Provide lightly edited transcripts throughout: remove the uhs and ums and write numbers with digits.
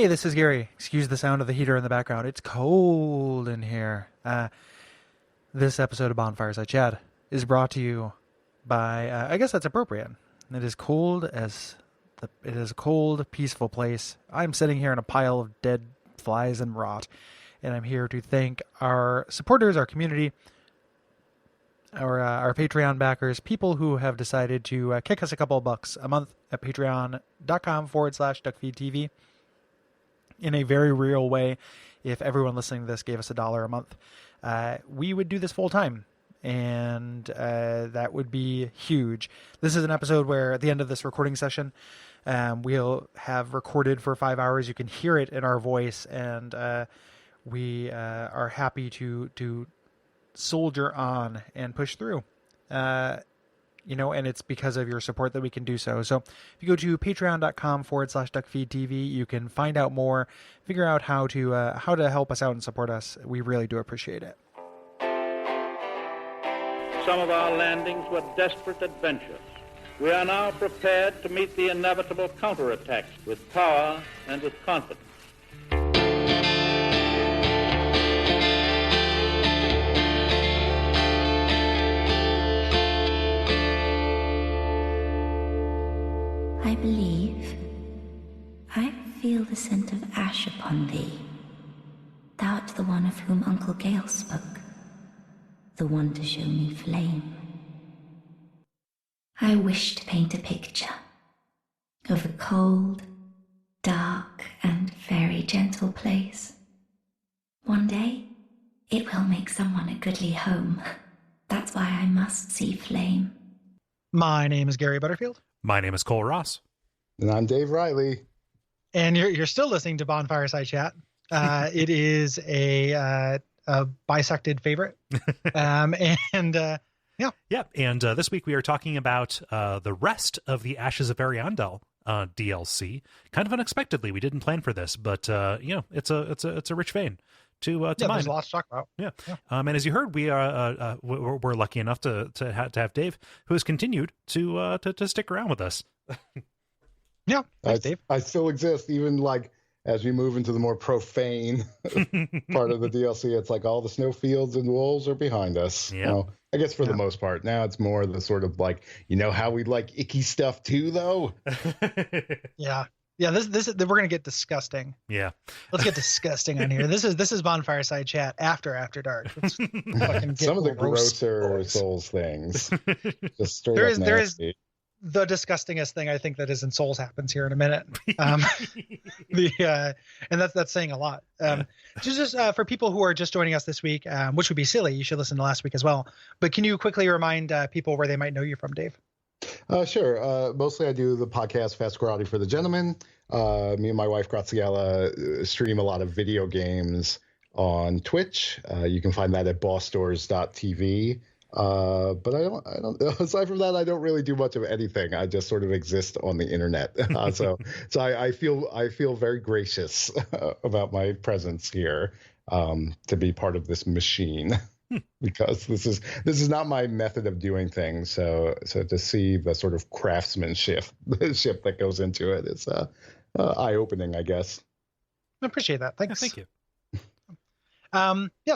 Hey, this is Gary. Excuse the sound of the heater in the background. It's cold in here. This episode of Bonfireside Chat is brought to you by, I guess that's appropriate. It is a cold, peaceful place. I'm sitting here in a pile of dead flies and rot, and I'm here to thank our supporters, our community, our Patreon backers, people who have decided to kick us a couple of bucks a month at patreon.com/Duckfeed.tv. In a very real way, if everyone listening to this gave us $1 a month, we would do this full time, and that would be huge. This is an episode where at the end of this recording session, we'll have recorded for 5 hours. You can hear it in our voice, and we are happy to soldier on and push through. And it's because of your support that we can do so. So if you go to patreon.com/DuckFeedTV, you can find out more, figure out how to help us out and support us. We really do appreciate it. Some of our landings were desperate adventures. We are now prepared to meet the inevitable counterattacks with power and with confidence. I believe I feel the scent of ash upon thee. Thou art the one of whom Uncle Gale spoke, the one to show me flame. I wish to paint a picture of a cold, dark, and very gentle place. One day, it will make someone a goodly home. That's why I must see flame. My name is Gary Butterfield. My name is Kole Ross. And I'm Dave Riley. And you're still listening to Bonfireside Chat. It is a bisected favorite. Yeah. And this week we are talking about the rest of the Ashes of Ariandel DLC. Kind of unexpectedly, we didn't plan for this, but it's a rich vein to mine. There's lots to talk about. Yeah. And as you heard, we're lucky enough to have Dave, who has continued to stick around with us. Yeah, thanks, Dave. I still exist, even like as we move into the more profane part of the DLC. It's like all the snowfields and wolves are behind us. Yeah. Well, I guess for the most part. Now it's more the sort of like, how we like icky stuff too, though. Yeah. Yeah, this we're gonna get disgusting. Yeah, let's get disgusting on here. This is Bonfireside Chat after dark. Some of the grosser Souls things. Just straight there is the disgustingest thing I think that is in Souls happens here in a minute. And that's saying a lot. Just for people who are just joining us this week, which would be silly, you should listen to last week as well. But can you quickly remind people where they might know you from, Dave? Sure. Mostly I do the podcast Fast Karate for the Gentleman. Me and my wife Graziella stream a lot of video games on Twitch. You can find that at bossstores.tv. But I don't aside from that, I don't really do much of anything. I just sort of exist on the internet. So I feel very gracious about my presence here, to be part of this machine. Because this is not my method of doing things. So to see the sort of craftsmanship that goes into it, it's eye-opening, I guess. I appreciate that. Thanks. Yeah, thank you.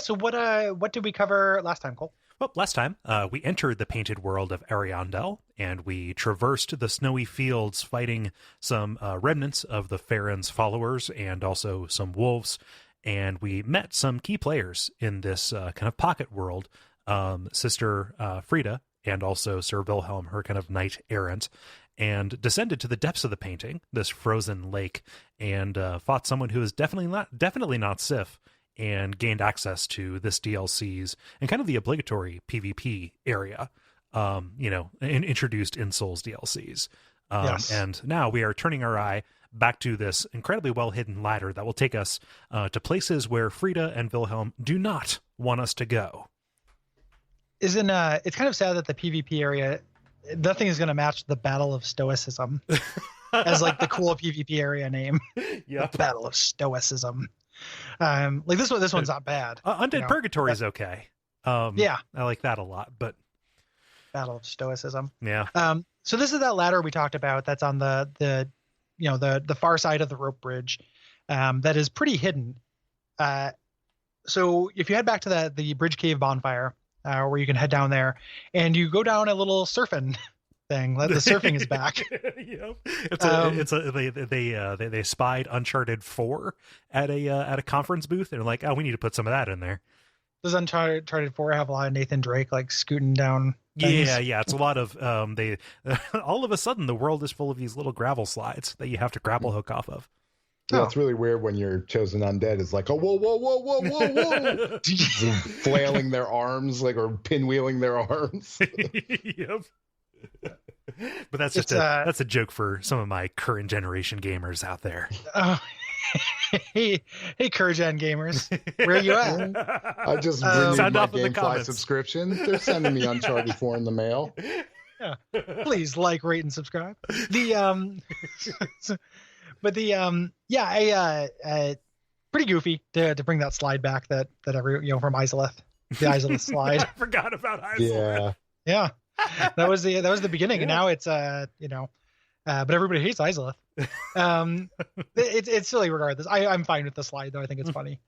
So what did we cover last time, Cole? Well, last time we entered the painted world of Ariandel, and we traversed the snowy fields fighting some remnants of the Farron's followers and also some wolves. And we met some key players in this kind of pocket world, Sister Frida and also Sir Wilhelm, her kind of knight errant, and descended to the depths of the painting, this frozen lake, and fought someone who is definitely not Sif, and gained access to this DLC's and kind of the obligatory PvP area, introduced in Souls DLCs. Yes. And now we are turning our eye back to this incredibly well-hidden ladder that will take us to places where Frida and Wilhelm do not want us to go. It's kind of sad that the PvP area, nothing is going to match the Battle of Stoicism as like the cool PvP area name. Yeah, Battle of Stoicism. Like this one's not bad. Undead Purgatory is okay. Yeah, I like that a lot, but Battle of Stoicism. Yeah. So this is that ladder we talked about. That's on the far side of the rope bridge. that is pretty hidden. So if you head back to the Bridge Cave bonfire, where you can head down there, and you go down a little surfing thing, the surfing is back. Yep. They spied Uncharted 4 at a conference booth. They're like, oh, we need to put some of that in there. Does Uncharted 4 have a lot of Nathan Drake like scooting down things? Yeah. It's a lot of they all of a sudden the world is full of these little gravel slides that you have to grapple hook off of. Yeah, it's really weird when your chosen undead is like, oh, whoa, flailing their arms, like, or pinwheeling their arms. Yep. But that's just that's a joke for some of my current generation gamers out there. Hey, current gen gamers, where you at? I just renewed my GameFly subscription. They're sending me Uncharted 4 in the mail. Yeah, please like, rate, and subscribe. Pretty goofy to bring that slide back that every from Izalith, the Izalith slide. I forgot about Izalith. Yeah. That was the beginning, and now it's but everybody hates Izalith. It's silly regardless. I'm fine with the slide though. I think it's funny.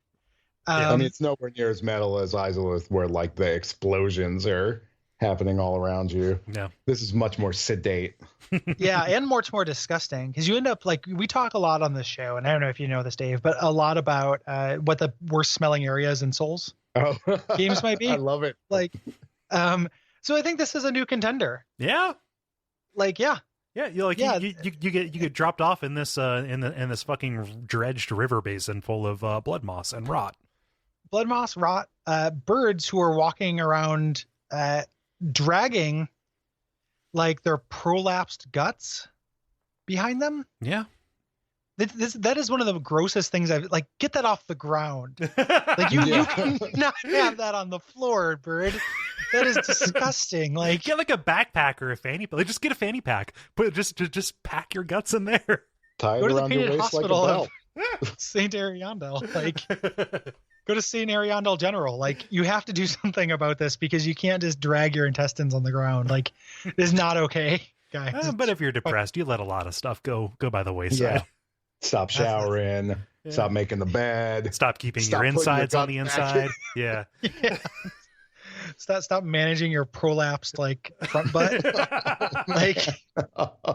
I mean, it's nowhere near as metal as Izalith, where like the explosions are happening all around you. Yeah, this is much more sedate. Yeah, and much more disgusting, because you end up like, we talk a lot on this show, and I don't know if you know this, Dave, but a lot about what the worst smelling areas in Souls games might be. I love it. Like, so I think this is a new contender. Yeah. Like, yeah. Yeah, you get dropped off in this in this fucking dredged river basin full of blood moss and rot. Blood moss, rot, birds who are walking around dragging like their prolapsed guts behind them. Yeah. That is one of the grossest things I've like. Get that off the ground. Like you cannot have that on the floor, bird. That is disgusting. Like, get like a backpack or a fanny pack. Like, just get a fanny pack. Put just pack your guts in there. Tie it around your waist like a belt. Saint Ariandel. Like, go to Saint Ariandel General. Like, you have to do something about this, because you can't just drag your intestines on the ground. Like, it is not okay, guys. But if you're depressed, you let a lot of stuff go by the wayside. Yeah. Stop showering. Yeah. Stop making the bed. Stop keeping your insides on the inside. Yeah. Stop managing your prolapsed like front butt. Like,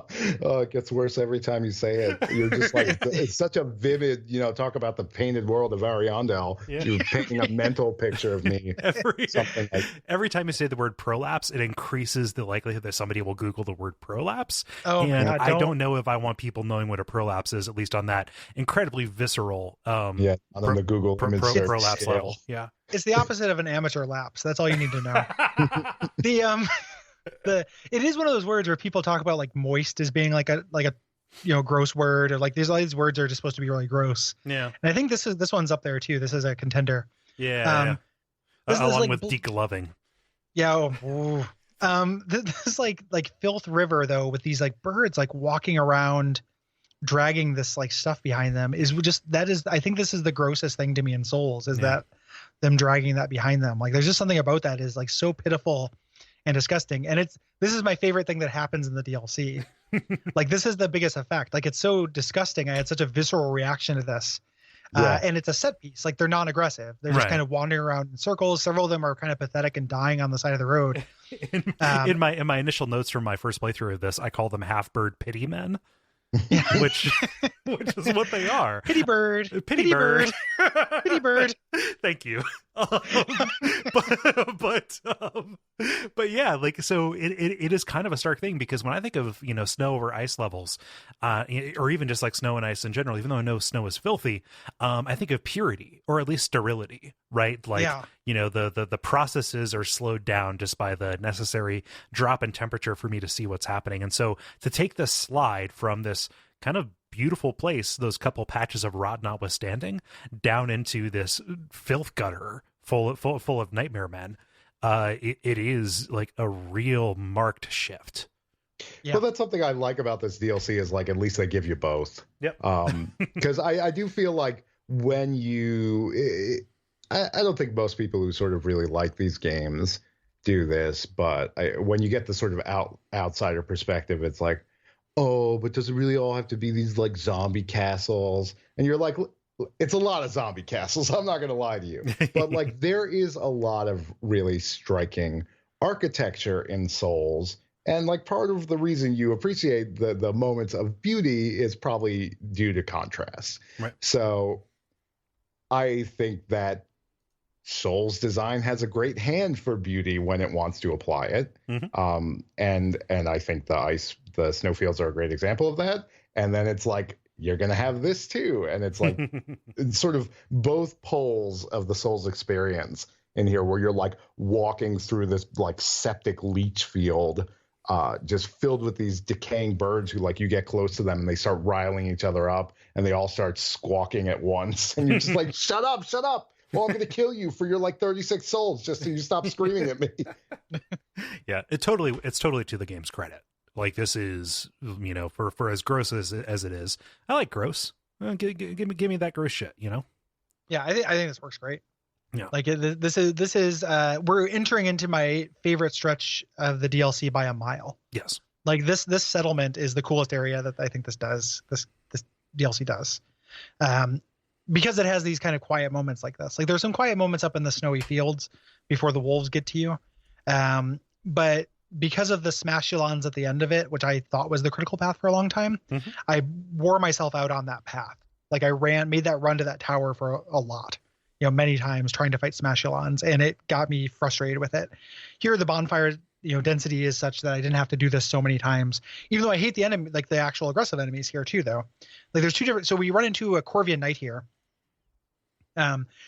it gets worse every time you say it. You're just like, it's such a vivid, talk about the painted world of Ariandel. Yeah. You're painting a mental picture of me. Every time you say the word prolapse, it increases the likelihood that somebody will Google the word prolapse. Oh, and God, I don't know if I want people knowing what a prolapse is, at least on that incredibly visceral on the Google image search prolapse level. Yeah. It's the opposite of an amateur lapse. That's all you need to know. It is one of those words where people talk about like moist as being like a gross word, or like all these words are just supposed to be really gross. Yeah. And I think this one's up there too. This is a contender. Yeah. Along with degloving. Yeah. This like filth river though, with these like birds like walking around dragging this like stuff behind them is just, I think this is the grossest thing to me in Souls, is that them dragging that behind them. Like, there's just something about that is like so pitiful and disgusting. And this is my favorite thing that happens in the DLC. Like, this is the biggest effect. Like, it's so disgusting. I had such a visceral reaction to this. And it's a set piece. Like, they're non-aggressive. They're just kind of wandering around in circles. Several of them are kind of pathetic and dying on the side of the road. In my initial notes from my first playthrough of this, I call them half-bird pity men. which is what they are. Pity bird. Pity bird. Thank you. But yeah, like, so it is kind of a stark thing, because when I think of snow or ice levels, or even just like snow and ice in general, even though I know snow is filthy, I think of purity, or at least sterility, right? Like, the processes are slowed down just by the necessary drop in temperature for me to see what's happening. And so to take this slide from this kind of beautiful place, those couple patches of rot notwithstanding, down into this filth gutter full of nightmare men, it is like a real marked shift. Yeah. Well, that's something I like about this DLC, is like, at least they give you both. Yep. Because I do feel like when I don't think most people who sort of really like these games do this, but when you get the sort of outsider perspective, it's like, oh, but does it really all have to be these like zombie castles? And you're like, it's a lot of zombie castles. I'm not going to lie to you. But like there is a lot of really striking architecture in Souls. And like part of the reason you appreciate the moments of beauty is probably due to contrast. Right. So I think that Souls design has a great hand for beauty when it wants to apply it. And I think the snowfields are a great example of that. And then it's like, you're going to have this too. And it's like it's sort of both poles of the Souls experience in here, where you're like walking through this like septic leach field, just filled with these decaying birds who like you get close to them and they start riling each other up and they all start squawking at once. And you're just like, shut up. Well, I'm going to kill you for your like 36 souls just so you stop screaming at me. Yeah, it's totally to the game's credit. Like this is, you know, for as gross as it is, I like gross. Give me that gross shit, you know? Yeah, I think this works great. Yeah. Like this is we're entering into my favorite stretch of the DLC by a mile. Yes. Like this settlement is the coolest area that I think this DLC does. Because it has these kind of quiet moments like this. Like there's some quiet moments up in the snowy fields before the wolves get to you. But because of the smashulons at the end of it, which I thought was the critical path for a long time, I wore myself out on that path. Like I made that run to that tower for a lot, you know, many times trying to fight smashulons, and it got me frustrated with it. Here, the bonfire, you know, density is such that I didn't have to do this so many times, even though I hate the enemy, like the actual aggressive enemies here too, though. Like there's two different, so we run into a Corvian knight here,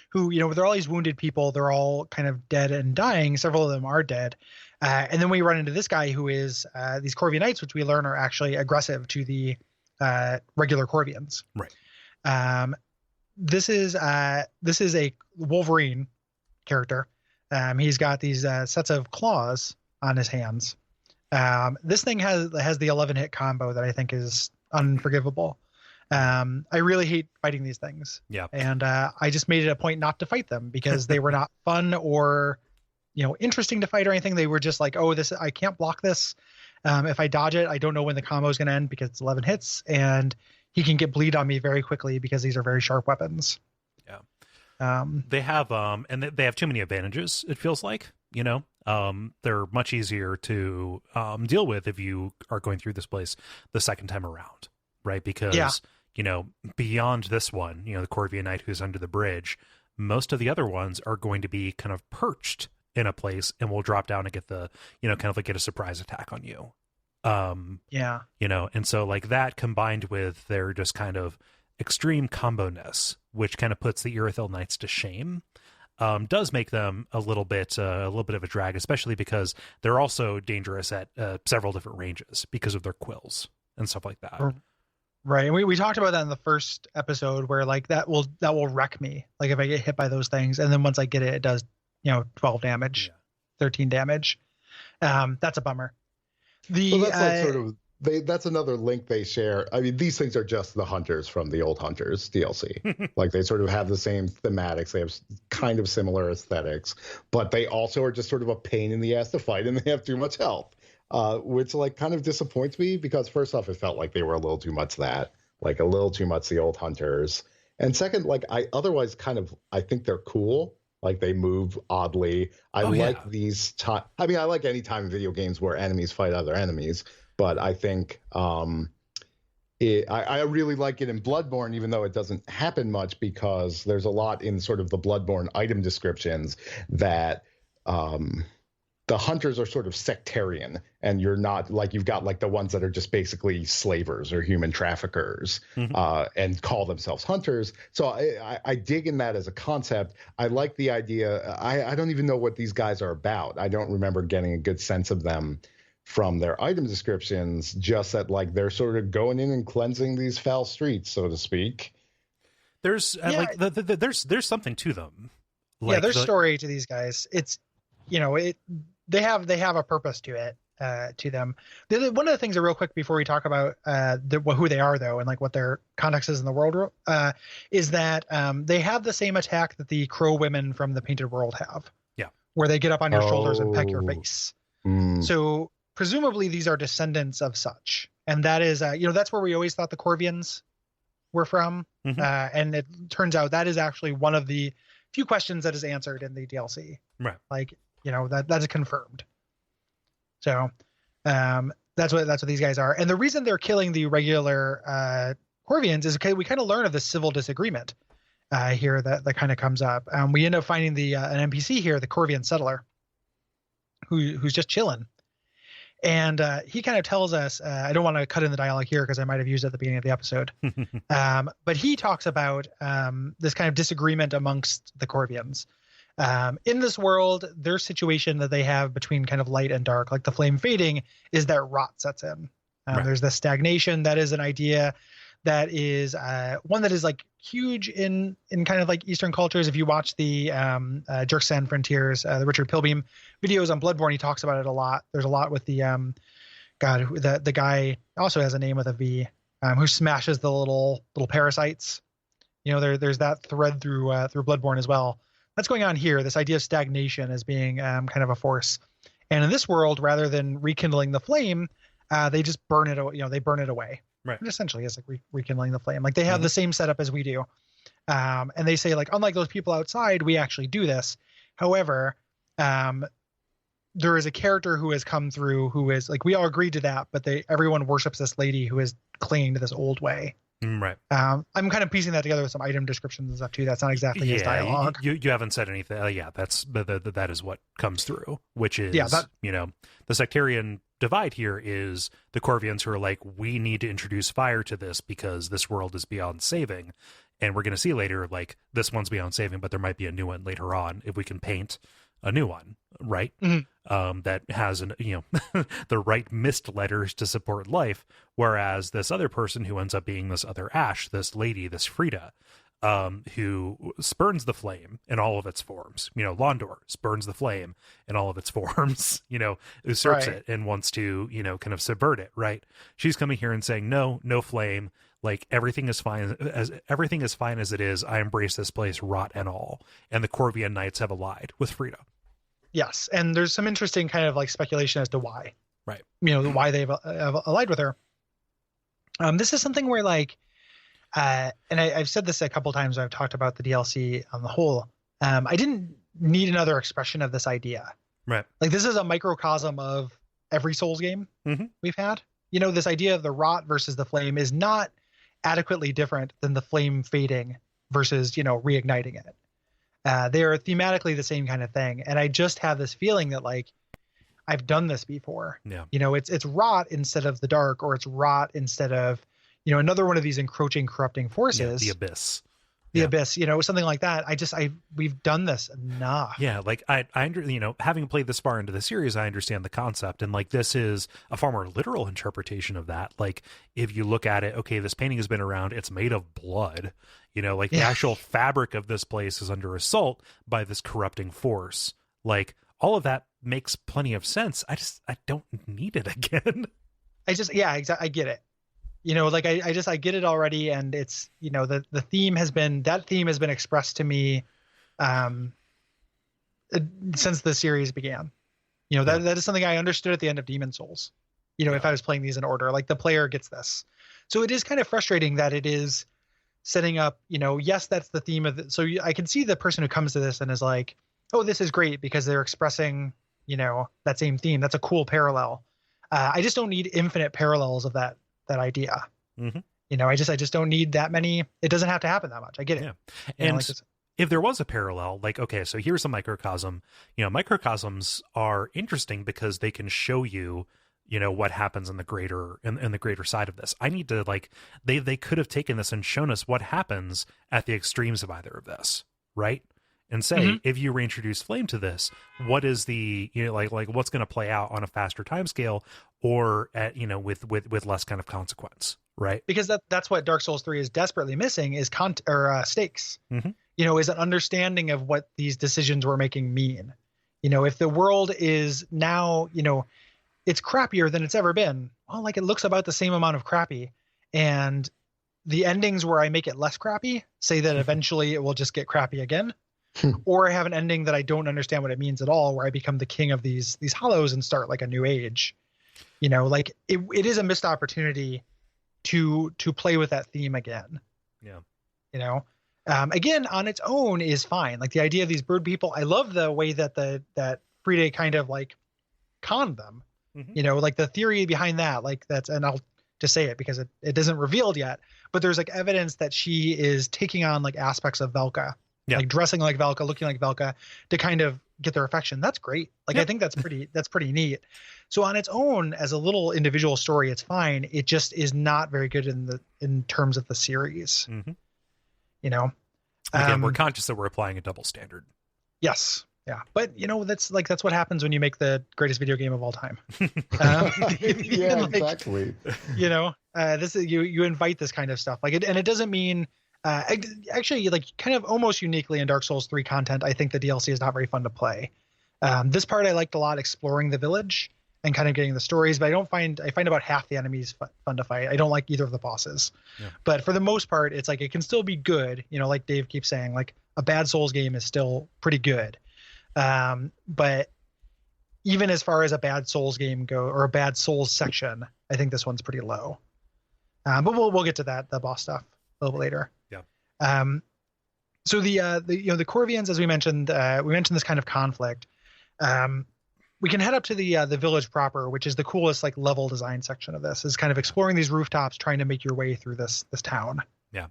who, you know, they're all these wounded people. They're all kind of dead and dying. Several of them are dead. And then we run into this guy who is these Corvian knights, which we learn are actually aggressive to the regular Corvians. Right. This is a Wolverine character. He's got these sets of claws on his hands. This thing has the 11 hit combo that I think is unforgivable. I really hate fighting these things. Yeah. And I just made it a point not to fight them because they were not fun or, you know, interesting to fight or anything. They were just like, oh, I can't block this. If I dodge it, I don't know when the combo is going to end because it's 11 hits, and he can get bleed on me very quickly because these are very sharp weapons. Yeah. They have they have too many advantages, it feels like, you know. They're much easier to deal with if you are going through this place the second time around, right? Because you know, beyond this one, you know, the Corvian Knight who's under the bridge, most of the other ones are going to be kind of perched in a place and will drop down and get the, you know, kind of like get a surprise attack on you. You know, and so like that combined with their just kind of extreme combo-ness, which kind of puts the Irithyll Knights to shame, does make them a little bit of a drag, especially because they're also dangerous at several different ranges because of their quills and stuff like that. Right. And we talked about that in the first episode where like that will wreck me. Like if I get hit by those things, and then once I get it, it does, you know, 12 damage, 13 damage. That's a bummer. Well, that's like sort of that's another link they share. I mean, these things are just the hunters from the old Hunters DLC. Like they sort of have the same thematics. They have kind of similar aesthetics, but they also are just sort of a pain in the ass to fight, and they have too much health, which like kind of disappoints me because first off, it felt like they were a little too much the old Hunters, and second, like I think they're cool. Like they move oddly. I like these. I mean, I like any time in video games where enemies fight other enemies, but I think I really like it in Bloodborne, even though it doesn't happen much because there's a lot in sort of the Bloodborne item descriptions that the hunters are sort of sectarian, and you're not like you've got like the ones that are just basically slavers or human traffickers and call themselves hunters. So I dig in that as a concept. I like the idea. I don't even know what these guys are about. I don't remember getting a good sense of them from their item descriptions, just that like they're sort of going in and cleansing these foul streets, so to speak. There's there's something to them. Like there's story to these guys. It's, you know, they have a purpose to it, to them. One of the things, real quick before we talk about who they are though, and like what their context is in the world, is that they have the same attack that the crow women from the Painted World have. Yeah, where they get up on your shoulders and peck your face. So presumably these are descendants of such. And that is, that's where we always thought the Corvians were from. Mhm. And it turns out that is actually one of the few questions that is answered in the DLC. Right. Like, that is confirmed. So that's what these guys are. And the reason they're killing the regular Corvians is okay. We kind of learn of this civil disagreement here that kind of comes up. We end up finding an NPC here, the Corvian settler, who's just chilling. And he kind of tells us, I don't want to cut in the dialogue here because I might have used it at the beginning of the episode. But he talks about this kind of disagreement amongst the Corvians. In this world, their situation that they have between kind of light and dark, like the flame fading, is that rot sets in. Right. There's this stagnation. That is an idea that is one that is like huge in kind of like Eastern cultures. If you watch the Jerks and Frontiers, the Richard Pilbeam videos on Bloodborne, he talks about it a lot. There's a lot with the the guy also has a name with a V, who smashes the little parasites. There's that thread through Bloodborne as well. That's going on here. This idea of stagnation as being kind of a force. And in this world, rather than rekindling the flame, they just burn it. They burn it away. Right. It essentially is like rekindling the flame. Like they have the same setup as we do. And they say like, unlike those people outside, we actually do this. However, there is a character who has come through who is like, we all agreed to that, but everyone worships this lady who is clinging to this old way. Right. I'm kind of piecing that together with some item descriptions and stuff too. That's not exactly his dialogue. You haven't said anything. That is what comes through, which is, the sectarian divide here is the Corvians who are like, we need to introduce fire to this because this world is beyond saving. And we're going to see later, like, this one's beyond saving, but there might be a new one later on if we can paint a new one, right? Mm-hmm. That has the right mist letters to support life. Whereas this other person who ends up being this other Ash, this lady, this Frida, who spurns the flame in all of its forms. Londor spurns the flame in all of its forms, usurps it and wants to, kind of subvert it, right? She's coming here and saying, no flame. Like everything is fine as it is. I embrace this place, rot and all. And the Corvian Knights have allied with Frida. Yes. And there's some interesting kind of like speculation as to why, right? Why they've allied with her. This is something where like, and I've said this a couple times when I've talked about the DLC on the whole. I didn't need another expression of this idea. Right. Like this is a microcosm of every Souls game we've had. This idea of the rot versus the flame is not adequately different than the flame fading versus, reigniting it. They are thematically the same kind of thing. And I just have this feeling that like, I've done this before. Yeah. It's rot instead of the dark, or it's rot instead of, another one of these encroaching, corrupting forces. The abyss. Abyss, something like that. We've done this enough. Yeah, like I having played this far into the series, I understand the concept, and like this is a far more literal interpretation of that. Like if you look at it, okay, this painting has been around, it's made of blood. The actual fabric of this place is under assault by this corrupting force. Like all of that makes plenty of sense. I don't need it again. I get it. I get it already. And it's, the theme has been expressed to me, since the series began, that is something I understood at the end of Demon Souls, if I was playing these in order, like the player gets this. So it is kind of frustrating that it is setting up, yes, that's the theme of it. So I can see the person who comes to this and is like, oh, this is great because they're expressing, that same theme. That's a cool parallel. I just don't need infinite parallels of that idea. Mm-hmm. I just don't need that many. It doesn't have to happen that much. I get it. Yeah. And if there was a parallel, like, okay, so here's a microcosm, microcosms are interesting because they can show you, what happens in the greater side of this. I need to like, they could have taken this and shown us what happens at the extremes of either of this. Right. And say, if you reintroduce flame to this, what is the, like what's going to play out on a faster time scale or at, with less kind of consequence. Right. Because that's what Dark Souls 3 is desperately missing is stakes, is an understanding of what these decisions we're making mean. If the world is now, it's crappier than it's ever been. Well, like it looks about the same amount of crappy. And the endings where I make it less crappy say that eventually it will just get crappy again. Or I have an ending that I don't understand what it means at all, where I become the king of these hollows and start like a new age. You know, like it is a missed opportunity to play with that theme again. Yeah. You know, again, on its own is fine. Like the idea of these bird people, I love the way that that Frida kind of like conned them. Mm-hmm. You know, like the theory behind that, like that's, and I'll just say it because it isn't revealed yet, but there's like evidence that she is taking on like aspects of Velka, like dressing like Velka, looking like Velka to kind of get their affection. That's great. Like, I think that's pretty neat. So on its own, as a little individual story, it's fine. It just is not very good in terms of the series. Mm-hmm. You know, again, we're conscious that we're applying a double standard. Yes. Yeah. But you know, that's what happens when you make the greatest video game of all time. Yeah, like, exactly. You know, this is, you invite this kind of stuff like it, and it doesn't mean, actually, like kind of almost uniquely in Dark Souls 3 content, I think the DLC is not very fun to play. This part I liked a lot, exploring the village and kind of getting the stories, but I find about half the enemies fun to fight. I don't like either of the bosses, but for the most part, it's like it can still be good. You know, like Dave keeps saying, like a bad Souls game is still pretty good. But even as far as a bad Souls game go, or a bad Souls section, I think this one's pretty low. But we'll get to the boss stuff a little bit later. Yeah. So the Corvians, as we mentioned this kind of conflict. We can head up to the village proper, which is the coolest like level design section of this, is kind of exploring these rooftops, trying to make your way through this town. Yeah.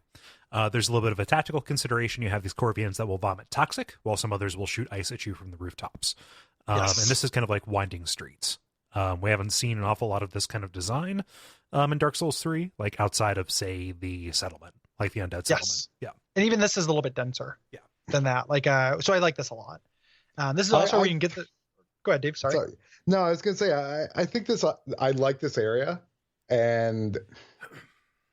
There's a little bit of a tactical consideration. You have these Corvians that will vomit toxic, while some others will shoot ice at you from the rooftops. And this is kind of like winding streets. We haven't seen an awful lot of this kind of design in Dark Souls 3, like outside of, say, the settlement, like the Undead settlement. Yeah. And even this is a little bit denser than that. Like, so I like this a lot. This is also where you can get the... Go ahead, Dave. Sorry. No, I was going to say, I think I like this area, and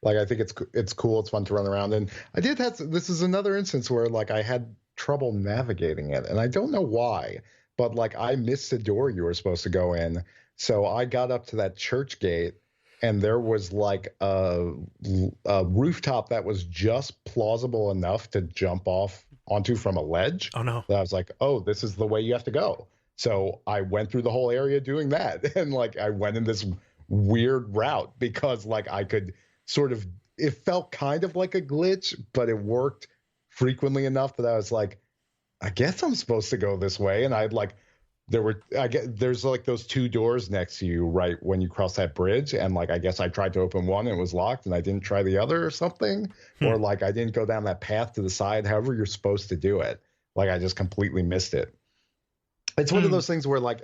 like, I think it's cool. It's fun to run around. And this is another instance where like I had trouble navigating it, and I don't know why, but like I missed the door you were supposed to go in. So I got up to that church gate, and there was like a rooftop that was just plausible enough to jump off onto from a ledge. Oh no. That I was like, oh, this is the way you have to go. So I went through the whole area doing that. And like, I went in this weird route because like I could sort of, it felt kind of like a glitch, but it worked frequently enough that I was like, I guess I'm supposed to go this way. And I'd like, there's like those two doors next to you right when you cross that bridge. And like, I guess I tried to open one and it was locked, and I didn't try the other or something. Or like, I didn't go down that path to the side, however you're supposed to do it. Like, I just completely missed it. It's one of those things where like,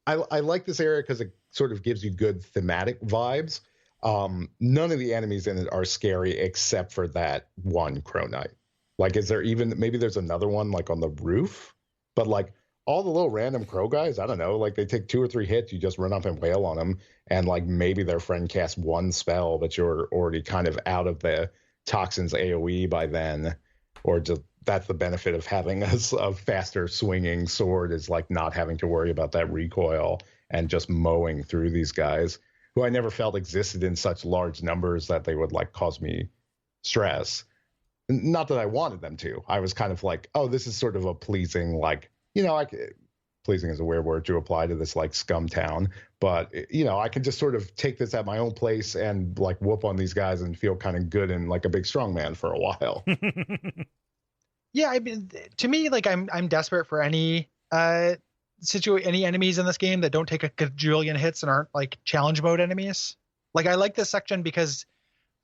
I like this area because it sort of gives you good thematic vibes. None of the enemies in it are scary except for that one Crow Knight. Like, is there even, maybe there's another one like on the roof, but like all the little random crow guys, I don't know, like they take 2 or 3 hits, you just run up and wail on them, and like maybe their friend casts one spell, but you're already kind of out of the toxins AoE by then, or just, that's the benefit of having a faster swinging sword, is like not having to worry about that recoil and just mowing through these guys who I never felt existed in such large numbers that they would like cause me stress. Not that I wanted them to. I was kind of like, oh, this is sort of a pleasing, like, you know, pleasing is a weird word to apply to this like scum town, but you know, I can just sort of take this at my own place and like whoop on these guys and feel kind of good and like a big strong man for a while. Yeah, I mean, to me, like I'm desperate for any any enemies in this game that don't take a gajillion hits and aren't like challenge mode enemies. Like, I like this section because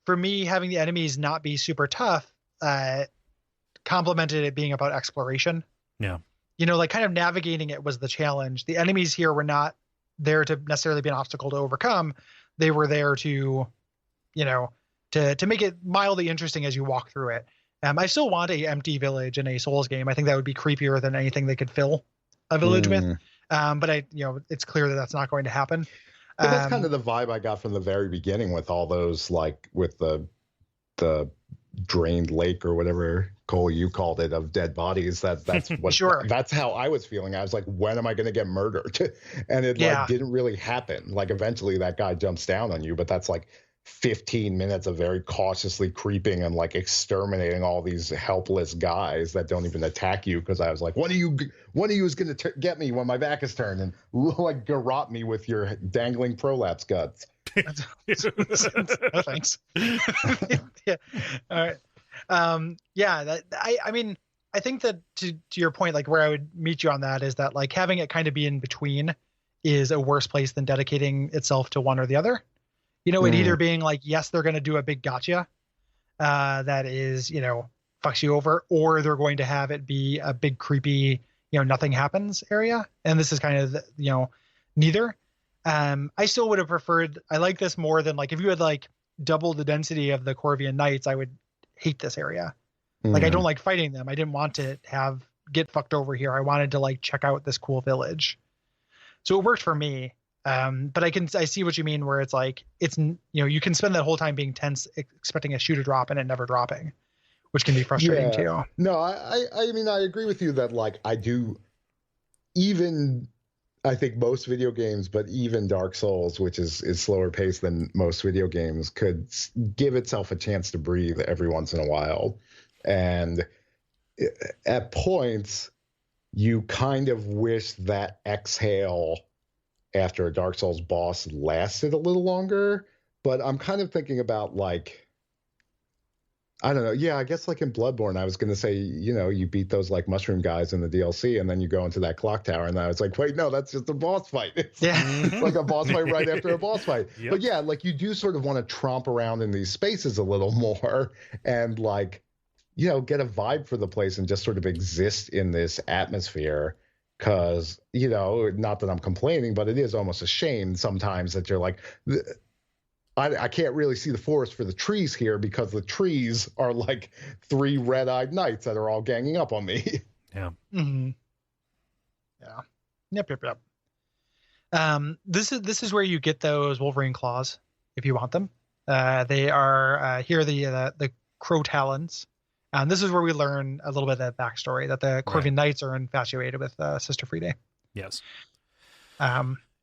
for me, having the enemies not be super tough complemented it being about exploration. Yeah. You know, like kind of navigating it was the challenge. The enemies here were not there to necessarily be an obstacle to overcome. They were there to, you know, to make it mildly interesting as you walk through it. I still want a empty village in a Souls game. I think that would be creepier than anything they could fill a village with. But it's clear that that's not going to happen. But that's kind of the vibe I got from the very beginning with all those, like with the drained lake or whatever, Cole, you called it, of dead bodies. That's what sure. That's how I was feeling. I was like, when am I going to get murdered? And it like didn't really happen. Like eventually that guy jumps down on you, but that's like 15 minutes of very cautiously creeping and like exterminating all these helpless guys that don't even attack you, because I was like, one of you is going to get me when my back is turned, and like garrot me with your dangling prolapse guts. No, thanks. Yeah. All right. I mean, I think that to your point, like where I would meet you on that is that like having it kind of be in between is a worse place than dedicating itself to one or the other. You know, it either being like, yes, they're going to do a big gotcha that is, you know, fucks you over, or they're going to have it be a big creepy, you know, nothing happens area. And this is kind of, you know, neither. I still would have preferred, I like this more than like, if you had like double the density of the Corvian Knights, I would hate this area. Like, I don't like fighting them. I didn't want to get fucked over here. I wanted to like check out this cool village. So it worked for me. But I see what you mean, where it's like, you know, you can spend that whole time being tense, expecting a shoe to drop and it never dropping, which can be frustrating too. No, I mean, I agree with you that like I think most video games, but even Dark Souls, which is slower paced than most video games, could give itself a chance to breathe every once in a while. And at points, you kind of wish that exhale after a Dark Souls boss lasted a little longer. But I'm kind of thinking about like, I don't know. Yeah, I guess like in Bloodborne, I was going to say, you know, you beat those like mushroom guys in the DLC and then you go into that clock tower, and I was like, wait, no, that's just a boss fight. It's like a boss fight right after a boss fight. Yep. But yeah, like you do sort of want to tromp around in these spaces a little more and like, you know, get a vibe for the place and just sort of exist in this atmosphere. Because, you know, not that I'm complaining, but it is almost a shame sometimes that you're like, I can't really see the forest for the trees here, because the trees are like 3 red-eyed knights that are all ganging up on me. Yeah. Mm-hmm. Yeah. Yep. This is where you get those Wolverine claws if you want them. They are here the crow talons. And this is where we learn a little bit of that backstory, that the Corvian Knights are infatuated with Sister Friede. Yes.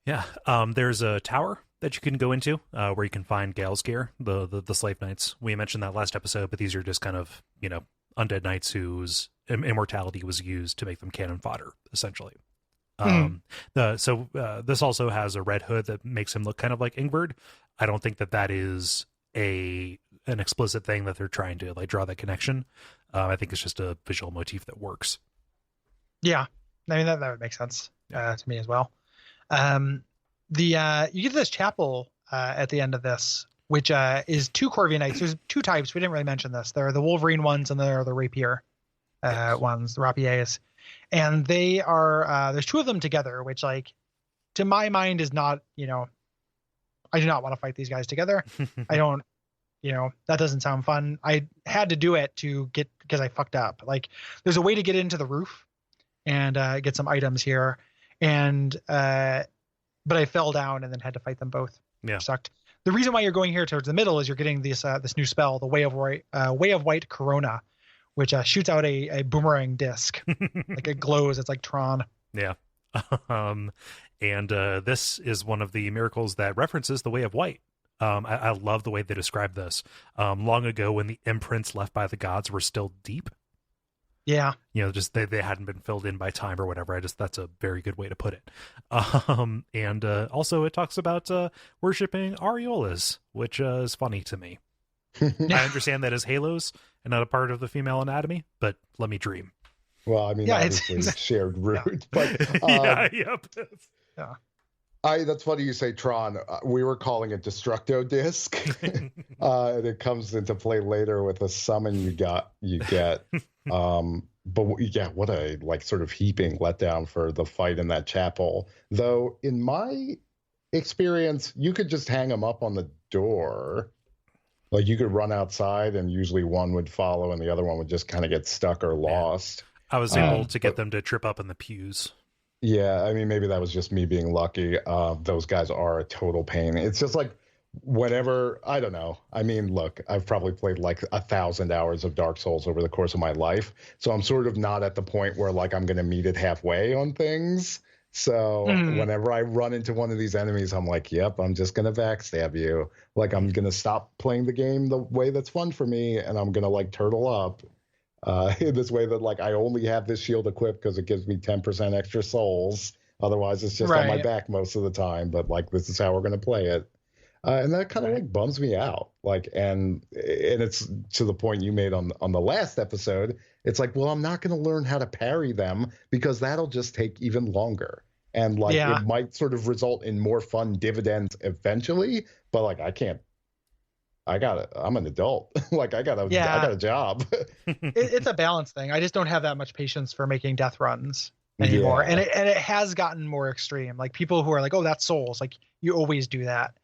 There's a tower that you can go into where you can find Gale's gear, the slave knights. We mentioned that last episode, but these are just kind of, you know, undead knights whose immortality was used to make them cannon fodder, essentially. This also has a red hood that makes him look kind of like Ingvard. I don't think that is an explicit thing that they're trying to like draw that connection. I think it's just a visual motif that works. Yeah, I mean that would make sense to me as well. You get this chapel at the end of this, which is 2 Corvian Knights. There's 2 types. We didn't really mention this. There are the Wolverine ones and there are the rapier ones, the rapiers, and they are there's 2 of them together, which like to my mind is not, you know, I do not want to fight these guys together. I don't. You know, that doesn't sound fun. I had to do it because I fucked up. Like, there's a way to get into the roof and get some items here, and but I fell down and then had to fight them both. Yeah, sucked. The reason why you're going here towards the middle is you're getting this new spell, the Way of White Corona, which shoots out a boomerang disc, like it glows. It's like Tron. Yeah. And this is one of the miracles that references the Way of White. I love the way they describe this. Long ago, when the imprints left by the gods were still deep. Yeah. You know, just they hadn't been filled in by time or whatever. That's a very good way to put it. And also it talks about worshiping areolas, which is funny to me. I understand that as halos and not a part of the female anatomy, but let me dream. Well, I mean, obviously it's shared root, but yeah. That's funny you say Tron. We were calling it Destructo Disc. And it comes into play later with a summon you get. But yeah, what a like sort of heaping letdown for the fight in that chapel. Though in my experience, you could just hang them up on the door. Like you could run outside and usually one would follow and the other one would just kind of get stuck or lost. I was able to get them to trip up in the pews. Yeah, I mean, maybe that was just me being lucky. Those guys are a total pain. It's just like whenever, I don't know. I mean, look, I've probably played like 1,000 hours of Dark Souls over the course of my life. So I'm sort of not at the point where like I'm going to meet it halfway on things. So whenever I run into one of these enemies, I'm like, yep, I'm just going to backstab you. Like, I'm going to stop playing the game the way that's fun for me, and I'm going to, like, turtle up in this way that, like, I only have this shield equipped because it gives me 10% extra souls. Otherwise, it's just on my back most of the time. But, like, this is how we're going to play it. And that kind of, like, bums me out. Like, and it's to the point you made on the last episode. It's like, well, I'm not going to learn how to parry them because that'll just take even longer. And, like, it might sort of result in more fun dividends eventually. But, like, I'm an adult. Like, I got a job. It's a balance thing. I just don't have that much patience for making death runs anymore. And it has gotten more extreme. Like, people who are like, oh, that's souls. Like, you always do that.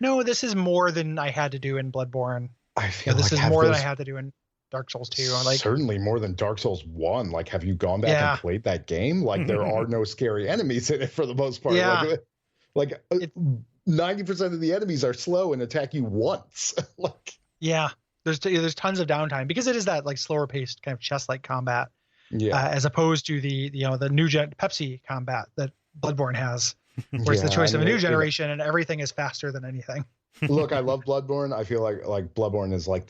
No, this is more than I had to do in Bloodborne. I feel this is more than I had to do in Dark Souls 2. Like, certainly more than Dark Souls 1. Like, have you gone back and played that game? Like, there are no scary enemies in it for the most part. Yeah. Like 90% of the enemies are slow and attack you once. Like, there's tons of downtime because it is that, like, slower paced kind of chess-like combat. As opposed to the new gen Pepsi combat that Bloodborne has. Where it's the choice of a new generation and everything is faster than anything. Look, I love Bloodborne. I feel like Bloodborne is like,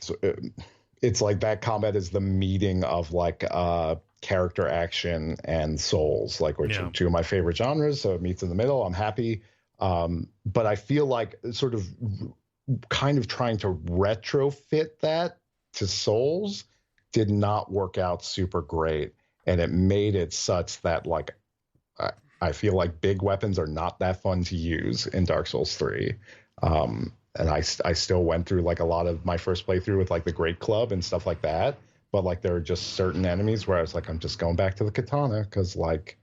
it's like that combat is the meeting of, like, character action and souls, like, which are two of my favorite genres. So it meets in the middle. I'm happy. But I feel like sort of kind of trying to retrofit that to souls did not work out super great. And it made it such that, like, I feel like big weapons are not that fun to use in Dark Souls 3. And I still went through, like, a lot of my first playthrough with, like, the Great Club and stuff like that. But, like, there are just certain enemies where I was like, I'm just going back to the katana because, like,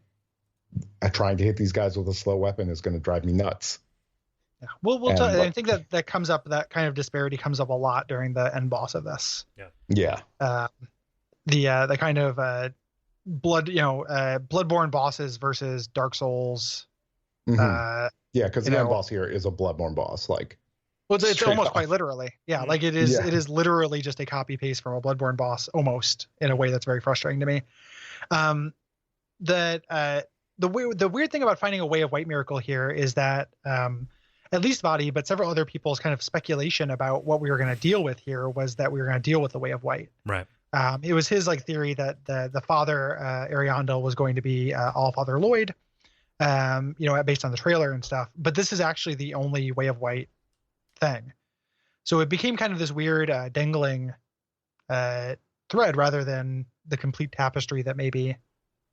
trying to hit these guys with a slow weapon is going to drive me nuts. Yeah. We'll tell you, I think that comes up, that kind of disparity comes up a lot during the end boss of this. Yeah. The kind of Bloodborne bosses versus Dark Souls. Because the end boss here is a Bloodborne boss. Like, well, it's almost quite literally. Like, it is. It is literally just a copy paste from a Bloodborne boss, almost, in a way that's very frustrating to me. The weird thing about finding a Way of White miracle here is that at least Vadi, but several other people's kind of speculation about what we were going to deal with here was that we were going to deal with the Way of White. Right. It was his, like, theory that the father, Ariandel, was going to be Allfather Lloyd, based on the trailer and stuff. But this is actually the only Way of White thing. So it became kind of this weird dangling thread rather than the complete tapestry that maybe,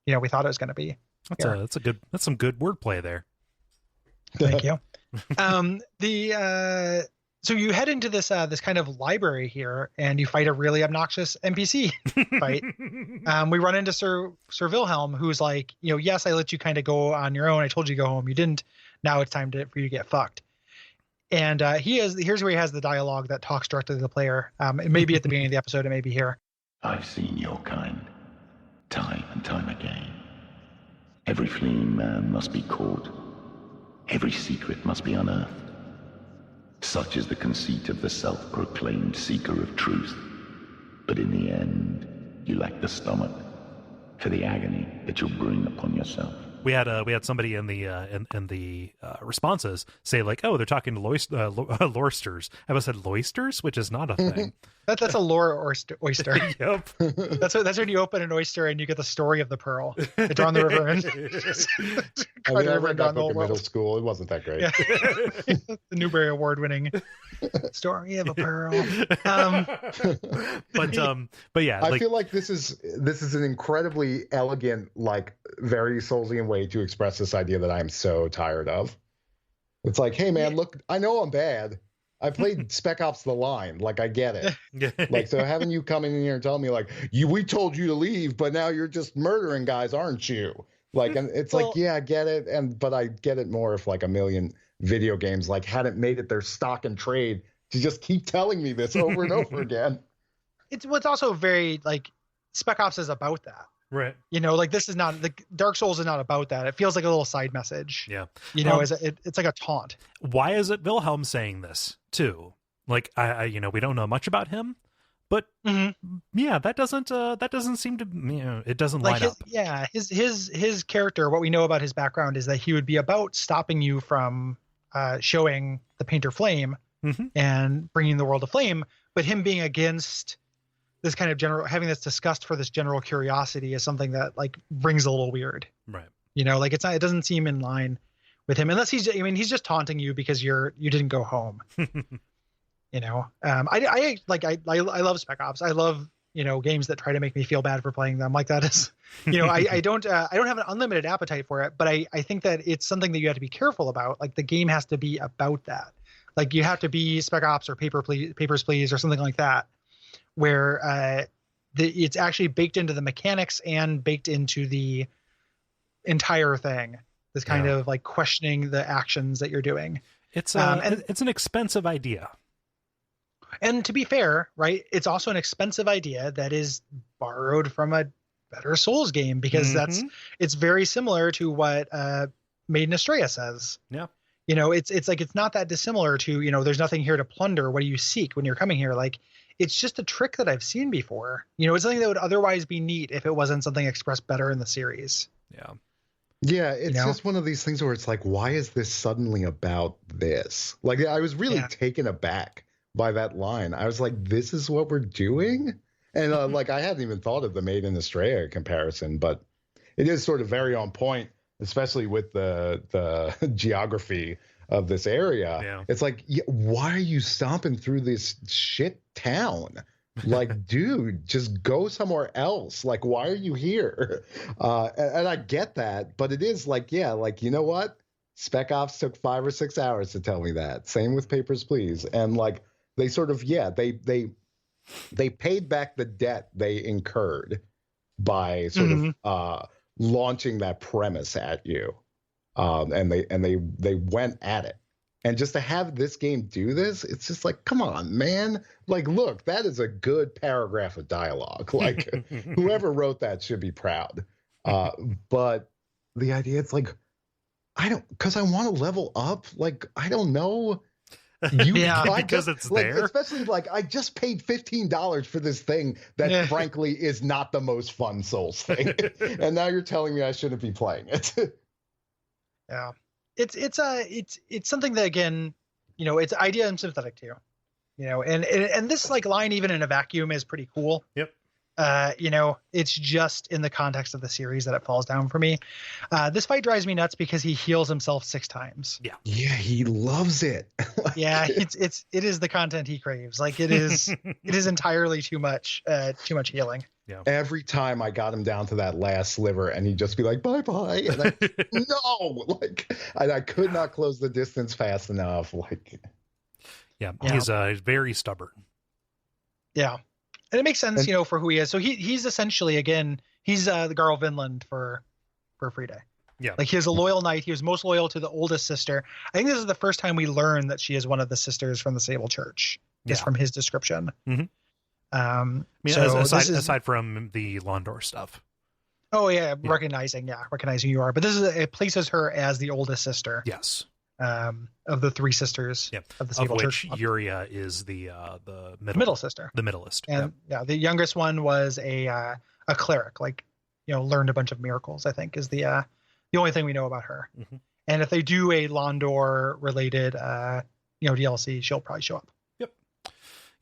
we thought it was going to be. That's some good wordplay there. Thank you. So you head into this kind of library here, and you fight a really obnoxious NPC fight. We run into Sir Wilhelm, who's like, yes, I let you kind of go on your own. I told you to go home. You didn't. Now it's time for you to get fucked. And here's where he has the dialogue that talks directly to the player. It may be at the beginning of the episode. It may be here. I've seen your kind, time and time again. Every fleeing man must be caught. Every secret must be unearthed. Such is the conceit of the self-proclaimed seeker of truth. But in the end, you lack the stomach for the agony that you'll bring upon yourself. We had somebody in the responses say, like, oh, they're talking to lorsters. I said loisters, which is not a thing. That's a lore oyster. Yep. That's when you open an oyster and you get the story of the pearl. They draw on the river and I read that book in middle school. It wasn't that great. Yeah. The Newbery Award-winning story of a pearl. But yeah, I feel like this is an incredibly elegant, like, very Soulsian way to express this idea that I'm so tired of. It's like, hey man, look, I know I'm bad. I played Spec Ops: The Line. Like, I get it. Like, so having you come in here and tell me, like, we told you to leave, but now you're just murdering guys, aren't you? Like, and it's like, yeah, I get it. But I get it more if, like, a million video games, like, hadn't made it their stock and trade to just keep telling me this over and over again. It's also very, like, Spec Ops is about that. Right. Like, this is not, like, Dark Souls is not about that. It feels like a little side message. Yeah. It's like a taunt. Why is it Wilhelm saying this too? Like, we don't know much about him, But Mm-hmm. yeah, that doesn't seem to, it doesn't line up. His character, what we know about his background is that he would be about stopping you from showing the painter flame Mm-hmm. and bringing the world to flame, but him being against this kind of general, having this disgust for this general curiosity is something that like rings a little weird. Right. Like it doesn't seem in line with him, unless he's just taunting you because you didn't go home. I love Spec Ops. I love, games that try to make me feel bad for playing them. Like that is, I don't have an unlimited appetite for it, but I think that it's something that you have to be careful about. Like the game has to be about that. Like you have to be Spec Ops or Papers, Please, or something like that, where it's actually baked into the mechanics and baked into the entire thing. This kind of like questioning the actions that you're doing. It's an expensive idea. And to be fair, right, it's also an expensive idea that is borrowed from a better Souls game, because it's very similar to what Maiden Estrella says. Yeah. It's like, it's not that dissimilar to, there's nothing here to plunder. What do you seek when you're coming here? Like, it's just a trick that I've seen before. It's something that would otherwise be neat if it wasn't something expressed better in the series. Yeah. Yeah, it's just one of these things where it's like, why is this suddenly about this? Like, I was really taken aback by that line. I was like, this is what we're doing? And like, I hadn't even thought of the Maiden Estrella comparison, but it is sort of very on point, especially with the geography of this area. Yeah. It's like, why are you stomping through this shit town? Like, dude, just go somewhere else. Like, why are you here? And I get that, but it is like, you know what? Spec Ops took 5 or 6 hours to tell me that. Same with Papers, Please. And like, they sort of, they paid back the debt they incurred by sort of launching that premise at you. And they went at it. And just to have this game do this, it's just like, come on, man. Like, look, that is a good paragraph of dialogue. Like, whoever wrote that should be proud. But the idea, it's like, because I want to level up. Like, I don't know. Because it's there. Especially like, I just paid $15 for this thing that frankly is not the most fun Souls thing. And now you're telling me I shouldn't be playing it. Yeah. It's something that, again, it's idea I'm sympathetic to, and this like line, even in a vacuum, is pretty cool. Yep. It's just in the context of the series that it falls down for me. This fight drives me nuts because he heals himself 6 times. Yeah, he loves it. Yeah, it is the content he craves. Like it is entirely too much healing. Yeah. Every time I got him down to that last sliver, and he'd just be like, "Bye-bye," and I could not close the distance fast enough. Like, he's very stubborn. Yeah, and it makes sense, for who he is. So he's essentially, again, he's the Garl Vinland for Free Day. Yeah, like, he is a loyal knight. He was most loyal to the oldest sister. I think this is the first time we learn that she is one of the sisters from the Sable Church. Just from his description. Mm-hmm. Aside from the Londor stuff. Oh yeah, recognizing who you are. But it places her as the oldest sister. Yes. Of the 3 sisters of the Sable Church. Of which Yuria is the middle sister. The middleest. And the youngest one was a cleric, like, learned a bunch of miracles, I think, is the only thing we know about her. Mm-hmm. And if they do a Londor related DLC, she'll probably show up.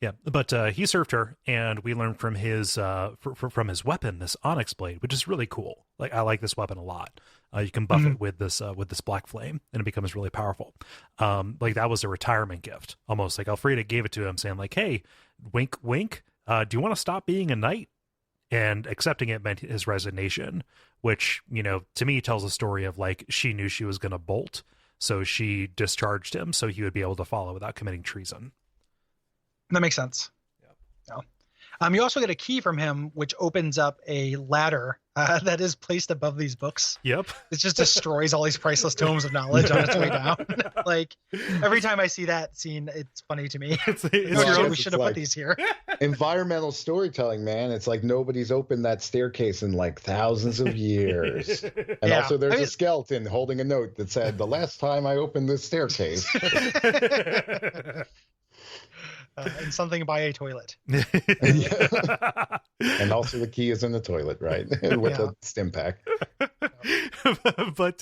Yeah, but he served her, and we learned from his from his weapon, this Onyx Blade, which is really cool. Like, I like this weapon a lot. You can buff it with this black flame, and it becomes really powerful. Like, that was a retirement gift, almost. Like, Alfreda gave it to him, saying like, "Hey, wink, wink. Do you want to stop being a knight?" And accepting it meant his resignation, which, to me tells a story of, like, she knew she was going to bolt, so she discharged him so he would be able to follow without committing treason. That makes sense. Yeah. You also get a key from him, which opens up a ladder that is placed above these books. Yep. It just destroys all these priceless tomes of knowledge on its way down. Like, every time I see that scene, it's funny to me. We should have put these here. Environmental storytelling, man. It's like nobody's opened that staircase in like thousands of years. And also there's a skeleton holding a note that said, "The last time I opened this staircase." and something by a toilet. And also the key is in the toilet, right? With the stim pack. But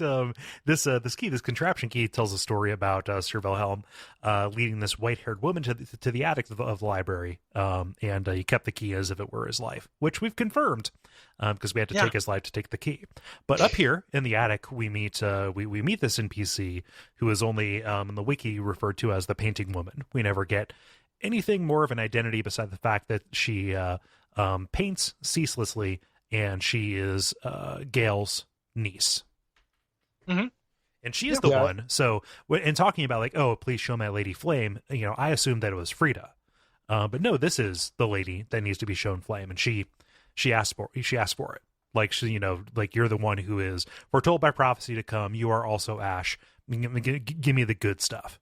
this contraption key tells a story about Sir Wilhelm leading this white-haired woman to the attic of the library, and he kept the key as if it were his life, which we've confirmed because we had to take his life to take the key. But up here in the attic, we meet we meet this NPC who is only in the wiki referred to as the painting woman. We never get anything more of an identity beside the fact that she paints ceaselessly, and she is Gale's niece. Mm-hmm. And she is the one. So in talking about like, oh, please show my Lady Flame, I assumed that it was Frida. But no, this is the lady that needs to be shown flame, and she asked for it. Like like you're the one who is foretold by prophecy to come. You are also Ash. Give me the good stuff.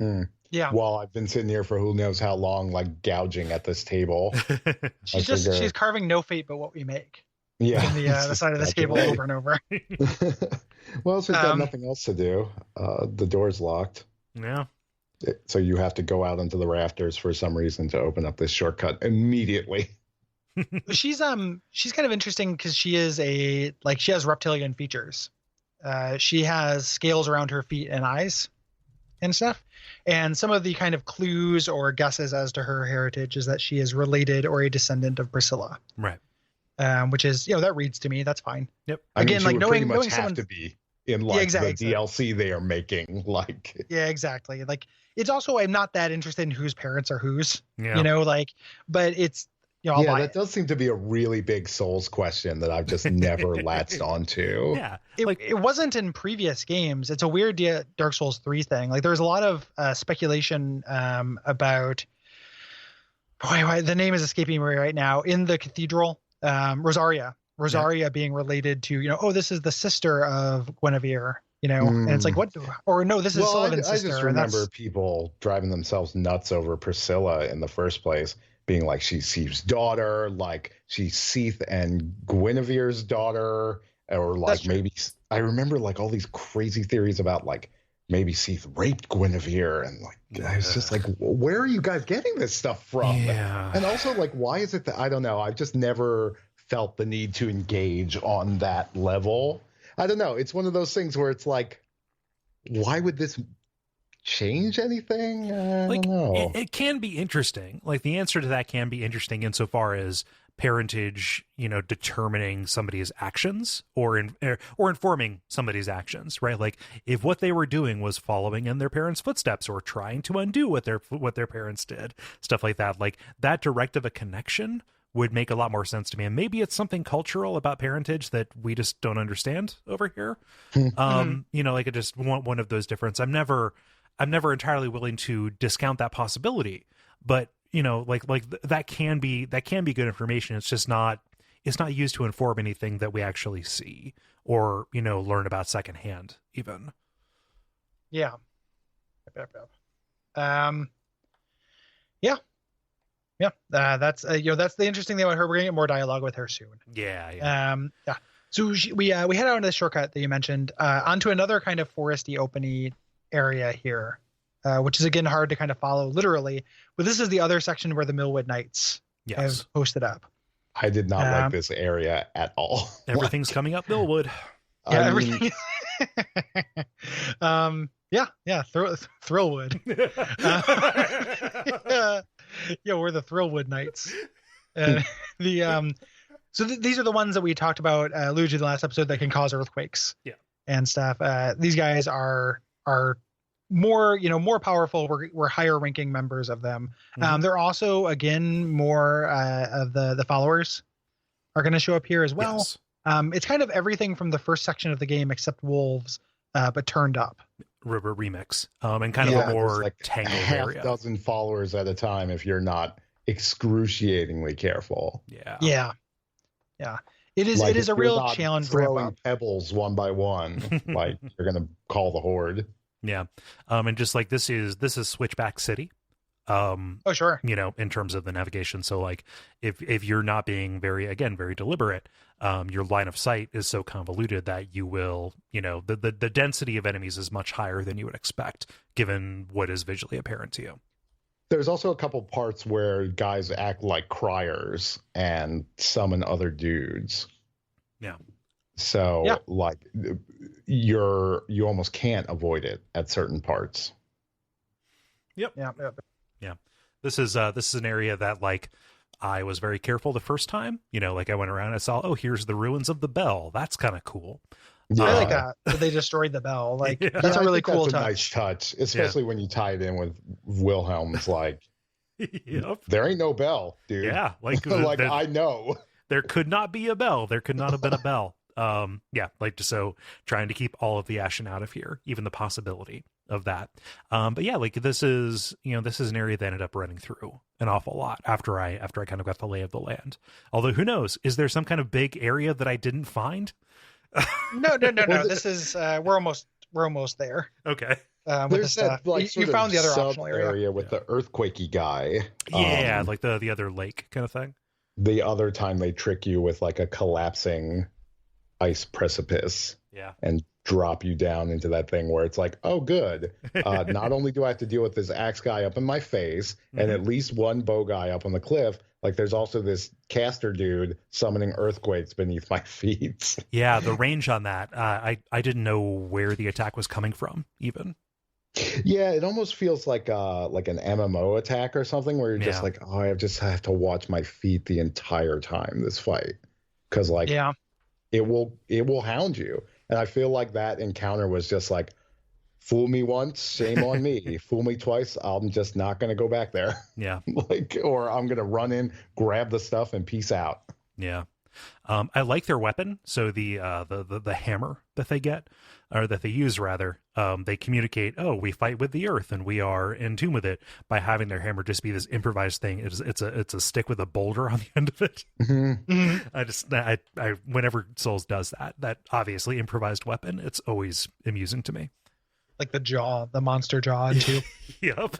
Mm. Yeah. Well, I've been sitting here for who knows how long, like gouging at this table. She's carving no fate but what we make. Yeah. On the side of this table over and over. Well, she's got nothing else to do. The door's locked. Yeah. So you have to go out into the rafters for some reason to open up this shortcut immediately. She's kind of interesting because she has reptilian features. She has scales around her feet and eyes and stuff. And some of the kind of clues or guesses as to her heritage is that she is related or a descendant of Priscilla. Right. Which is, that reads to me. That's fine. Yep. Again, like knowing someone someone to be in like the DLC they are making. Like, yeah, exactly. Like it's also, I'm not that interested in whose parents are whose, yeah. But it's, that does seem to be a really big Souls question that I've just never latched onto. Yeah. It wasn't in previous games. It's a weird Dark Souls 3 thing. Like there's a lot of speculation about, boy, the name is escaping me right now, in the cathedral. Rosaria being related to, this is the sister of Guinevere, and it's like, what? Or no, this is Sullivan's sister. I just remember people driving themselves nuts over Priscilla in the first place, being like, she's Siev's daughter, like she's Seath and Guinevere's daughter, or like maybe I remember like all these crazy theories about like maybe Seath raped Guinevere, and like I was just like, where are you guys getting this stuff from? Yeah. And also like, why is it that I don't know? I've just never felt the need to engage on that level. I don't know. It's one of those things where it's like, why would this change anything? I don't know. It can be interesting. Like the answer to that can be interesting insofar as parentage, determining somebody's actions or informing somebody's actions, right? Like if what they were doing was following in their parents' footsteps or trying to undo what their parents did, stuff like that, like that direct of a connection would make a lot more sense to me. And maybe it's something cultural about parentage that we just don't understand over here. Like I just want one of those differences. I'm never entirely willing to discount that possibility, but that can be good information. It's just not used to inform anything that we actually see or, learn about secondhand even. Yeah. That's that's the interesting thing about her. We're gonna get more dialogue with her soon. Yeah. So we head out on this shortcut that you mentioned onto another kind of foresty, openy area here, which is again hard to kind of follow literally. But this is the other section where the Millwood Knights have posted up. I did not like this area at all. Everything's coming up Millwood. Yeah, everything. Thrillwood. We're the Thrillwood Knights. These are the ones that we talked about, alluded to in the last episode, that can cause earthquakes. Yeah. And stuff. These guys are more, more powerful. We're higher ranking members of them. Mm-hmm. They're also, again, more of the followers are going to show up here as well. Yes. It's kind of everything from the first section of the game except wolves, but turned up. River remix, and kind of a more like tangled area. Half dozen followers at a time if you're not excruciatingly careful. Yeah. It is. Like it is a real challenge. Throwing pebbles one by one, like you're gonna call the horde. Yeah, and just like this is Switchback City. Oh sure. In terms of the navigation. So like if you're not being very deliberate, your line of sight is so convoluted that you will, the density of enemies is much higher than you would expect given what is visually apparent to you. There's also a couple parts where guys act like criers and summon other dudes. Yeah. So like you almost can't avoid it at certain parts. Yep. Yeah. Yeah. This is an area that like I was very careful the first time. You know, like I went around, I saw, oh, here's the ruins of the bell. That's kind of cool. Yeah. I like that they destroyed the bell. Like that's a I really think cool that's touch. a nice touch, especially when you tie it in with Wilhelm's like, yep. There ain't no bell, dude. Yeah, like like I know. There could not be a bell. There could not have been a bell. Yeah, like so trying to keep all of the Ashen out of here, even the possibility of that. But yeah, like this is an area that ended up running through an awful lot after I kind of got the lay of the land. Although who knows, is there some kind of big area that I didn't find? No. This is we're almost there. Okay. There's that like you found the other optional area with the earthquakey guy. Yeah, like the other lake kind of thing. The other time they trick you with like a collapsing ice precipice. Yeah. And drop you down into that thing where it's like, oh, good. Not only do I have to deal with this axe guy up in my face and at least one bow guy up on the cliff, like there's also this caster dude summoning earthquakes beneath my feet. Yeah, the range on that, I didn't know where the attack was coming from even. Yeah, it almost feels like an MMO attack or something where you're just like, oh, I just have to watch my feet the entire time this fight. Because like it will hound you. And I feel like that encounter was just like, fool me once, shame on me. Fool me twice, I'm just not going to go back there. Yeah. Or I'm going to run in, grab the stuff, and peace out. Yeah. I like their weapon. So the hammer that they get, or that they use rather, they communicate, oh, we fight with the earth and we are in tune with it, by having their hammer just be this improvised thing. It's a stick with a boulder on the end of it. I whenever Souls does that obviously improvised weapon, it's always amusing to me. Like the monster jaw too. Yep.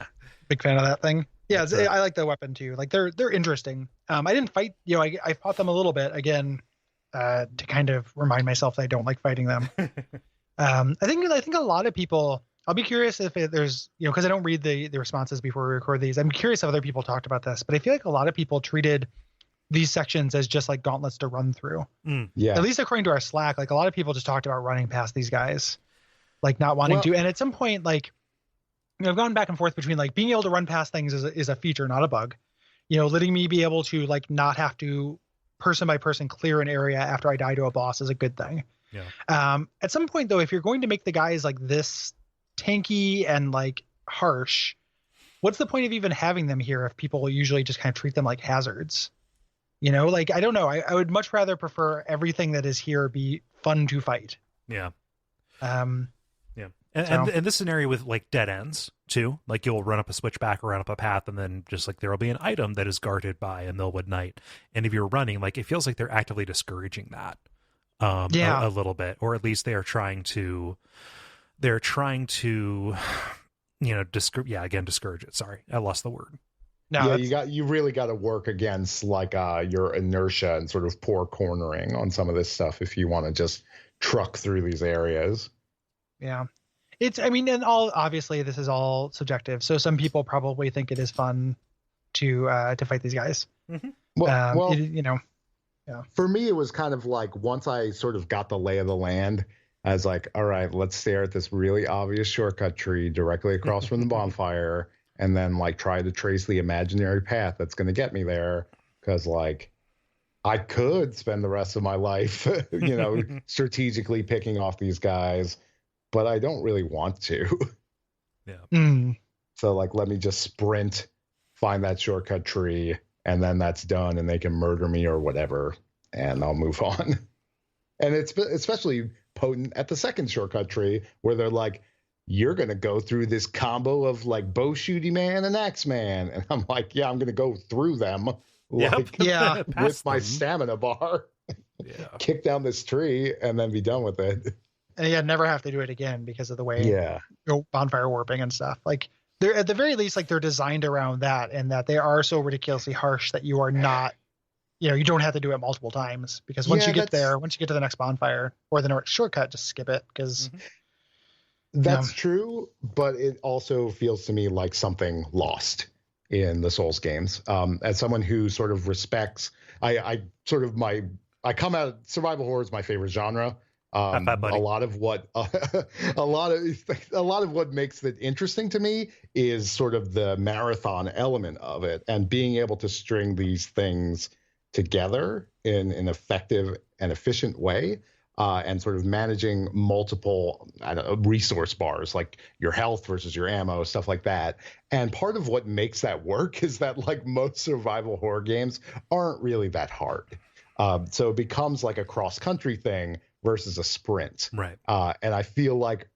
Big fan of that thing. Yeah, I like the weapon too. Like they're interesting. I didn't fight. I fought them a little bit again to kind of remind myself that I don't like fighting them. I think a lot of people. I'll be curious if there's because I don't read the responses before we record these. I'm curious if other people talked about this, but I feel like a lot of people treated these sections as just like gauntlets to run through. Yeah. At least according to our Slack, like a lot of people just talked about running past these guys, like not wanting to. And at some point, like. I've gone back and forth between like being able to run past things is a feature, not a bug. Letting me be able to like not have to person by person clear an area after I die to a boss is a good thing. Yeah. At some point though, if you're going to make the guys like this tanky and like harsh, what's the point of even having them here if people usually just kind of treat them like hazards? Like I don't know. I would much rather prefer everything that is here be fun to fight. Yeah. So. And this scenario with like dead ends too, like you'll run up a switchback or run up a path, and then just like there'll be an item that is guarded by a Millwood Knight, and if you're running, like it feels like they're actively discouraging that, a little bit, or at least they're trying to, discourage it. Sorry, I lost the word. No, you really got to work against like your inertia and sort of poor cornering on some of this stuff if you want to just truck through these areas. Yeah. And obviously this is all subjective. So some people probably think it is fun to fight these guys. Mm-hmm. For me, it was kind of like once I sort of got the lay of the land, I was like, all right, let's stare at this really obvious shortcut tree directly across from the bonfire, and then like try to trace the imaginary path that's going to get me there. Because like I could spend the rest of my life, strategically picking off these guys. But I don't really want to. Yeah. So like, let me just sprint, find that shortcut tree, and then that's done, and they can murder me or whatever, and I'll move on. And it's especially potent at the second shortcut tree where they're like, you're going to go through this combo of like bow shooty man and axe man. And I'm like, yeah, I'm going to go through them with my stamina bar, kick down this tree and then be done with it. And never have to do it again because of the way bonfire warping and stuff. Like they're at the very least, like they're designed around that, and that they are so ridiculously harsh that you are not, you don't have to do it multiple times, because once you get to the next bonfire or the next shortcut, just skip it because that's true. But it also feels to me like something lost in the Souls games. As someone who sort of respects, I come out, survival horror is my favorite genre. High five, buddy. A lot of what makes it interesting to me is sort of the marathon element of it, and being able to string these things together in an effective and efficient way, and sort of managing multiple resource bars, like your health versus your ammo, stuff like that. And part of what makes that work is that, like, most survival horror games aren't really that hard. So it becomes like a cross-country thing versus a sprint. Right. And I feel like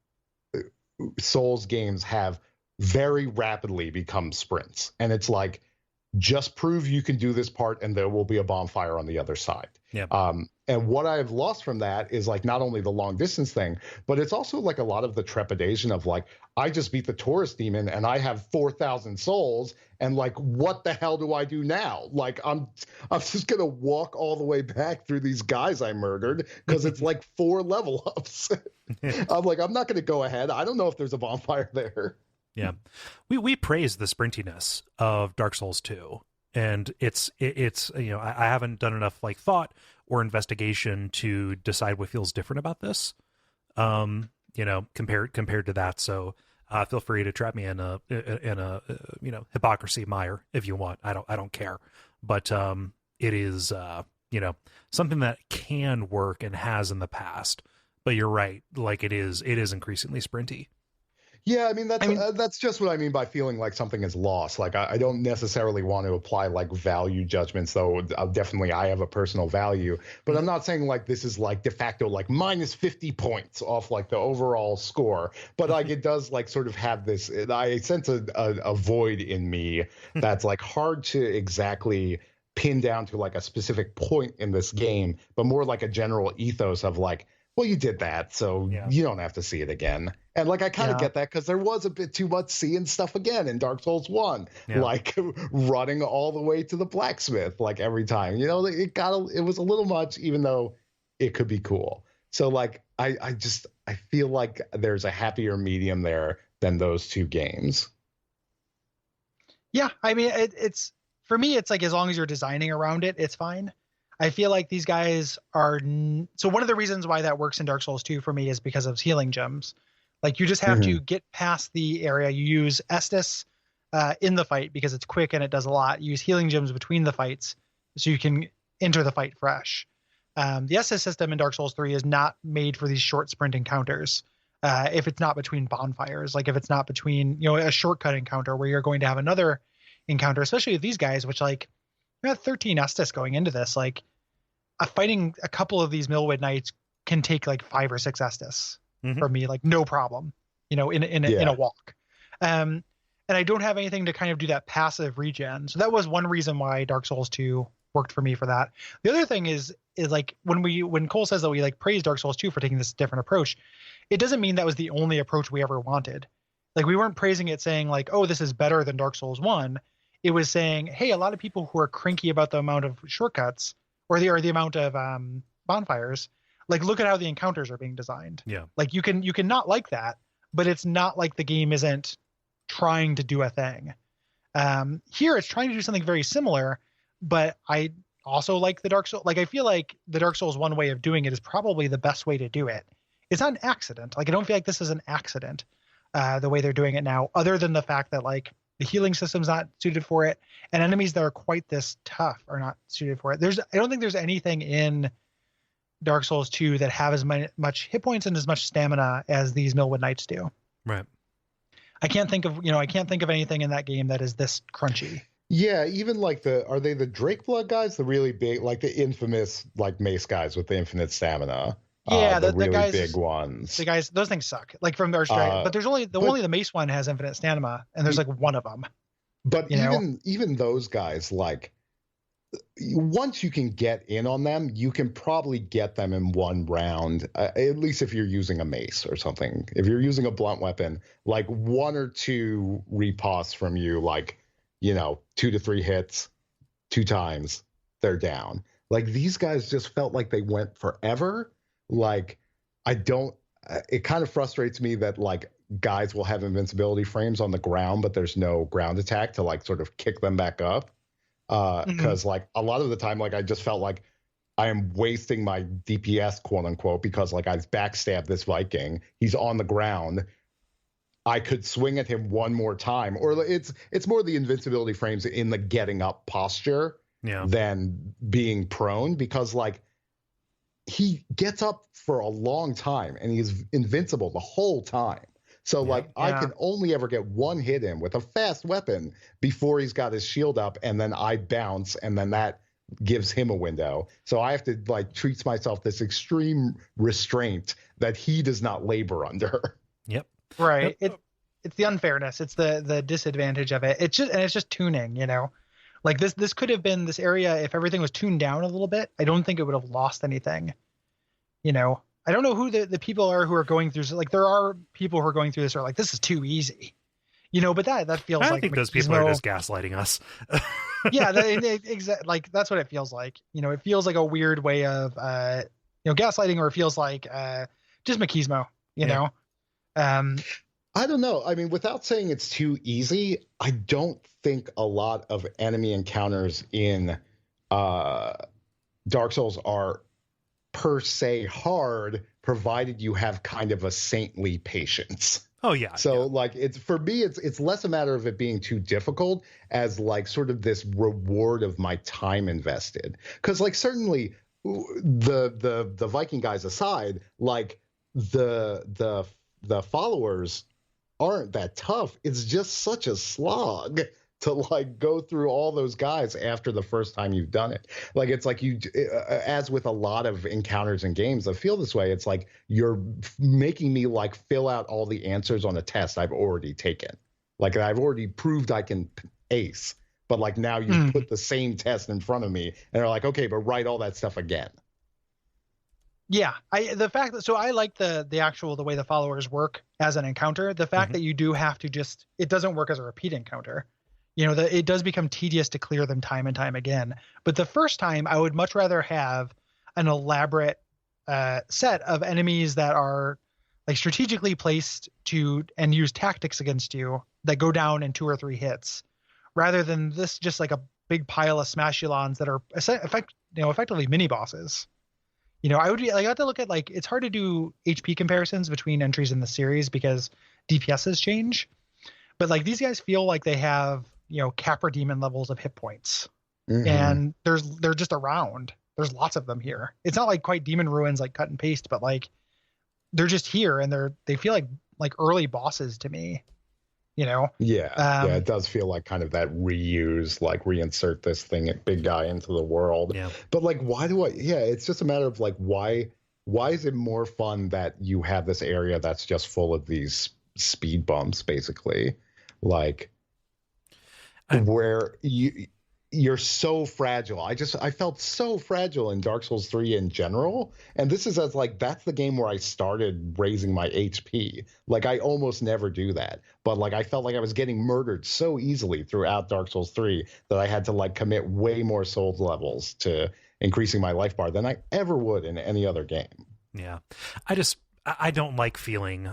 Souls games have very rapidly become sprints. And it's like, just prove you can do this part and there will be a bonfire on the other side. Yeah. And what I've lost from that is, like, not only the long distance thing, but it's also like a lot of the trepidation of, like, I just beat the tourist demon and I have 4,000 souls, and, like, what the hell do I do now? Like, I'm just gonna walk all the way back through these guys I murdered because it's like 4 level ups. I'm like, I'm not gonna go ahead. I don't know if there's a bonfire there. Yeah, we praise the sprintiness of Dark Souls 2, and it's I haven't done enough, like, thought or investigation to decide what feels different about this, compared to that. So feel free to trap me in a hypocrisy mire if you want. I don't care, but it is something that can work and has in the past. But you're right, like, it is increasingly sprinty. Yeah, I mean, that's just what I mean by feeling like something is lost. Like, I don't necessarily want to apply, like, value judgments, though definitely I have a personal value. But I'm not saying, like, this is, like, de facto, like, minus 50 points off, like, the overall score. But, like, it does, like, sort of have this, I sense a void in me that's, like, hard to exactly pin down to, like, a specific point in this game, but more like a general ethos of, like, well, you did that, so you don't have to see it again. And, like, I kind of get that, because there was a bit too much seeing stuff again in Dark Souls 1, like running all the way to the blacksmith, like, every time. It was a little much, even though it could be cool. So, like, I feel like there's a happier medium there than those two games. Yeah, I mean, it's for me, it's like, as long as you're designing around it, it's fine. I feel like these guys are so one of the reasons why that works in Dark Souls 2 for me is because of healing gems. Like, you just have to get past the area. You use Estus in the fight because it's quick and it does a lot. You use healing gems between the fights so you can enter the fight fresh. The Estus system in Dark Souls 3 is not made for these short sprint encounters. If it's not between bonfires, like, if it's not between, a shortcut encounter where you're going to have another encounter, especially with these guys, which, like, you have 13 Estus going into this. Like, fighting a couple of these Millwood Knights can take, like, 5 or 6 Estus for me, like, no problem, in a walk. And I don't have anything to kind of do that passive regen. So that was one reason why Dark Souls 2 worked for me for that. The other thing is like, when Kole says that we, like, praise Dark Souls 2 for taking this different approach, it doesn't mean that was the only approach we ever wanted. Like, we weren't praising it saying, like, oh, this is better than Dark Souls 1. It was saying, hey, a lot of people who are cranky about the amount of shortcuts or the amount of bonfires, like, look at how the encounters are being designed. Yeah. Like, you can not like that, but it's not like the game isn't trying to do a thing. Here it's trying to do something very similar, but I also like the Dark Souls. Like, I feel like the Dark Souls 1 way of doing it is probably the best way to do it. It's not an accident. Like, I don't feel like this is an accident, the way they're doing it now, other than the fact that, like, the healing system's not suited for it, and enemies that are quite this tough are not suited for it. I don't think there's anything in Dark Souls 2 that have as much hit points and as much stamina as these Millwood Knights do. Right. I can't think of anything in that game that is this crunchy. Yeah, even like are they the Drakeblood guys, the really big, like the infamous, like, mace guys with the infinite stamina? Yeah, the really guys, big ones. The guys, those things suck. Like, from Dark Strike, but there's only the mace one has infinite stamina, and there's, like, one of them. But even those guys, like, once you can get in on them, you can probably get them in one round, at least if you're using a mace or something. If you're using a blunt weapon, like, 1 or 2 riposts from you, like, 2 to 3 hits, 2 times, they're down. Like, these guys just felt like they went forever. Like, I don't it kind of frustrates me that like guys will have invincibility frames on the ground, but there's no ground attack to like sort of kick them back up. Because like a lot of the time, like I just felt like I am wasting my DPS, quote unquote, because like I've backstabbed this Viking. He's on the ground. I could swing at him one more time, or it's more the invincibility frames in the getting up posture than being prone, because like he gets up for a long time and he's invincible the whole time. So I can only ever get one hit in with a fast weapon before he's got his shield up, and then I bounce, and then that gives him a window. So I have to like treat myself this extreme restraint that he does not labor under. Yep. Right. It's the unfairness. It's the disadvantage of it. It's just tuning, you know. Like this could have been this area if everything was tuned down a little bit. I don't think it would have lost anything. You know, I don't know who the people are who are going through. Like there are people who are going through this are like, this is too easy. You know, but that feels like, I think those people are just gaslighting us. Yeah, exactly. Like that's what it feels like. You know, it feels like a weird way of gaslighting, or it feels like just machismo. You know. I don't know. I mean, without saying it's too easy, I don't think a lot of enemy encounters in Dark Souls are per se hard, provided you have kind of a saintly patience. Oh yeah. So like it's for me, it's less a matter of it being too difficult as like sort of this reward of my time invested. Because like certainly the Viking guys aside, like the followers aren't that tough. It's just such a slog to like go through all those guys after the first time you've done it. Like it's like as with a lot of encounters and games that feel this way, it's like you're making me like fill out all the answers on a test I've already taken. Like I've already proved I can ace, but like now you put the same test in front of me and they're like, okay, but write all that stuff again. Yeah, I like the way the followers work as an encounter. The fact that you do have to it doesn't work as a repeat encounter. You know, it does become tedious to clear them time and time again. But the first time, I would much rather have an elaborate set of enemies that are like strategically placed and use tactics against you that go down in 2 or 3 hits, rather than this just like a big pile of smashulons that are effectively mini bosses. You know, I have to look at like, it's hard to do HP comparisons between entries in the series because DPSs change, but like these guys feel like they have, Capra demon levels of hit points, and they're just around. There's lots of them here. It's not like quite demon ruins like cut and paste, but like they're just here and they feel like early bosses to me. You know? Yeah, it does feel like kind of that reuse, like reinsert this big guy into the world. Yeah. But like, it's just a matter of like, why is it more fun that you have this area that's just full of these speed bumps, basically? Like, where you're so fragile. I felt so fragile in Dark Souls 3 in general. And this is that's the game where I started raising my HP. Like I almost never do that. But like I felt like I was getting murdered so easily throughout Dark Souls 3 that I had to like commit way more soul levels to increasing my life bar than I ever would in any other game. Yeah. I don't like feeling,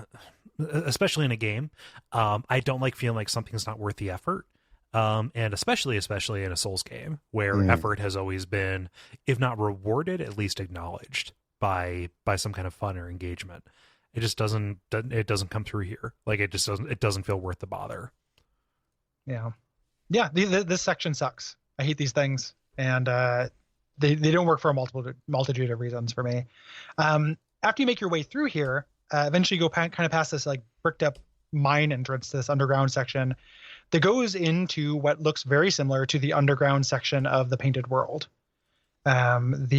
especially in a game, I don't like feeling like something's not worth the effort. And especially in a Souls game where effort has always been, if not rewarded, at least acknowledged by some kind of fun or engagement. It just doesn't come through here. Like it doesn't feel worth the bother. Yeah. This section sucks. I hate these things, and they don't work for a multitude of reasons for me. After you make your way through here, eventually you go kind of past this like bricked up mine entrance to this underground section that goes into what looks very similar to the underground section of the Painted World. And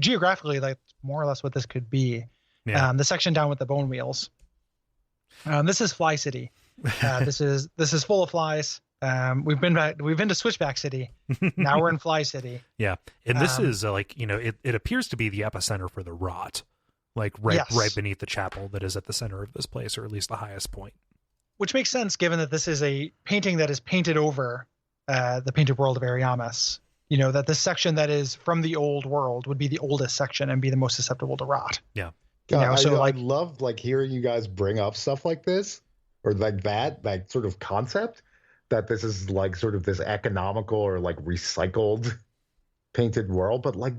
geographically, like more or less what this could be. Yeah. The section down with the bone wheels. This is Fly City. This is full of flies. We've been to Switchback City. Now we're in Fly City. Yeah, and this is it appears to be the epicenter for the rot, like right beneath the chapel that is at the center of this place, or at least the highest point. Which makes sense given that this is a painting that is painted over the Painted World of Ariamis. You know, that this section that is from the old world would be the oldest section and be the most susceptible to rot. Yeah. God, So I like, love like hearing you guys bring up stuff like this or like that sort of concept that this is like sort of this economical or like recycled painted world, but like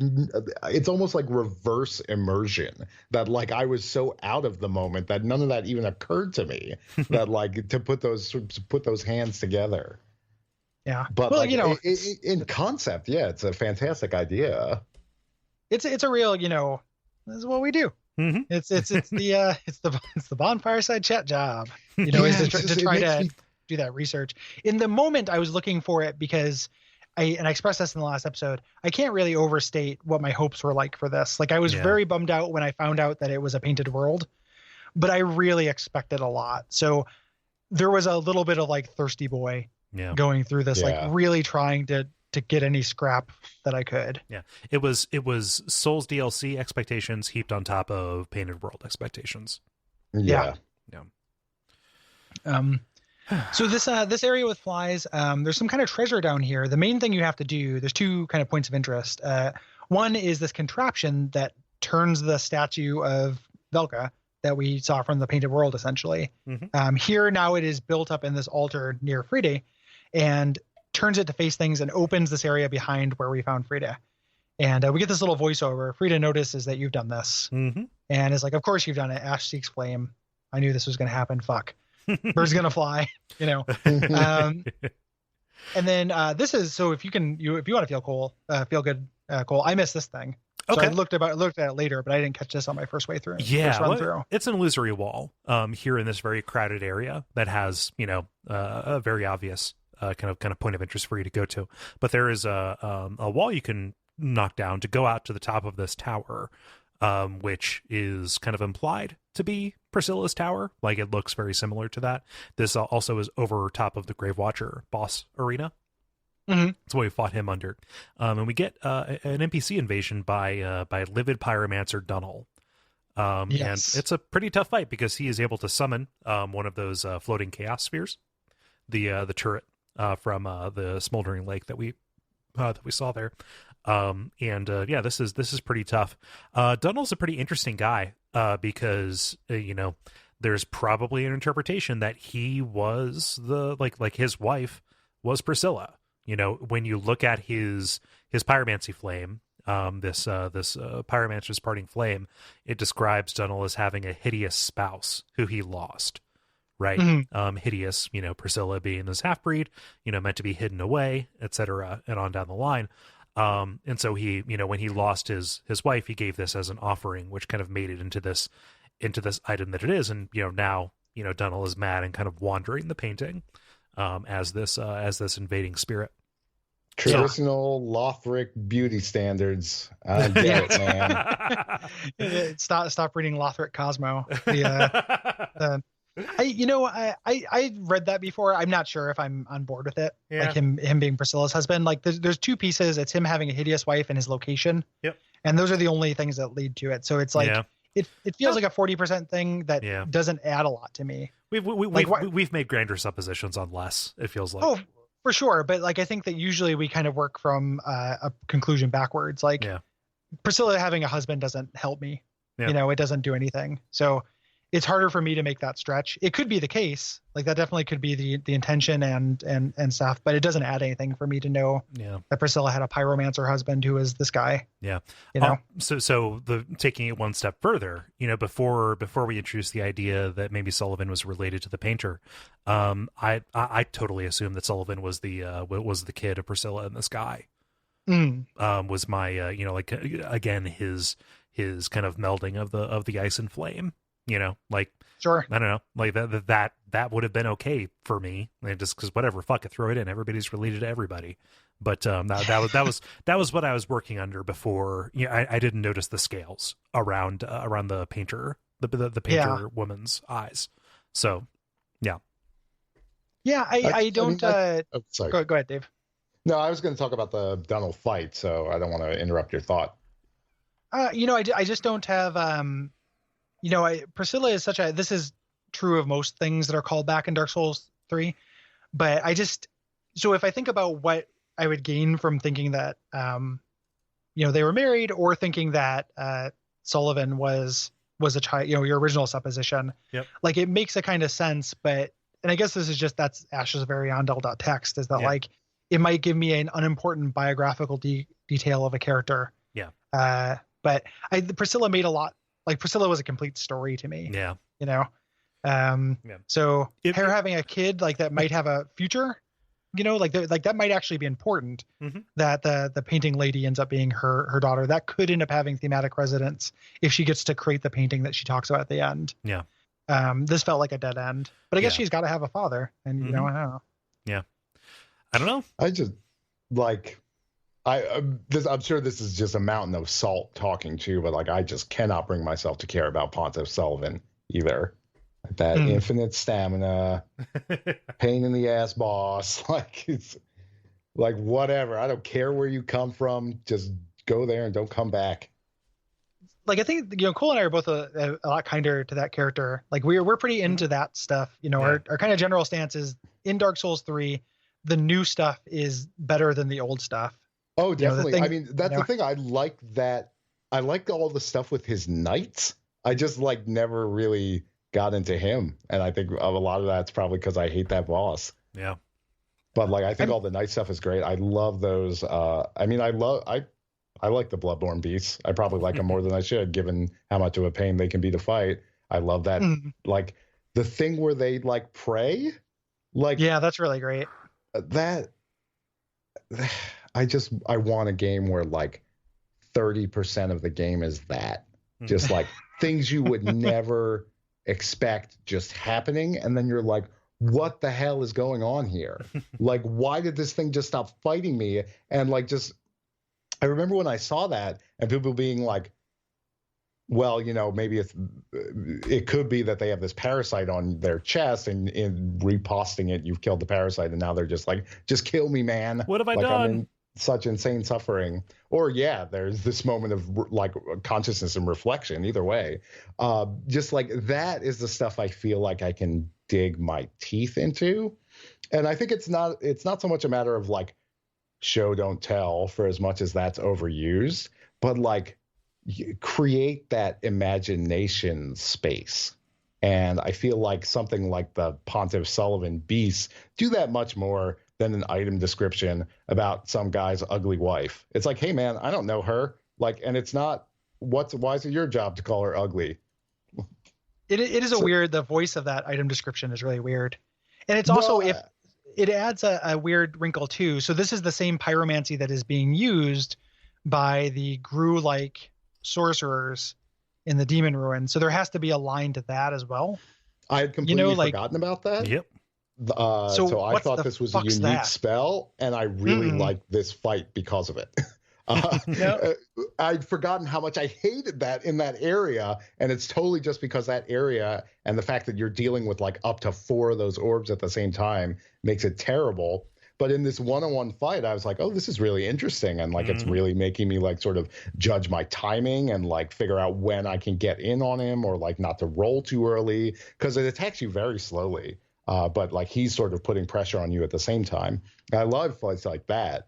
it's almost like reverse immersion that like I was so out of the moment that none of that even occurred to me that like to put those hands together. yeah, But well, like in concept, yeah, it's a fantastic idea. it's a real, this is what we do. Mhm. It's the bonfire side chat job, Yeah, is it's to just, it try makes to me do that research. In the moment, I was looking for it because I expressed this in the last episode. I can't really overstate what my hopes were like for this. Like I was Yeah. very bummed out when I found out that it was a painted world, but I really expected a lot. So there was a little bit of like thirsty boy Yeah. going through this, like Yeah. really trying to get any scrap that I could. Yeah. It was Souls DLC expectations heaped on top of Painted World expectations. yeah. So this area with flies, there's some kind of treasure down here. The main thing you have to do, there's two kind of points of interest. One is this contraption that turns the statue of Velka that we saw from the Painted World, essentially. Mhm. Here now it is built up in this altar near Frida, and turns it to face things and opens this area behind where we found Frida. And we get this little voiceover. Frida notices that you've done this, Mm-hmm. and is like, "Of course you've done it. Ash seeks flame. I knew this was going to happen. Fuck, bird's gonna fly." And then this is so if you want to feel good, Cole. I missed this thing. So Okay. I looked at it later, but I didn't catch this on my first way through. Yeah, first run well, through. it's an illusory wall here in this very crowded area that has a very obvious kind of point of interest for you to go to. But there is a wall you can knock down to go out to the top of this tower, which is kind of implied to be Priscilla's tower. Like it looks very similar to that. This also is over top of the Grave Watcher boss arena. Mm-hmm. That's what we fought him under. And we get an NPC invasion by Livid Pyromancer Dunnel. Yes. And it's a pretty tough fight because he is able to summon one of those floating chaos spheres, the turret from the smoldering lake that we saw there. This is pretty tough. Dunnel's a pretty interesting guy because there's probably an interpretation that he was the like his wife was Priscilla. When you look at his pyromancy flame, this pyromancer's parting flame, it describes Dunnel as having a hideous spouse who he lost, right? Mm-hmm. Hideous, Priscilla being this half-breed, meant to be hidden away, etc., and on down the line. And so he, when he lost his wife, he gave this as an offering, which kind of made it into this item that it is. And, now, Dunnel is mad and kind of wandering the painting, as this invading spirit. Traditional Lothric beauty standards. I get it, man. Stop reading Lothric Cosmo. I read that before. I'm not sure if I'm on board with it. Yeah. Like him being Priscilla's husband. Like there's two pieces. It's him having a hideous wife and his location. Yep. And those are the only things that lead to it. So it's like it feels like a 40% thing that doesn't add a lot to me. We've made grander suppositions on less. It feels like. Oh, for sure. But like I think that usually we kind of work from a conclusion backwards. Like Priscilla having a husband doesn't help me. Yeah. It doesn't do anything. So it's harder for me to make that stretch. It could be the case. Like that definitely could be the intention and stuff, but it doesn't add anything for me to know that Priscilla had a pyromancer husband who is this guy. Yeah. So the taking it one step further, before we introduced the idea that maybe Sullivan was related to the painter, I totally assumed that Sullivan was the kid of Priscilla and this guy. Was my again his kind of melding of the ice and flame. Sure. I don't know, like that would have been okay for me, just because whatever, fuck it, throw it in. Everybody's related to everybody. But that was what I was working under before. I didn't notice the scales around the painter, the painter woman's eyes. So, yeah. I don't. Sorry. Go ahead, Dave. No, I was going to talk about the Dunnel fight, so I don't want to interrupt your thought. I just don't have. Priscilla is this is true of most things that are called back in Dark Souls 3, but so if I think about what I would gain from thinking that, they were married, or thinking that Sullivan was was a child, your original supposition. Yep. Like it makes a kind of sense, but, and I guess this is just, that's Ashes of Ariandel.txt, is that Yeah. like, it might give me an unimportant biographical detail of a character. Yeah. But Priscilla made a lot, like Priscilla was a complete story to me. Yeah. So If- her having a kid like that might have a future, like that might actually be important. Mhm. That the painting lady ends up being her daughter. That could end up having thematic resonance if she gets to create the painting that she talks about at the end. Yeah. This felt like a dead end, but I guess Yeah. she's got to have a father, and I don't know. Yeah. I don't know. I just like I'm sure this is just a mountain of salt talking too, but like I just cannot bring myself to care about Pontiff Sullivan either. That infinite stamina, pain in the ass boss, like it's like whatever. I don't care where you come from, just go there and don't come back. Like I think Cole and I are both a lot kinder to that character. Like we're pretty into that stuff. Our kind of general stance is in Dark Souls 3, the new stuff is better than the old stuff. Oh, definitely. Thing, I mean, that's the thing. I like that. I like all the stuff with his knights. I just like never really got into him, and I think a lot of that's probably because I hate that boss. Yeah. But like, I think all the knight stuff is great. I love those. I mean, I like the Bloodborne beasts. I probably like them more than I should, given how much of a pain they can be to fight. I love that. Like the thing where they like pray. Like, yeah, that's really great. That. I want a game where like 30% of the game is that. Just like things you would never expect just happening, and then you're like, what the hell is going on here? Like, why did this thing just stop fighting me? And like, just I remember when I saw that and people being like, well, maybe it could be that they have this parasite on their chest, and in reposting it, you've killed the parasite, and now they're just like, just kill me, man. What have I like, done? I'm in such insane suffering. Or yeah, there's this moment of like consciousness and reflection. Either way, just like that is the stuff I feel like I can dig my teeth into, and I think it's not so much a matter of like show don't tell, for as much as that's overused, but like create that imagination space. And I feel like something like the Pontiff Sullivan beasts do that much more than an item description about some guy's ugly wife. It's like, hey man, I don't know her. Like, and it's not why is it your job to call her ugly? It is weird. The voice of that item description is really weird. And it's also, if it adds a weird wrinkle too. So this is the same pyromancy that is being used by the Gru-like sorcerers in the Demon Ruin. So there has to be a line to that as well. I had completely forgotten about that. Yep. So I thought this was a unique spell, and I really liked this fight because of it. I'd forgotten how much I hated that in that area, and it's totally just because that area and the fact that you're dealing with like up to 4 of those orbs at the same time makes it terrible. But in this one-on-one fight, I was like, oh, this is really interesting. And like, it's really making me like sort of judge my timing and like figure out when I can get in on him, or like not to roll too early, because it attacks you very slowly. But like he's sort of putting pressure on you at the same time. I love fights like that.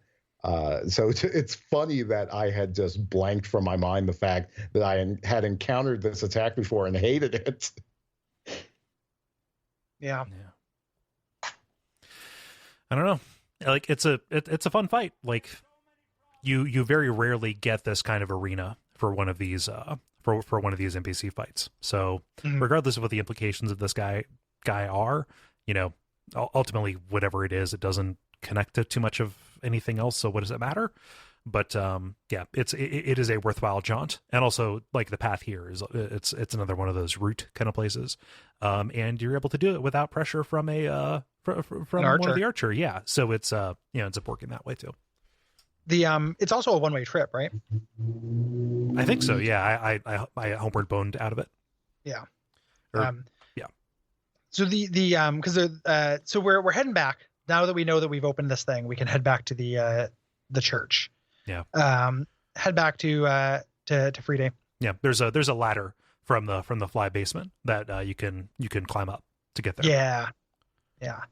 So it's funny that I had just blanked from my mind the fact that I had encountered this attack before and hated it. Yeah. I don't know. Like it's a fun fight. Like you very rarely get this kind of arena for one of these for one of these NPC fights. So regardless of what the implications of this guy are, ultimately whatever it is, it doesn't connect to too much of anything else. So what does it matter? But yeah, it is a worthwhile jaunt, and also like the path here is it's another one of those route kind of places, and you're able to do it without pressure from a from one of the archer. Yeah, so it's ends up working that way too. The it's also a one-way trip, right? I think so. Yeah, I homeward boned out of it. Yeah. Yeah. So because so we're heading back now that we know that we've opened this thing. We can head back to the church. Yeah. Head back to Friday. Yeah. There's a ladder from the fly basement that you can climb up to get there. Yeah. Yeah.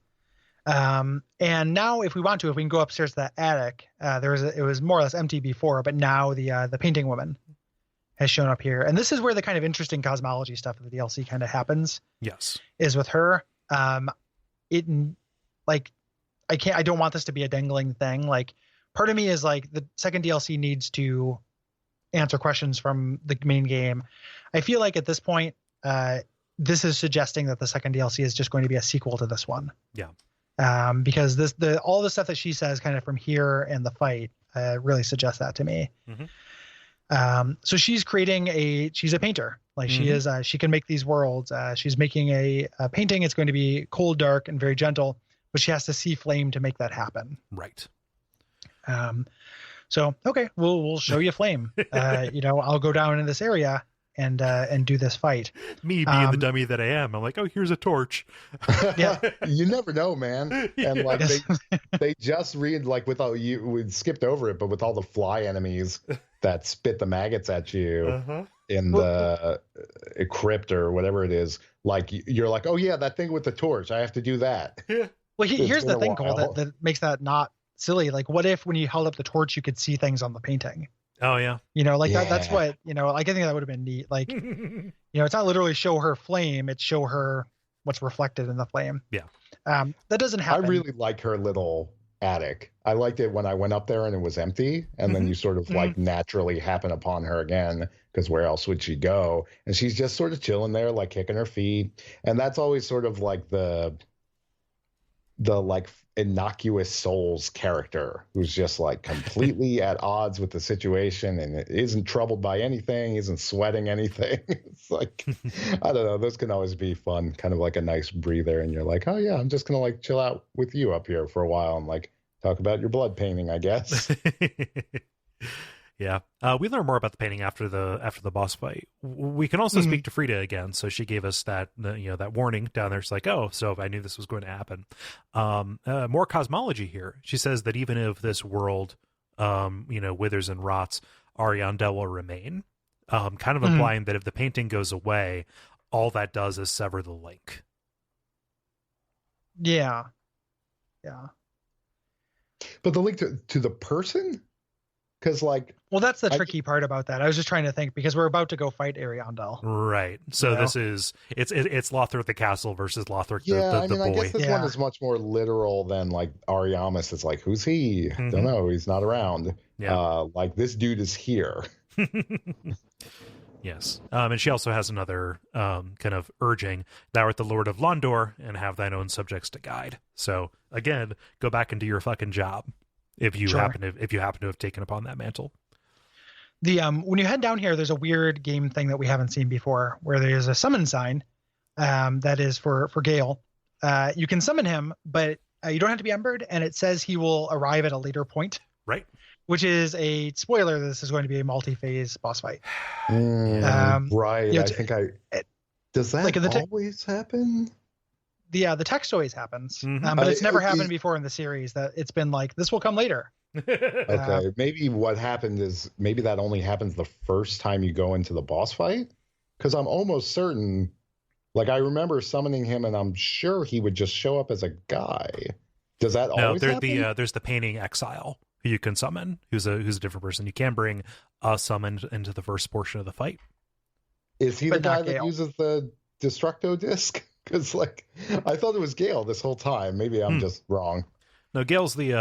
And now if we want to, if we can go upstairs to that attic, it was more or less empty before, but now the painting woman has shown up here. And this is where the kind of interesting cosmology stuff of the DLC kind of happens. Yes. Is with her. It like I don't want this to be a dangling thing. Like part of me is like the second DLC needs to answer questions from the main game. I feel like at this point, this is suggesting that the second DLC is just going to be a sequel to this one. Yeah. Because all the stuff that she says kind of from here and the fight really suggests that to me. Mm-hmm. So she's she's a painter. Like she is, she can make these worlds. She's making a painting. It's going to be cold, dark, and very gentle, but she has to see flame to make that happen. Right. So, okay, we'll show you flame. I'll go down in this area and do this fight. Me being the dummy that I am, I'm like, oh, here's a torch. Yeah. You never know, man. And like they just read like we skipped over it, but with all the fly enemies that spit the maggots at you in the crypt or whatever it is, like you're like, oh yeah, that thing with the torch, I have to do that. Yeah. Well, here's the thing, Cole, that makes that not silly. Like, what if when you held up the torch, you could see things on the painting? Oh yeah. That's what, like, I think that would have been neat. Like, it's not literally show her flame, it's show her what's reflected in the flame. Yeah. That doesn't happen. I really like her little attic. I liked it when I went up there and it was empty, and then you sort of like naturally happen upon her again, because where else would she go? And she's just sort of chilling there, like kicking her feet. And that's always sort of like the like innocuous Souls character who's just like completely at odds with the situation and isn't troubled by anything, isn't sweating anything. It's like, I don't know, those can always be fun, kind of like a nice breather. And you're like, oh yeah, I'm just gonna like chill out with you up here for a while and like talk about your blood painting, I guess. Yeah. We learn more about the painting after the boss fight. We can also speak to Frida again. So she gave us that warning down there. It's like, oh, so I knew this was going to happen. More cosmology here. She says that even if this world, withers and rots, Ariandel will remain. Kind of implying that if the painting goes away, all that does is sever the link. Yeah. Yeah. But the link to the person? Because well, that's the tricky part about that. I was just trying to think, because we're about to go fight Ariandel. Right. So this is it's Lothric the castle versus Lothric the boy. I guess this one is much more literal than like Ariamis. It's like, who's he? Don't know. He's not around. Yeah. Like this dude is here. Yes. And she also has another kind of urging: thou art the Lord of Londor, and have thine own subjects to guide. So again, go back and do your fucking job. If you happen to have taken upon that mantle. The when you head down here, there's a weird game thing that we haven't seen before, where there's a summon sign that is for Gale. You can summon him, but you don't have to be embered, and it says he will arrive at a later point. Right. Which is a spoiler. This is going to be a multi-phase boss fight. Right. I think does that like always happen? The text always happens, but it's never happened before in the series. That it's been like, this will come later. Okay, maybe what happened is maybe that only happens the first time you go into the boss fight, because I'm almost certain, like I remember summoning him, and I'm sure he would just show up as a guy. Does that always happen? There's the painting exile who you can summon, who's a different person. You can bring a summon into the first portion of the fight. Is he the guy that uses the Destructo disc? Because like I thought it was Gale this whole time. Maybe I'm just wrong. No, Gale's the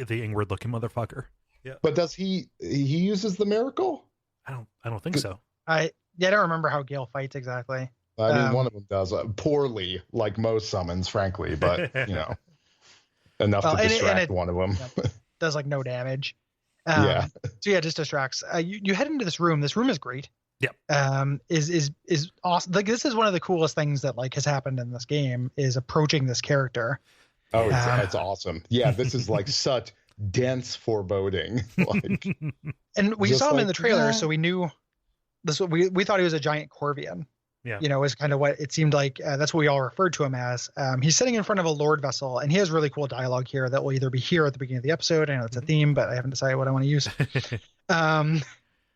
inward looking motherfucker. Yeah. But does he uses the miracle? I don't think so. I don't remember how Gale fights exactly. I mean, one of them does poorly, like most summons, frankly, but enough to distract one of them. Does like no damage. So yeah, just distracts. You head into this room. This room is great. Yeah. Is awesome. Like this is one of the coolest things that like has happened in this game, is approaching this character. Oh, it's awesome. Yeah, this is like such dense foreboding. Like, and we saw him in the trailer, so we knew this. We thought he was a giant Corvian. Yeah. Is kind of what it seemed like. That's what we all referred to him as. He's sitting in front of a Lord vessel, and he has really cool dialogue here that will either be here at the beginning of the episode. I know it's a theme, but I haven't decided what I want to use.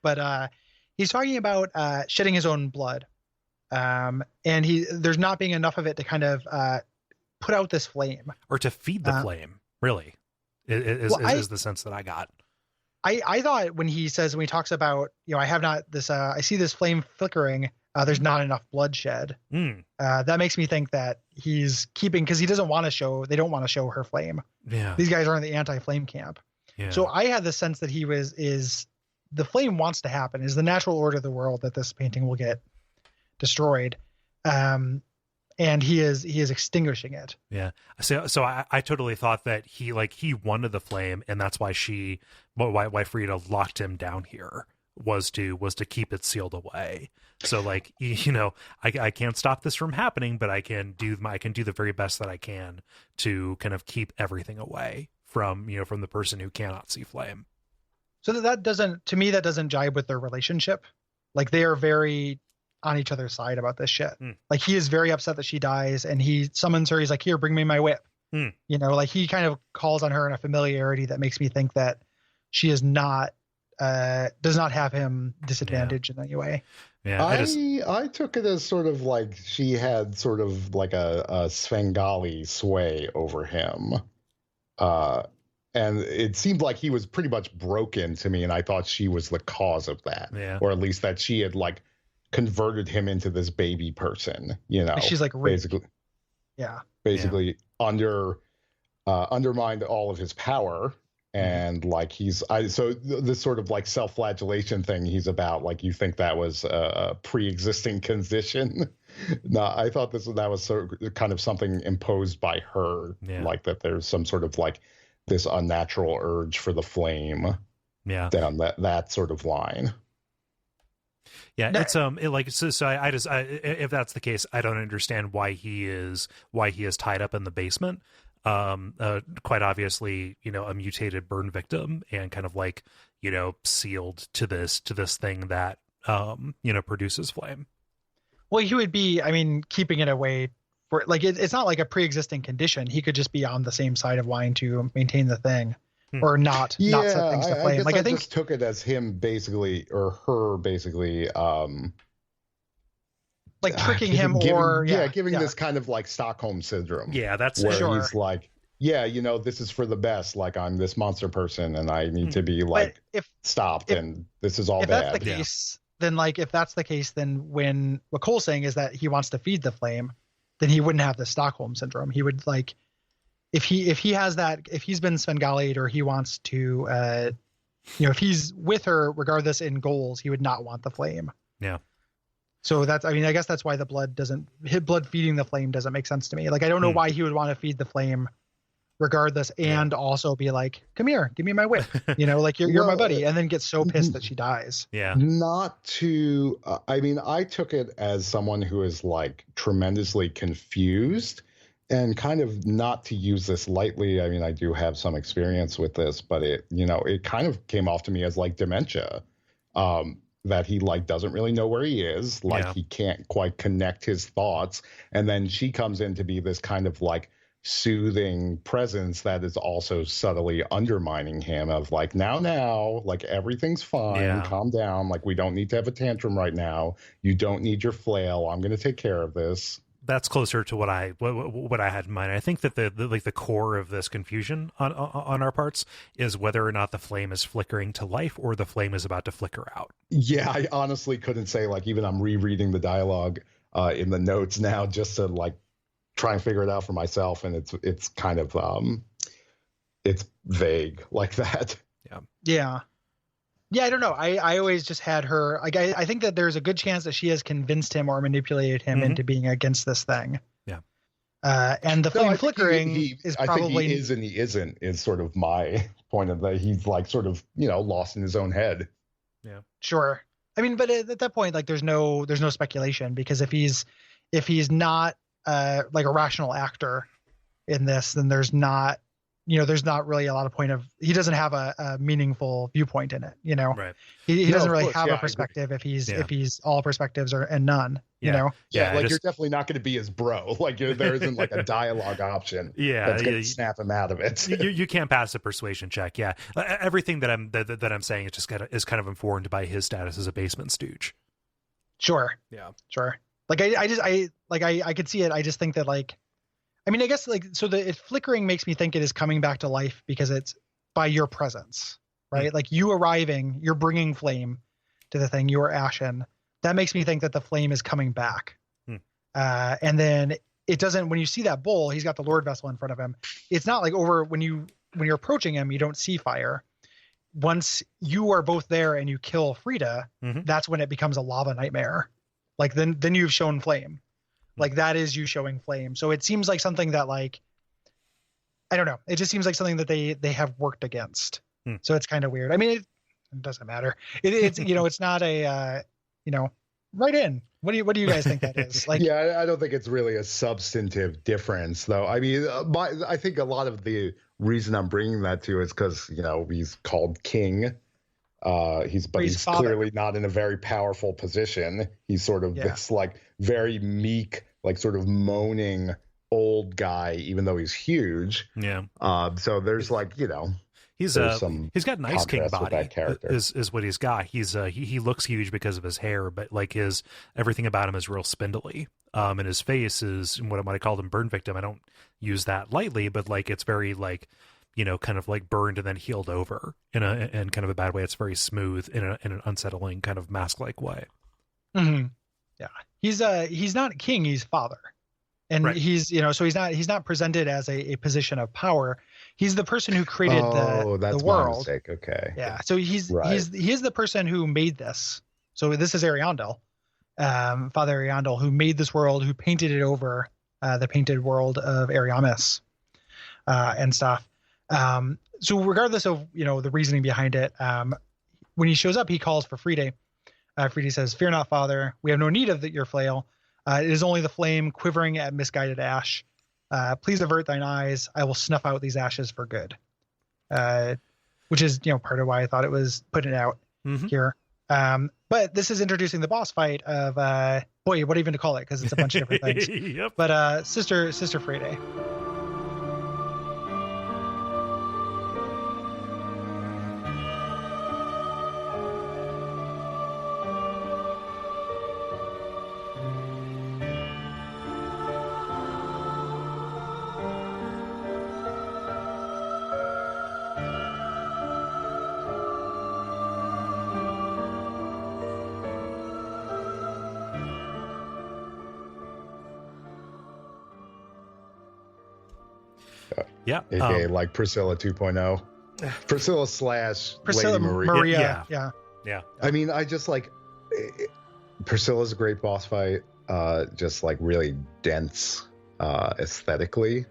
But he's talking about shedding his own blood, and there's not being enough of it to kind of put out this flame, or to feed the flame. Really, is the sense that I got. I thought when he talks about, I have not this, I see this flame flickering, there's not enough bloodshed. That makes me think that he's keeping, because he doesn't want to show, they don't want to show her flame. Yeah. These guys are in the anti-flame camp. Yeah. So I had the sense that the flame wants to happen, is the natural order of the world that this painting will get destroyed. And he is extinguishing it. Yeah. So I totally thought that he wanted the flame, and that's why why Frida locked him down here was to keep it sealed away. So like, I can't stop this from happening, but I can do the very best that I can to kind of keep everything away from the person who cannot see flame. So that doesn't jibe with their relationship. Like, they are very on each other's side about this shit. Like, he is very upset that she dies, and he summons her. He's like, here, bring me my whip. Like, he kind of calls on her in a familiarity that makes me think that she is not, does not have him disadvantaged in any way. Yeah. I took it as sort of like she had sort of like a Svengali sway over him. And it seemed like he was pretty much broken to me, and I thought she was the cause of that. Yeah. Or at least that she had like converted him into this baby person, She's like basically undermined all of his power. And like so this sort of like self-flagellation thing he's about, like, you think that was a pre-existing condition. No, I thought that was kind of something imposed by her, like that there's some sort of like this unnatural urge for the flame down that sort of line. Yeah, it's if that's the case, I don't understand why he is tied up in the basement. Quite obviously, a mutated burn victim, and kind of like, sealed to this thing that produces flame. Well, he would be, keeping it away for, like, it's not like a pre-existing condition. He could just be on the same side of wanting to maintain the thing. Or not set things to flame. I think just took it as him basically, or her basically, like tricking him, giving this kind of like Stockholm syndrome. Yeah, that's where he's like, this is for the best. Like, I'm this monster person, and I need to be like stopped, and this is all bad. If that's the case, then when what Cole's saying is that he wants to feed the flame, then he wouldn't have the Stockholm syndrome. He would like. If he has that, if he's been Svengali, or he wants to, if he's with her, regardless in goals, he would not want the flame. Yeah. So that's, I guess that's why blood feeding the flame doesn't make sense to me. Like, I don't know why he would want to feed the flame regardless, and also be like, come here, give me my whip, like you're my buddy, and then get so pissed that she dies. Yeah. Not to, I took it as someone who is like tremendously confused. And kind of, not to use this lightly, I do have some experience with this, but it kind of came off to me as like dementia, that he like doesn't really know where he is, like he can't quite connect his thoughts. And then she comes in to be this kind of like soothing presence that is also subtly undermining him, of like, now, like, everything's fine, calm down, like, we don't need to have a tantrum right now, you don't need your flail, I'm going to take care of this. That's closer to what I had in mind. I think that the core of this confusion on our parts is whether or not the flame is flickering to life, or the flame is about to flicker out. Yeah, I honestly couldn't say. Like, even I'm rereading the dialogue in the notes now, just to like try and figure it out for myself, and it's kind of it's vague like that. Yeah. I don't know. I always just had her, like, I think that there's a good chance that she has convinced him or manipulated him into being against this thing. Yeah. And the flame flickering is probably. I think he is and he isn't, is sort of my point of that. He's like sort of, lost in his own head. Yeah. Sure. But at that point, like, there's no speculation, because if he's not like a rational actor in this, then there's not really a lot of point of, he doesn't have a meaningful viewpoint in it, Right. He doesn't really have a perspective if he's all perspectives and none, Yeah, like, you're definitely not going to be his bro. Like, there isn't like a dialogue option. That's going to snap him out of it. You can't pass a persuasion check. Yeah. Everything that I'm saying is kind of informed by his status as a basement stooge. Sure. Yeah. Sure. Like, I could see it. I just think that, like, I guess, like, so the flickering makes me think it is coming back to life because it's by your presence, right? Like you arriving, you're bringing flame to the thing. You are ashen. That makes me think that the flame is coming back. And then it doesn't. When you see that bull, he's got the Lord vessel in front of him. It's not like over when you're approaching him, you don't see fire. Once you are both there and you kill Frida, that's when it becomes a lava nightmare. Like then you've shown flame. Like that is you showing flame. So it seems like something that like, I don't know. It just seems like something that they have worked against. So it's kind of weird. I mean, it doesn't matter. It's it's not a right in. What do you guys think that is? Like, yeah, I don't think it's really a substantive difference, though. I mean, I think a lot of the reason I'm bringing that to is because he's called king. He's clearly not in a very powerful position. He's sort of this like very meek, like sort of moaning old guy, even though he's huge. Yeah. So there's like he's got an ice king body. Is what he's got. He looks huge because of his hair, but like everything about him is real spindly. And his face is what I called him burn victim. I don't use that lightly, but like it's very like kind of like burned and then healed over in kind of a bad way. It's very smooth in an unsettling kind of mask-like way. Mm-hmm. Yeah, he's not king. He's father, and right. He's so he's not presented as a position of power. He's the person who created the world. My mistake. Okay. Yeah. So he's the person who made this. So this is Ariandel, Father Ariandel, who made this world, who painted it over the painted world of Ariamis, and stuff. So regardless of the reasoning behind it, when he shows up, he calls for Fride. Fride says, "Fear not, Father. We have no need of your flail. It is only the flame quivering at misguided ash. Please avert thine eyes. I will snuff out these ashes for good." Which is part of why I thought it was putting it out here. But this is introducing the boss fight of what even to call it, because it's a bunch of different things. Yep. But Sister Fride. Yeah. AKA like Priscilla 2.0. Priscilla / Lady Maria. Yeah. I mean, I just like Priscilla's a great boss fight. Just like really dense aesthetically.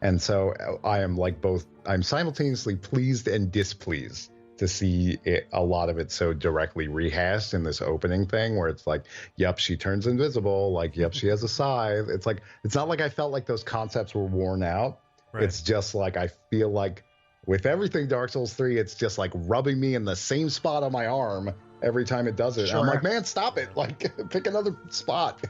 And so I am like I'm simultaneously pleased and displeased to see a lot of it so directly rehashed in this opening thing where it's like, yep, she turns invisible. Like, yep, she has a scythe. It's like, it's not like I felt like those concepts were worn out. Right. It's just like, I feel like with everything Dark Souls 3, it's just like rubbing me in the same spot on my arm every time it does it. Sure. I'm like, man, stop it. Like, pick another spot.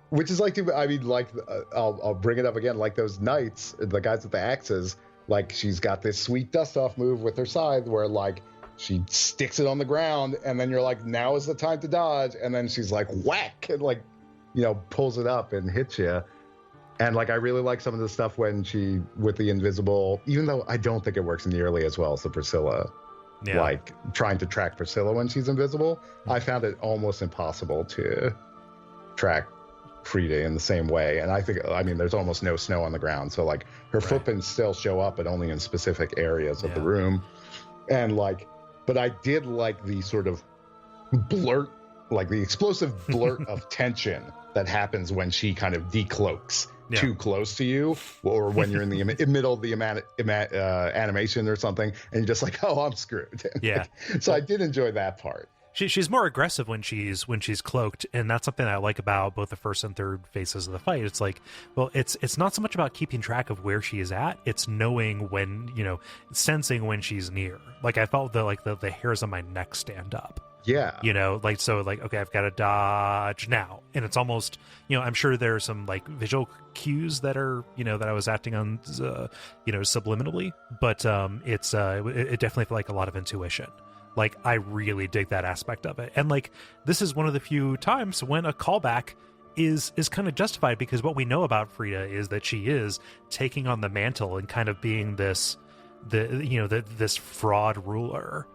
Which is like, I mean, like, I'll bring it up again. Like those knights, the guys with the axes, like she's got this sweet dust off move with her scythe where like she sticks it on the ground and then you're like, now is the time to dodge. And then she's like, whack, and like, pulls it up and hits you. And like, I really like some of the stuff when she, with the invisible, even though I don't think it works nearly as well as the Priscilla, like trying to track Priscilla when she's invisible. I found it almost impossible to track Frida in the same way. And I mean, there's almost no snow on the ground. So like her footprints still show up, but only in specific areas of the room. And like, but I did like the sort of blurt, like the explosive blurt of tension that happens when she kind of decloaks too close to you, or when you're in the middle of the animation or something, and you're just like, oh, I'm screwed. Yeah. So I did enjoy that part. She's more aggressive when she's cloaked, and that's something I like about both the first and third phases of the fight. It's like, well, it's not so much about keeping track of where she is at; it's knowing when, sensing when she's near. Like I felt the hairs on my neck stand up. Yeah. Okay, I've got to dodge now, and it's almost, I'm sure there's some like visual cues that are, that I was acting on, subliminally, but it definitely felt like a lot of intuition. Like, I really dig that aspect of it. And like, this is one of the few times when a callback is kind of justified, because what we know about Frida is that she is taking on the mantle and kind of being this this fraud ruler,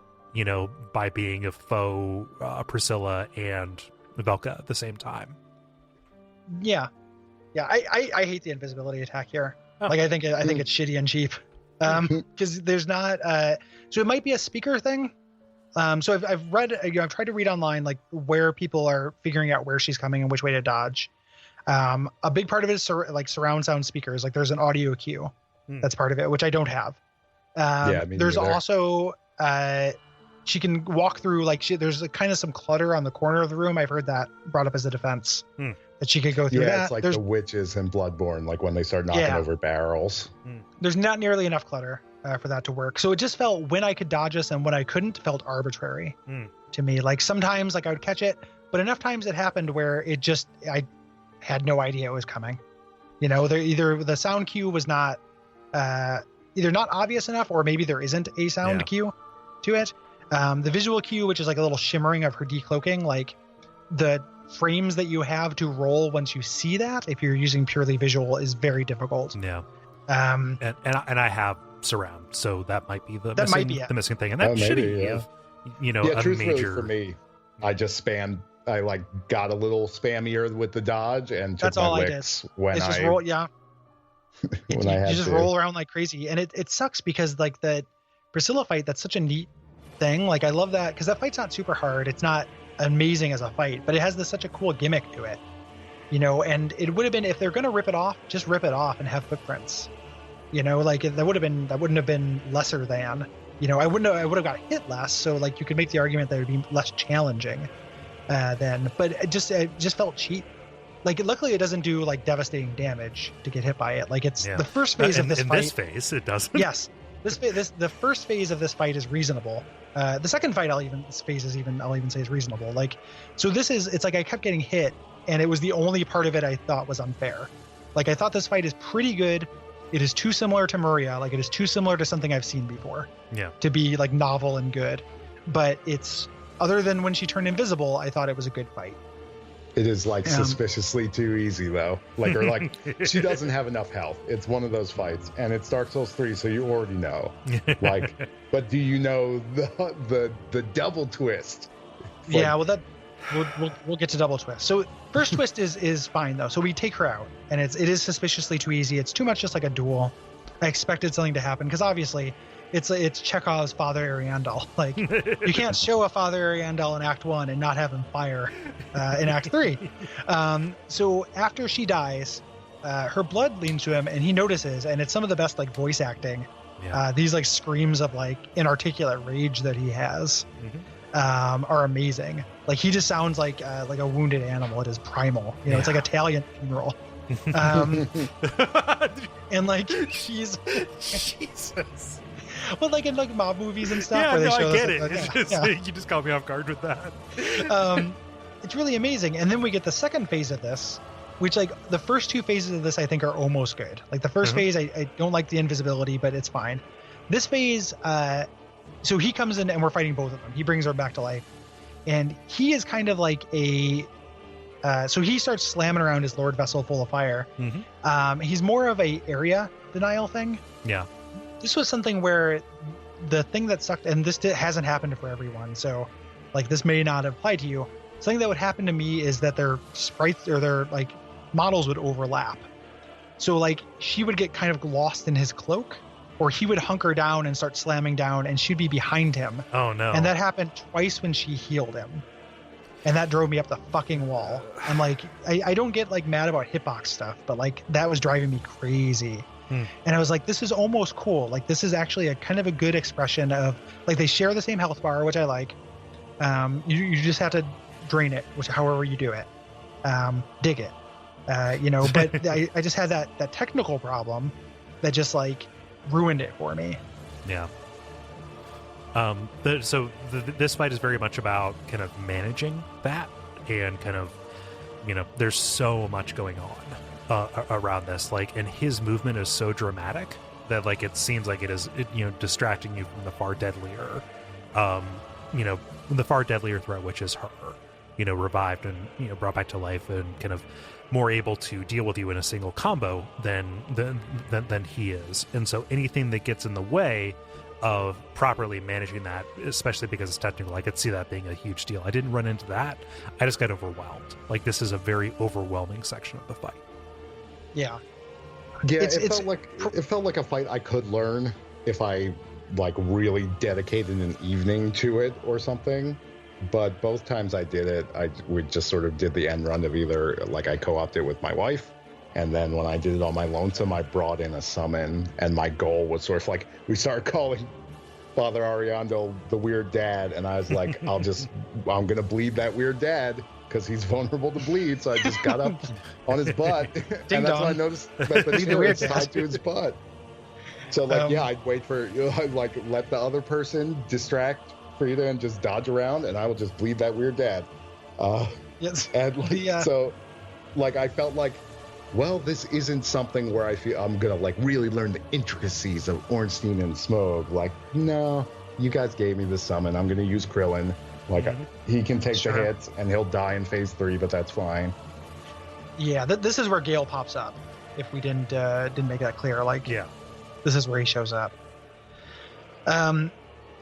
by being a foe Priscilla and Velka at the same time. Yeah. I hate the invisibility attack here. Oh. Like I think it's shitty and cheap. Because there's not. So it might be a speaker thing. So I've read. I've tried to read online like where people are figuring out where she's coming and which way to dodge. A big part of it is surround sound speakers. Like there's an audio cue. That's part of it, which I don't have. There's also she can walk through there's kind of some clutter on the corner of the room. I've heard that brought up as a defense that she could go through. It's like the witches in Bloodborne, like when they start knocking over barrels. There's not nearly enough clutter for that to work. So it just felt when I could dodge this and when I couldn't felt arbitrary to me. Like sometimes I would catch it, but enough times it happened where I had no idea it was coming. Either the sound cue was not either not obvious enough, or maybe there isn't a sound cue to it. The visual cue, which is like a little shimmering of her decloaking, like the frames that you have to roll once you see that, if you're using purely visual, is very difficult. Yeah. And I have surround, so that might be the missing thing, and that shouldn't give a truthfully, major. For me, I just spammed. I got a little spammier with the dodge and took my licks when I roll. when I had you just to. roll around like crazy, and it sucks because like the Priscilla fight, that's such a neat thing. Like I love that because that fight's not super hard. It's not amazing as a fight, but it has such a cool gimmick to it. And it would have been, if they're gonna rip it off, just rip it off and have footprints. That wouldn't have been lesser than. I would have got hit less, so like you could make the argument that it would be less challenging then. But it just felt cheap. Like luckily it doesn't do like devastating damage to get hit by it. Like it's the first phase of this fight. In this phase, it doesn't. Yes, the first phase of this fight is reasonable. The second fight I'll even say is reasonable. Like, so it's like I kept getting hit, and it was the only part of it I thought was unfair. Like I thought this fight is pretty good. It is too similar to Maria. Like it is too similar to something I've seen before. Yeah. To be like novel and good, but it's other than when she turned invisible, I thought it was a good fight. It is like suspiciously too easy though. She doesn't have enough health. It's one of those fights, and it's Dark Souls 3, so you already know. But do you know the double twist? We'll get to double twist. So first twist is fine though. So we take her out, and it is suspiciously too easy. It's too much just like a duel. I expected something to happen because obviously it's Chekhov's Father Ariandel. Like you can't show a Father Ariandel in Act 1 and not have him fire in Act 3. So after she dies, her blood leans to him, and he notices, and it's some of the best like voice acting. These like screams of like inarticulate rage that he has are amazing. Like he just sounds like a wounded animal. It is primal. It's like Italian funeral. And like she's Jesus. Well, like in like mob movies and stuff. Yeah, I get it. You just caught me off guard with that. It's really amazing. And then we get the second phase of this, which like the first two phases of this I think are almost good. Like the first phase, I don't like the invisibility, but it's fine. This phase, so he comes in and we're fighting both of them. He brings her back to life, and he is kind of like so he starts slamming around his Lord Vessel full of fire. He's more of a area denial thing. Yeah. This was something where the thing that sucked, and this hasn't happened for everyone, so like this may not apply to you. Something that would happen to me is that their sprites or their like models would overlap. So like she would get kind of lost in his cloak, or he would hunker down and start slamming down, and she'd be behind him. Oh no. And that happened twice when she healed him. And that drove me up the fucking wall. I'm like, I don't get like mad about hitbox stuff, but like that was driving me crazy. And I was like, this is almost cool. Like this is actually a kind of a good expression of like they share the same health bar, which I like. You just have to drain it, however you do it. Dig it. But I just had that technical problem that just like ruined it for me. Yeah. This fight is very much about kind of managing that and kind of, there's so much going on around this, like, and his movement is so dramatic that like it seems like it is distracting you from the far deadlier threat, which is her. revived and brought back to life and kind of more able to deal with you in a single combo than he is. And so anything that gets in the way of properly managing that, especially because it's technical, I could see that being a huge deal. I didn't run into that. I just got overwhelmed. Like, this is a very overwhelming section of the fight. Yeah. Yeah, it felt like a fight I could learn if I really dedicated an evening to it or something. But both times I did it, we just sort of did the end run of either I co-opted with my wife, and then when I did it on my lonesome, I brought in a summon, and my goal was sort of we started calling Father Ariandel the weird dad, and I was like, I'm gonna bleed that weird dad because he's vulnerable to bleed. So I just got up on his butt, and that's when I noticed that the spirit's tied to his butt. So I'd wait for let the other person distract Frida and just dodge around, and I will just bleed that weird dad. Yes. And so I felt well, this isn't something where I feel I'm gonna really learn the intricacies of Ornstein and Smoke. No, you guys gave me the summon. I'm gonna use Krillin. He can take the hits and he'll die in phase 3, but that's fine. Yeah, this is where Gale pops up. If we didn't make that clear, this is where he shows up.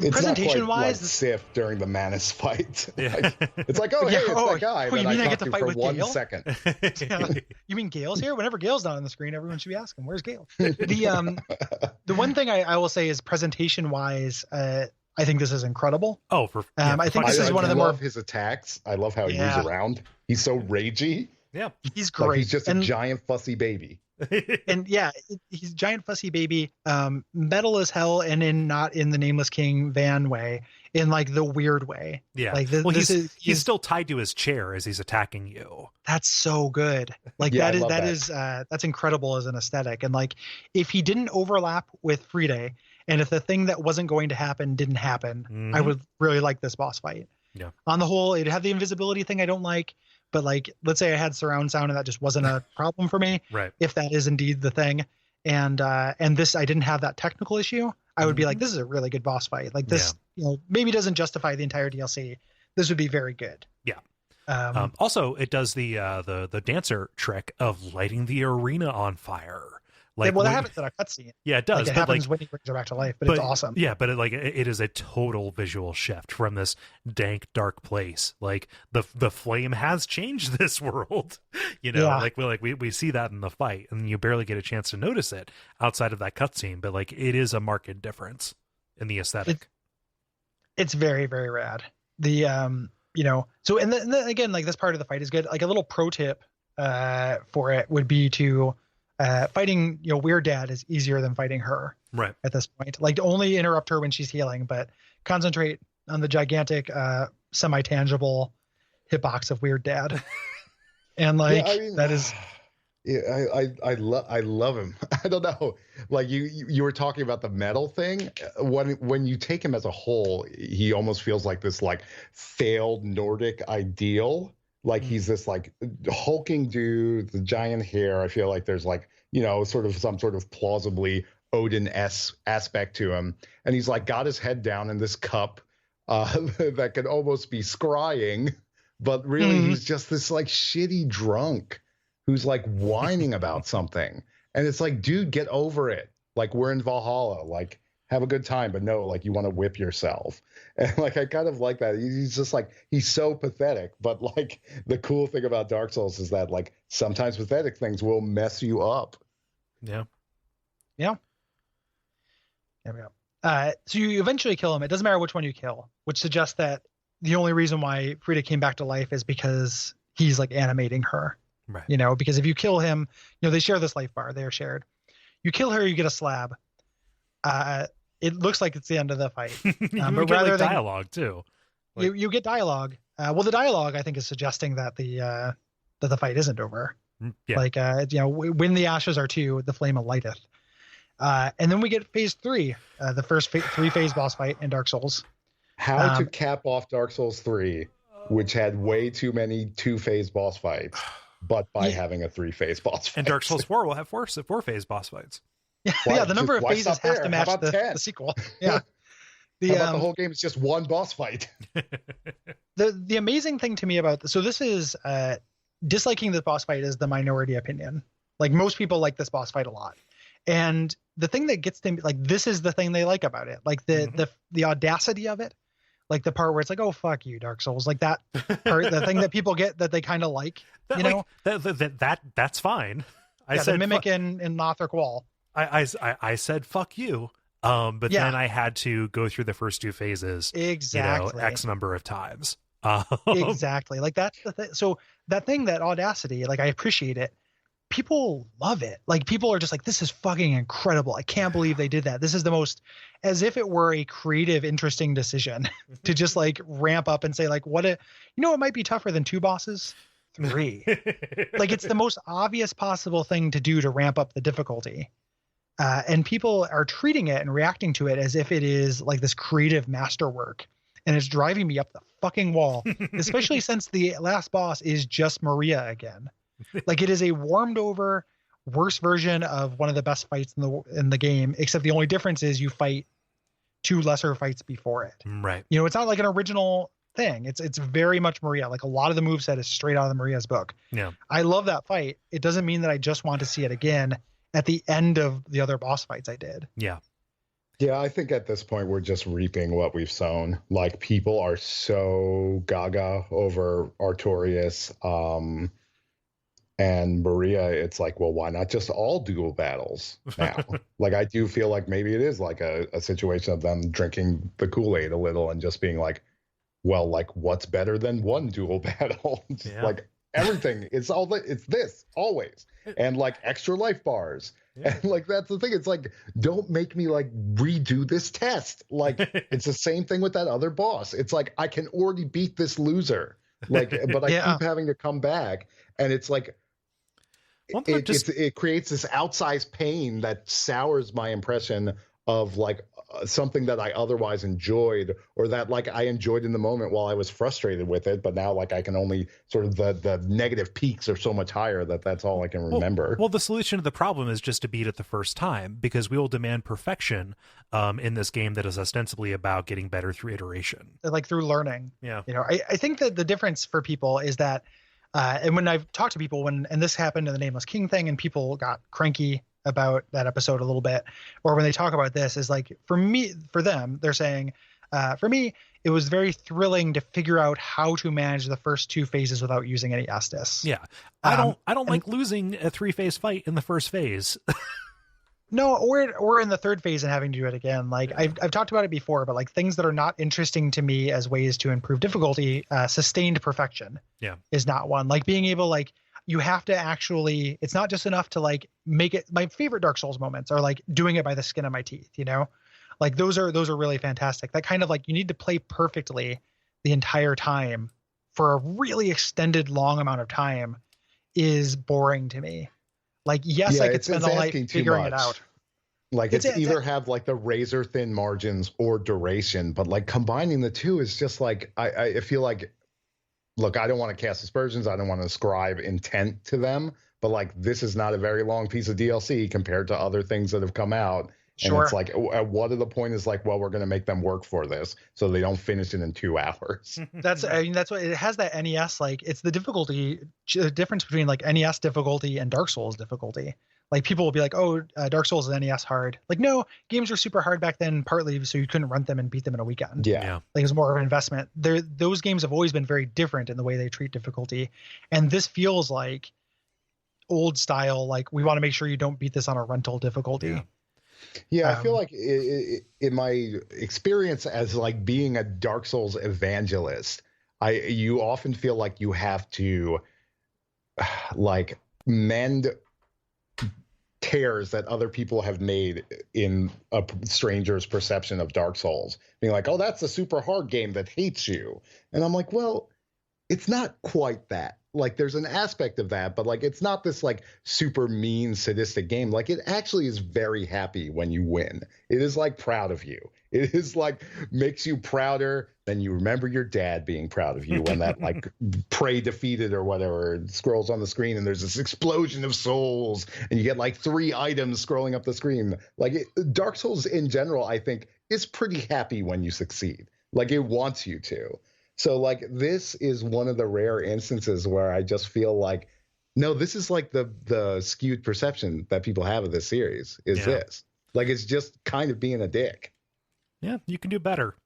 It's presentation wise, Sif during the Manus fight. Yeah. It's hey, it's that guy. You mean I get to fight with for Gale? 1 second? Yeah. You mean Gale's here? Whenever Gale's not on the screen, everyone should be asking, "Where's Gale?" The one thing I will say is presentation wise, I think this is incredible. Oh, I think this is one of the more. I love his attacks. I love how he moves around. He's so ragey. Yeah, he's great. He's just a giant fussy baby. And he's a giant fussy baby, metal as hell, and not in the Nameless King Van way, in the weird way. Yeah, he's still tied to his chair as he's attacking you. That's so good. That's incredible as an aesthetic. And if he didn't overlap with Frida, and if the thing that wasn't going to happen didn't happen, I would really like this boss fight. Yeah. On the whole, it had the invisibility thing I don't like. But let's say I had surround sound and that just wasn't a problem for me. Right. If that is indeed the thing, and this I didn't have that technical issue, I would be this is a really good boss fight. This, maybe doesn't justify the entire DLC. This would be very good. Yeah. Also, it does the dancer trick of lighting the arena on fire. That happens in a cutscene. Yeah, it does. It happens when he brings her back to life, but it's awesome. Yeah, but it is a total visual shift from this dank, dark place. The flame has changed this world. We see that in the fight, and you barely get a chance to notice it outside of that cutscene. But it is a marked difference in the aesthetic. It's very, very rad. So and then again, this part of the fight is good. A little pro tip for it would be to. Fighting Weird Dad is easier than fighting her right at this point. Only interrupt her when she's healing, but concentrate on the gigantic semi-tangible hitbox of Weird Dad. And that is I love him. I don't know, you were talking about the metal thing. When you take him as a whole, he almost feels like this failed Nordic ideal. He's this hulking dude, the giant hair. I feel like there's sort of some sort of plausibly Odin-esque aspect to him. And he's got his head down in this cup that could almost be scrying, but really he's just this shitty drunk who's whining about something. And it's dude, get over it. We're in Valhalla, have a good time, but no, you want to whip yourself. And I kind of like that. He's just he's so pathetic. But the cool thing about Dark Souls is that sometimes pathetic things will mess you up. Yeah. Yeah. There we go. So you eventually kill him. It doesn't matter which one you kill, which suggests that the only reason why Frida came back to life is because he's animating her. Right. Because if you kill him, they share this life bar. They are shared. You kill her, you get a slab. It looks like it's the end of the fight. But rather than dialogue too. You get dialogue. The dialogue I think is suggesting that the fight isn't over. Yeah. When the ashes are two, the flame lighteth. And then we get phase 3, the first 3-phase boss fight in Dark Souls. How to cap off Dark Souls 3, which had way too many 2-phase boss fights, but by having a 3-phase boss fight. And Dark Souls 4 will have 4-phase boss fights. Yeah, the number of phases has to match the sequel. Yeah. How about the whole game is just one boss fight? The amazing thing to me about this, so this is disliking this boss fight is the minority opinion. Like most people like this boss fight a lot. And the thing that gets them, like, this is the thing they like about it. Like the audacity of it, like the part where it's like, oh, fuck you, Dark Souls. Like that part, the thing that people get that they kind of like, that's fine. I said the mimic in Lothric Wall. I said, fuck you. But then I had to go through the first two phases, exactly, X number of times. Exactly. Like that's the thing. So that thing, that audacity, like I appreciate it. People love it. Like people are just like, this is fucking incredible. I can't believe they did that. This is the most, as if it were a creative, interesting decision to just like ramp up and say like, it might be tougher than 2 bosses, 3. Like it's the most obvious possible thing to do to ramp up the difficulty. And people are treating it and reacting to it as if it is like this creative masterwork. And it's driving me up the fucking wall, especially since the last boss is just Maria again. Like it is a warmed over, worse version of one of the best fights in the game, except the only difference is you fight 2 lesser fights before it. Right. It's not like an original thing. It's very much Maria. Like a lot of the moveset is straight out of the Maria's book. Yeah. I love that fight. It doesn't mean that I just want to see it again at the end of the other boss fights I did. Yeah. Yeah, I think at this point we're just reaping what we've sown. Like people are so gaga over Artorias and Maria. It's like, well, why not just all dual battles now? Like I do feel like maybe it is like a situation of them drinking the Kool-Aid a little and just being like, well, like what's better than one dual battle? Like everything, it's this always. And like extra life bars. Yeah. And like that's the thing. It's like, don't make me like redo this test. Like it's the same thing with that other boss. It's like I can already beat this loser. Like, but I keep having to come back. And it's like it creates this outsized pain that sours my impression of like something that I otherwise enjoyed, or that like I enjoyed in the moment while I was frustrated with it, but now like I can only sort of the negative peaks are so much higher that's all I can remember. Well, the solution to the problem is just to beat it the first time, because we will demand perfection in this game that is ostensibly about getting better through iteration, like through learning. Yeah. I think that the difference for people is that and when I've talked to people and this happened in the Nameless King thing and people got cranky about that episode a little bit, or when they talk about this, is like for them, they're saying, for me, it was very thrilling to figure out how to manage the first 2 phases without using any Estus. Yeah. I don't like losing a 3-phase fight in the first phase. No, or in the 3rd phase and having to do it again. Like I've talked about it before, but like things that are not interesting to me as ways to improve difficulty, sustained perfection is not one. Like being able, like, you have to actually, it's not just enough to like make it. My favorite Dark Souls moments are like doing it by the skin of my teeth, like those are really fantastic. That kind of like, you need to play perfectly the entire time for a really extended long amount of time is boring to me. Like, yes, I could spend all night figuring it out. Like it's either have like the razor thin margins or duration, but like combining the two is just like, I feel like, look, I don't want to cast aspersions. I don't want to ascribe intent to them, but like this is not a very long piece of DLC compared to other things that have come out. And it's like, what are the point is like, well, we're going to make them work for this so they don't finish it in 2 hours. That's what it has, that NES, like it's the difficulty difference between like NES difficulty and Dark Souls difficulty. Like people will be like, oh, Dark Souls is NES hard. Like, no, games were super hard back then, partly so you couldn't run them and beat them in a weekend. Yeah. Like it was more of an investment. Those games have always been very different in the way they treat difficulty. And this feels like old style. Like we want to make sure you don't beat this on a rental difficulty. Yeah, I feel like in my experience as like being a Dark Souls evangelist, you often feel like you have to like mend tears that other people have made in a stranger's perception of Dark Souls, being like, oh, that's a super hard game that hates you. And I'm like, well, it's not quite that. Like there's an aspect of that, but like it's not this like super mean sadistic game. Like it actually is very happy when you win. It is like proud of you. It is like makes you prouder than you remember your dad being proud of you when that like prey defeated or whatever scrolls on the screen and there's this explosion of souls and you get like 3 items scrolling up the screen. Like Dark Souls in general, I think is pretty happy when you succeed. Like it wants you to. So like this is one of the rare instances where I just feel like, no, this is like the skewed perception that people have of this series is this. Like it's just kind of being a dick. Yeah, you can do better.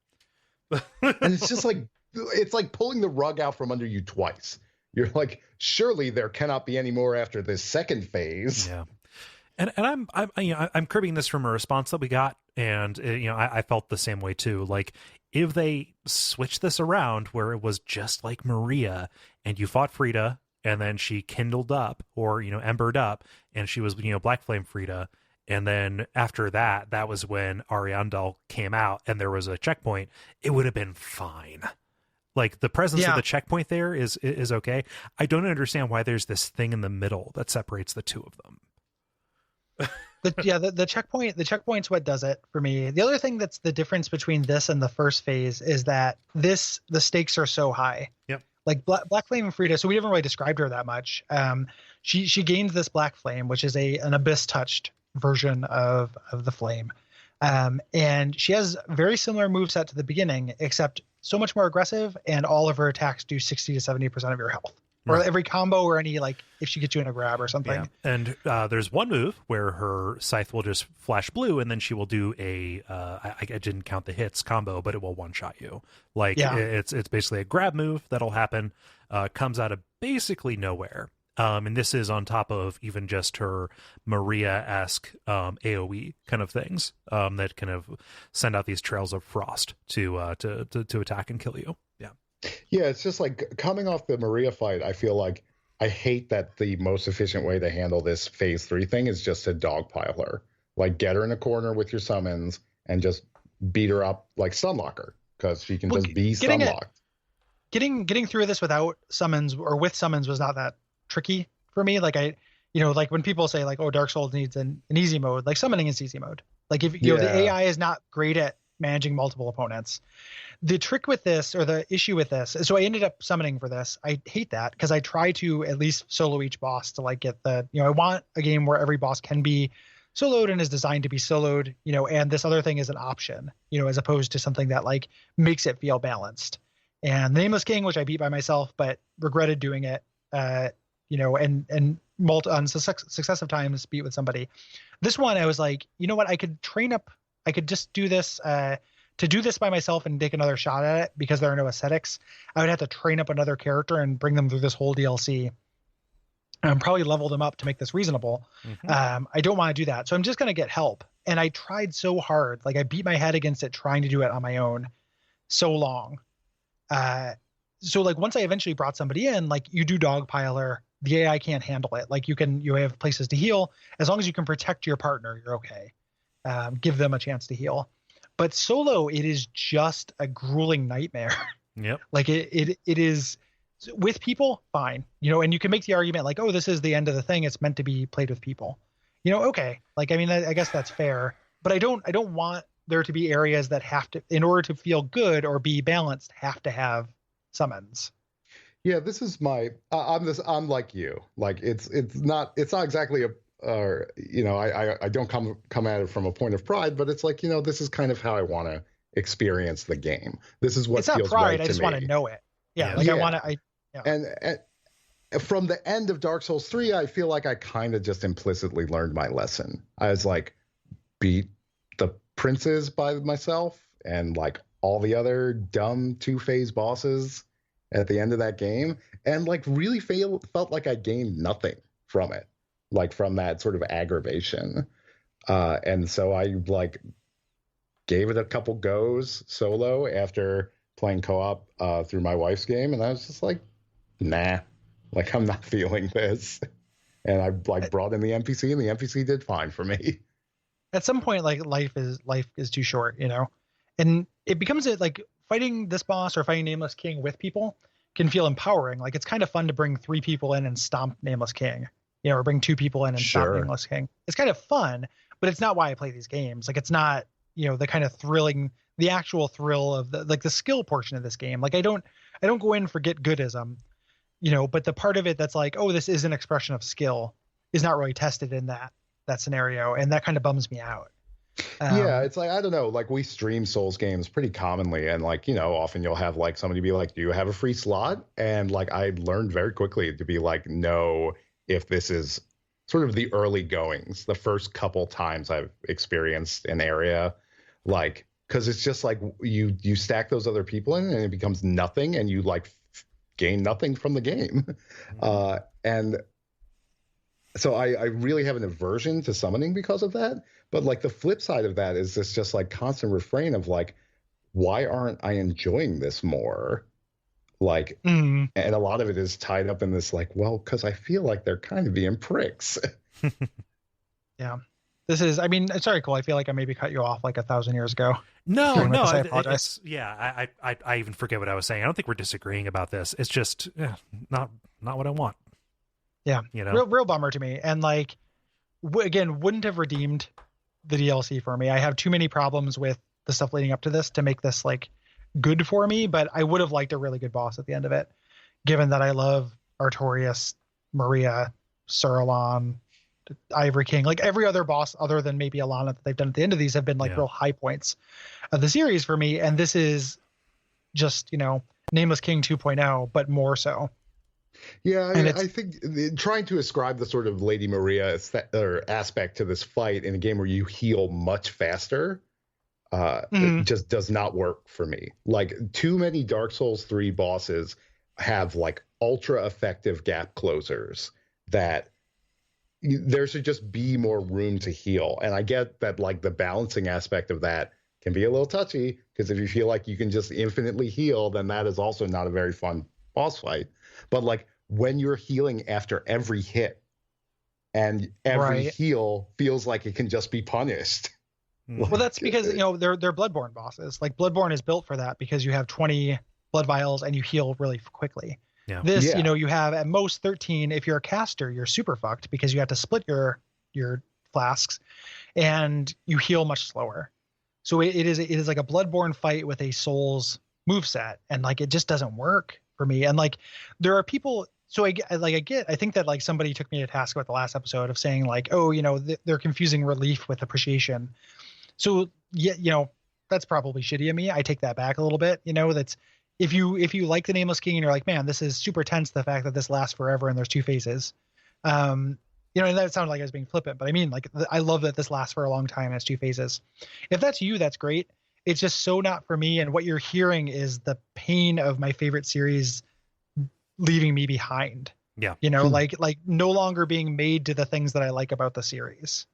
And it's just like, it's like pulling the rug out from under you twice. You're like, surely there cannot be any more after this second phase. Yeah. And I'm cribbing this from a response that we got, and I felt the same way too. Like if they switch this around where it was just like Maria, and you fought Frida, and then she kindled up or embered up, and she was Black Flame Frida, and then after that, that was when Ariandel came out, and there was a checkpoint. It would have been fine. Like the presence of the checkpoint there is okay. I don't understand why there's this thing in the middle that separates the two of them. The checkpoint's what does it for me. The other thing that's the difference between this and the first phase is that the stakes are so high. Yep. Like Black Flame and Frida, so we haven't really described her that much. She gains this Black Flame, which is an abyss touched version of the flame. And she has very similar moveset to the beginning, except so much more aggressive, and all of her attacks do 60 to 70% of your health. Or every combo, or any, like, if she gets you in a grab or something. Yeah. And there's one move where her scythe will just flash blue, and then she will do I didn't count the hits combo, but it will one-shot you. Like, it's basically a grab move that'll happen, comes out of basically nowhere. And this is on top of even just her Maria-esque AoE kind of things that kind of send out these trails of frost to attack and kill you. Yeah. Yeah, it's just like coming off the Maria fight, I feel like I hate that the most efficient way to handle this phase 3 thing is just to dogpile her. Like get her in a corner with your summons and just beat her up, like stunlock her, because she can just be stunlocked. Getting through this without summons or with summons was not that tricky for me. Like like when people say like, oh, Dark Souls needs an easy mode, like summoning is easy mode. Like if the AI is not great at managing multiple opponents. The trick with this, or the issue with this, so I ended up summoning for this. I hate that because I try to at least solo each boss to like get the, I want a game where every boss can be soloed and is designed to be soloed, and this other thing is an option, as opposed to something that like makes it feel balanced. And the Nameless King, which I beat by myself, but regretted doing it, and successive times beat with somebody. This one, I was like, you know what? I could just do this, to do this by myself and take another shot at it because there are no ascetics. I would have to train up another character and bring them through this whole DLC and probably level them up to make this reasonable. Mm-hmm. I don't want to do that. So I'm just going to get help. And I tried so hard. Like I beat my head against it trying to do it on my own so long. So like once I eventually brought somebody in, like you do dogpiler, the AI can't handle it. Like you have places to heal. As long as you can protect your partner, you're okay. Give them a chance to heal. But solo, it is just a grueling nightmare. Yep. Like it is with people, fine. And you can make the argument like, oh, this is the end of the thing. It's meant to be played with people. Okay. Like, I mean, I guess that's fair. But I don't want there to be areas that have to, in order to feel good or be balanced, have to have summons. Yeah, this is my. I'm like you. Like it's not exactly a. I don't come at it from a point of pride, but it's like, this is kind of how I want to experience the game. This is what feels right to me. I just want to know it. Yeah. I want to. And from the end of Dark Souls 3, I feel like I kind of just implicitly learned my lesson. I was like, beat the princes by myself and like all the other dumb 2-phase bosses at the end of that game, and like really felt like I gained nothing from it. Like from that sort of aggravation. And so I like gave it a couple goes solo after playing co-op through my wife's game. And I was just like, nah, like I'm not feeling this. And I like brought in the NPC and the NPC did fine for me. At some point, like life is too short, and it becomes like fighting this boss or fighting Nameless King with people can feel empowering. Like it's kind of fun to bring 3 people in and stomp Nameless King. Or bring 2 people in and stop Nameless King. It's kind of fun, but it's not why I play these games. Like it's not, the kind of thrilling, the actual thrill of the skill portion of this game. Like I don't go in for get goodism, but the part of it that's like, oh, this is an expression of skill is not really tested in that scenario. And that kind of bums me out. Yeah, it's like, I don't know, like we stream Souls games pretty commonly, and like, often you'll have like somebody be like, do you have a free slot? And like I learned very quickly to be like, no, if this is sort of the early goings, the first couple times I've experienced an area, like, because it's just like you stack those other people in and it becomes nothing, and you like gain nothing from the game. And so I really have an aversion to summoning because of that. But like the flip side of that is this just like constant refrain of like, why aren't I enjoying this more? Like, and a lot of it is tied up in this like, well, because I feel like they're kind of being pricks. Yeah. This is, I mean, sorry, Cole. I feel like I maybe cut you off like 1,000 years ago. No, I apologize. I even forget what I was saying. I don't think we're disagreeing about this. It's just not what I want. Yeah. Real bummer to me. And like, again, wouldn't have redeemed the DLC for me. I have too many problems with the stuff leading up to this to make this like good for me, but I would have liked a really good boss at the end of it, given that I love Artorias, Maria, Sauron, Ivory King, like every other boss other than maybe Alana that they've done at the end of these have been like real high points of the series for me. And this is just, Nameless King 2.0, but more so. Yeah, I think trying to ascribe the sort of Lady Maria aspect to this fight in a game where you heal much faster it just does not work for me. Like too many Dark Souls 3 bosses have like ultra effective gap closers that there should just be more room to heal. And I get that like the balancing aspect of that can be a little touchy, because if you feel like you can just infinitely heal, then that is also not a very fun boss fight. But like when you're healing after every hit and every heal feels like it can just be punished. Well, that's because, they're Bloodborne bosses. Like Bloodborne is built for that because you have 20 blood vials and you heal really quickly. Yeah. This, you have at most 13. If you're a caster, you're super fucked because you have to split your flasks and you heal much slower. So it is like a Bloodborne fight with a Souls moveset, and like it just doesn't work for me. And like there are people, so I think that like somebody took me to task about the last episode of saying like, oh, they're confusing relief with appreciation. So yeah, that's probably shitty of me. I take that back a little bit. That's if you like the Nameless King and you're like, man, this is super tense, the fact that this lasts forever and there's 2 phases. And that sounded like I was being flippant, but I mean, like, I love that this lasts for a long time and has 2 phases. If that's you, that's great. It's just so not for me. And what you're hearing is the pain of my favorite series leaving me behind. Yeah. Like no longer being made to the things that I like about the series.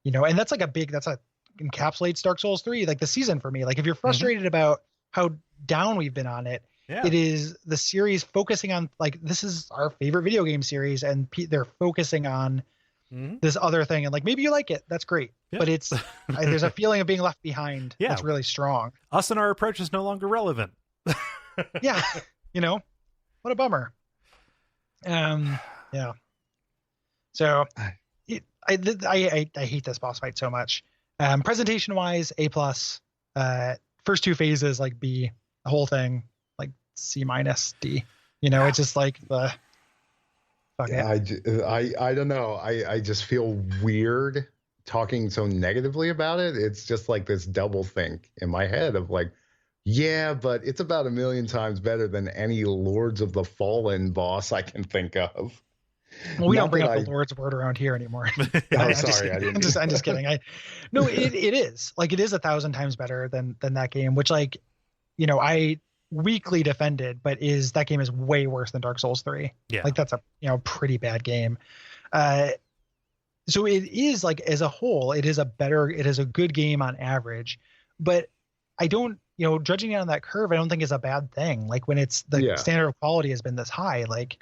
And that's encapsulates Dark Souls 3, like the season for me. Like if you're frustrated about how down we've been on it, it is the series focusing on like, this is our favorite video game series, and they're focusing on this other thing, and like maybe you like it, that's great, but it's there's a feeling of being left behind that's really strong. Us and our approach is no longer relevant. Yeah, what a bummer. Yeah. So I hate this boss fight so much. Presentation wise, A+. First 2 phases like B. The whole thing like C-, D. It's just like the. I don't know. I just feel weird talking so negatively about it. It's just like this double think in my head of like, yeah, but it's about 1,000,000 times better than any Lords of the Fallen boss I can think of. Well, we don't bring up the Lord's word around here anymore. I'm sorry, I didn't. I'm just kidding. It is like, it is 1,000 times better than that game, which like, I weakly defended, but that game is way worse than Dark Souls 3. Yeah. Like that's a pretty bad game. So it is like, as a whole, it is a good game on average, but I don't, judging it on that curve, I don't think is a bad thing. Like when it's the standard of quality has been this high, like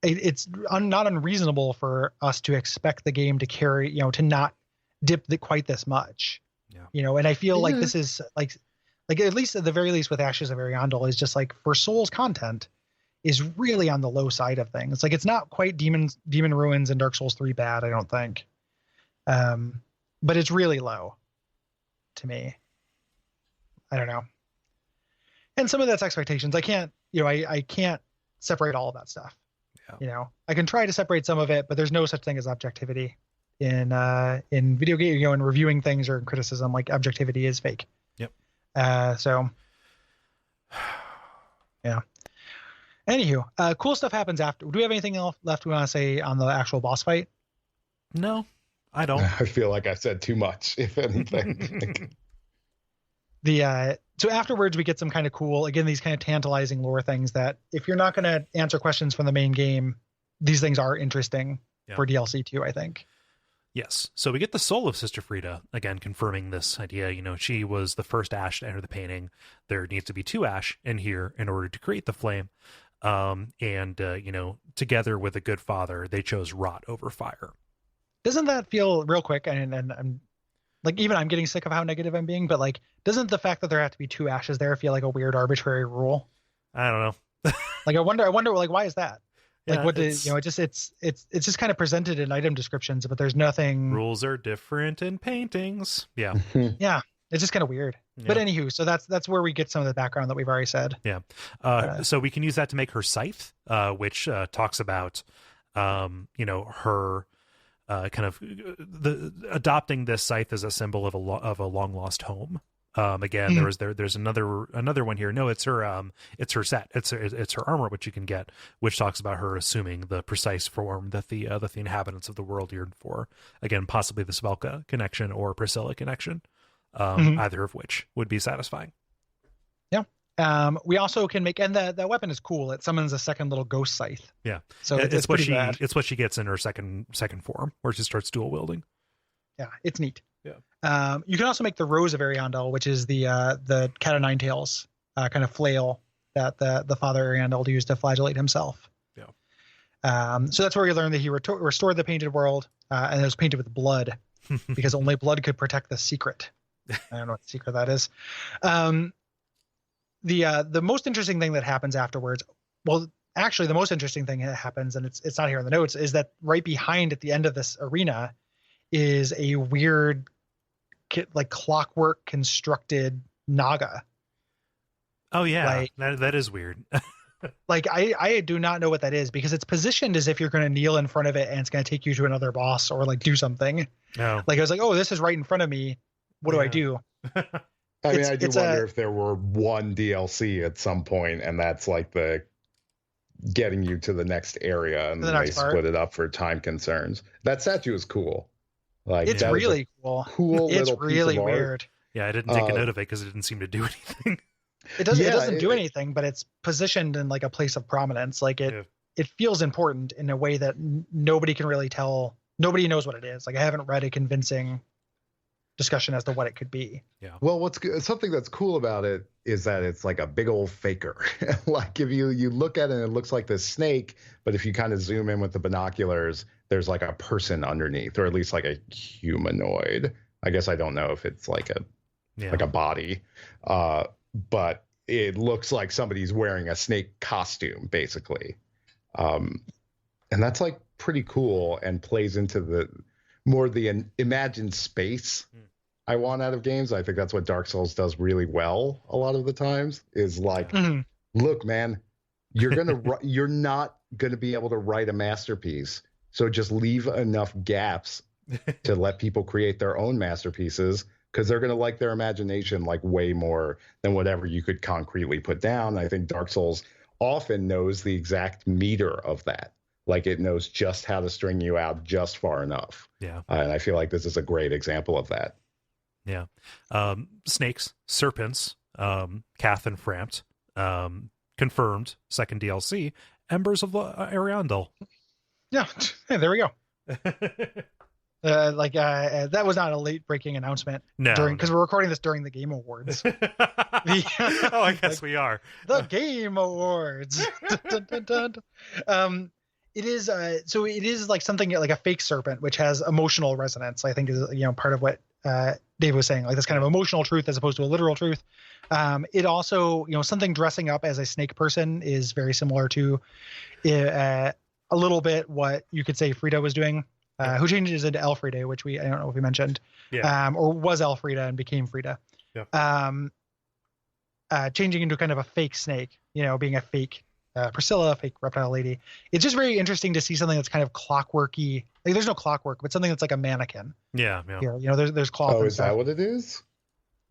it's not unreasonable for us to expect the game to carry, to not dip quite this much, and I feel like this is like at least at the very least with Ashes of Ariandel is just like for Souls content is really on the low side of things. Like it's not quite Demon Ruins and Dark Souls 3 bad, I don't think. But it's really low to me. I don't know. And some of that's expectations. I can't, I can't separate all of that stuff. Yeah. I can try to separate some of it, but there's no such thing as objectivity in video game, in reviewing things or in criticism, like objectivity is fake. Yep. So yeah. Anywho, cool stuff happens after. Do we have anything else left we want to say on the actual boss fight? No, I don't. I feel like I said too much, if anything. So afterwards we get some kind of cool, again, these kind of tantalizing lore things that if you're not going to answer questions from the main game, these things are interesting for DLC too, I think. Yes. So we get the soul of Sister Frida, again, confirming this idea. She was the first Ash to enter the painting. There needs to be 2 Ash in here in order to create the flame. Together with a good father, they chose rot over fire. Doesn't that feel real quick? And I'm like, even I'm getting sick of how negative I'm being, but like, doesn't the fact that there have to be 2 Ashes there feel like a weird arbitrary rule? I don't know. Like, I wonder, like, why is that? Like, Yeah, what did, it's just kind of presented in item descriptions, but there's nothing. Rules are different in paintings. Yeah. Yeah. It's just kind of weird. Yeah. But anywho, so that's where we get some of the background that we've already said. Yeah. So we can use that to make her scythe, which talks about, her kind of adopting this scythe as a symbol of a long lost home. Again, there's another one here. No, it's her set. It's her armor, which you can get, which talks about her assuming the precise form that the inhabitants of the world yearned for. Again, possibly the Svelka connection or Priscilla connection, either of which would be satisfying. Yeah. We also can make, and that weapon is cool. It summons a second little ghost scythe. Yeah. So it's what she gets in her second form, where she starts dual wielding. Yeah, it's neat. Yeah. You can also make the Rose of Ariandel, which is the cat o' nine tails kind of flail that the father Ariandel used to flagellate himself. Yeah. So that's where you learn that he restored the painted world, and it was painted with blood because only blood could protect the secret. I don't know what the secret that is. The most interesting thing that happens afterwards, well, actually the most interesting thing that happens, and it's not here in the notes, is that right behind at the end of this arena is a weird, like clockwork constructed Naga. Oh yeah, like, that is weird. Like I do not know what that is because it's positioned as if you're going to kneel in front of it and it's going to take you to another boss or like do something. No. Like I was like, oh, this is right in front of me. What do I do? I mean, I do wonder if there were one DLC at some point, and that's like the getting you to the next area, and they split it up for time concerns. That statue is cool. Like it's really cool. Cool. It's little really piece of weird. art. Yeah, I didn't take a note of it because it didn't seem to do anything. It doesn't do anything, but it's positioned in like a place of prominence. Like it feels important in a way that nobody can really tell. Nobody knows what it is. Like I haven't read a convincing discussion as to what it could be. Yeah. Well, something that's cool about it is that it's like a big old faker. Like if you look at it, it looks like this snake, but if you kind of zoom in with the binoculars, there's like a person underneath, or at least like a humanoid. I guess I don't know if it's like a body, but it looks like somebody's wearing a snake costume, basically. And that's like pretty cool and plays into the imagined space I want out of games. I think that's what Dark Souls does really well a lot of the times, is like, look, man, you're not going to be able to write a masterpiece. So just leave enough gaps to let people create their own masterpieces, because they're going to like their imagination like way more than whatever you could concretely put down. I think Dark Souls often knows the exact meter of that. Like it knows just how to string you out just far enough. Yeah. And I feel like this is a great example of that. Yeah. Snakes, serpents, Cath and Frampt, confirmed second DLC, Embers of Ariandel. Yeah. Hey, there we go. That was not a late breaking announcement. No, because we're recording this during the Game Awards. I guess we are. The Game Awards. Dun, dun, dun, dun. It is so it is like something like a fake serpent, which has emotional resonance. I think is part of what Dave was saying, like this kind of emotional truth as opposed to a literal truth. It also something dressing up as a snake person is very similar to a little bit what you could say Frida was doing. Who changes into Elfrida, which I don't know if we mentioned, or was Elfrida and became Frida. Yeah. Changing into kind of a fake snake, being a fake Priscilla, fake reptile lady. It's just very interesting to see something that's kind of clockworky. Like there's no clockwork, but something that's like a mannequin. Yeah. Here, there's cloth. Oh, and is stuff. that what it is?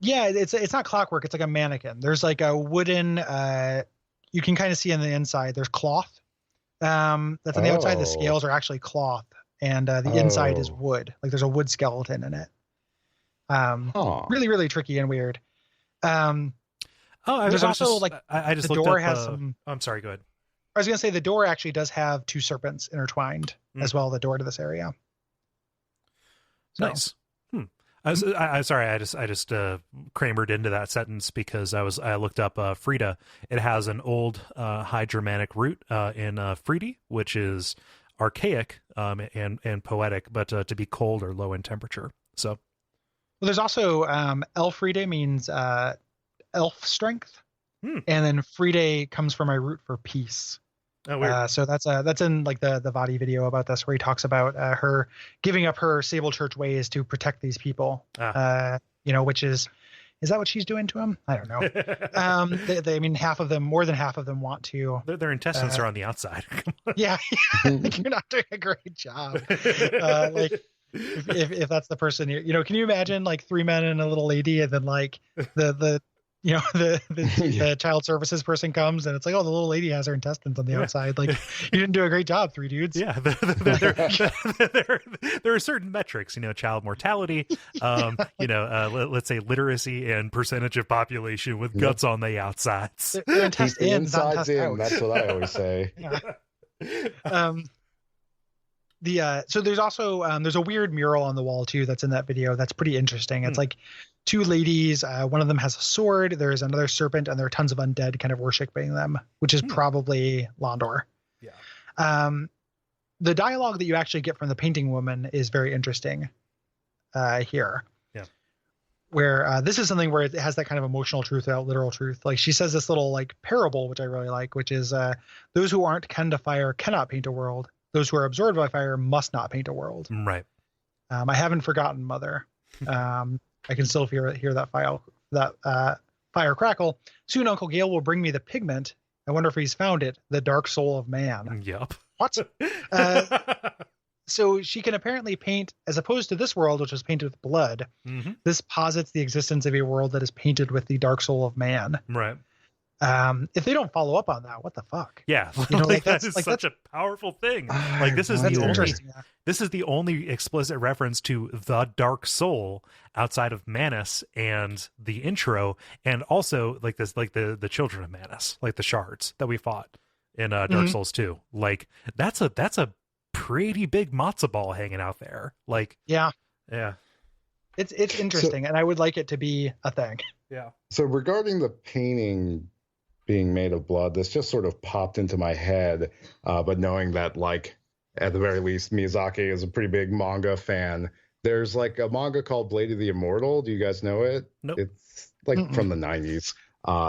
Yeah, it's not clockwork. It's like a mannequin. There's like a wooden. You can kind of see on the inside. There's cloth. That's on the outside. The scales are actually cloth, and the inside is wood. Like there's a wood skeleton in it. Really, really tricky and weird. There's also like I just the looked door up, has some. I'm sorry. Go ahead. I was gonna say the door actually does have two serpents intertwined as well. The door to this area. So. Nice. I'm sorry. I just Kramered into that sentence because I looked up Frida. It has an old High Germanic root in Fridi, which is archaic and poetic, but to be cold or low in temperature. So, well, there's also Elfride means elf strength, and then Fride comes from a root for peace. Oh, weird. So that's in like the Vadi video about this, where he talks about her giving up her Sable Church ways to protect these people. Which is that what she's doing to him? I don't know. I mean, more than half of them want to. Their intestines are on the outside. Yeah, like you're not doing a great job. Like if that's the person, can you imagine like 3 men and a little lady, and then like the child services person comes and it's like, oh, the little lady has her intestines on the outside. Like, you didn't do a great job, 3 dudes. Yeah, there are certain metrics, child mortality, let's say literacy and percentage of population with guts on the outsides. They're intestines in, insides in. out. That's what I always say. Yeah. So there's also there's a weird mural on the wall too that's in that video that's pretty interesting. It's like 2 ladies, one of them has a sword, there's another serpent, and there are tons of undead kind of worshiping them, which is probably Londor. Yeah. The dialogue that you actually get from the painting woman is very interesting here. Yeah. Where this is something where it has that kind of emotional truth without literal truth. Like she says this little like parable, which I really like, which is those who aren't ken to fire cannot paint a world. Those who are absorbed by fire must not paint a world. Right. I haven't forgotten, Mother. I can still hear that fire crackle. Soon Uncle Gale will bring me the pigment. I wonder if he's found it, the dark soul of man. Yep. What? So she can apparently paint, as opposed to this world, which was painted with blood. Mm-hmm. This posits the existence of a world that is painted with the dark soul of man. Right. If they don't follow up on that, what the fuck? Yeah, that is such a powerful thing. Like this is the only explicit reference to the dark soul outside of Manus and the intro, and also like this, like the children of Manus, like the shards that we fought in Dark Souls 2. Like that's a pretty big matzo ball hanging out there. Like yeah, it's interesting, and I would like it to be a thing. Yeah. So regarding the painting being made of blood, this just sort of popped into my head, but knowing that, like, at the very least, Miyazaki is a pretty big manga fan. There's like a manga called Blade of the Immortal. Do you guys know it? Nope. It's like from the 90s.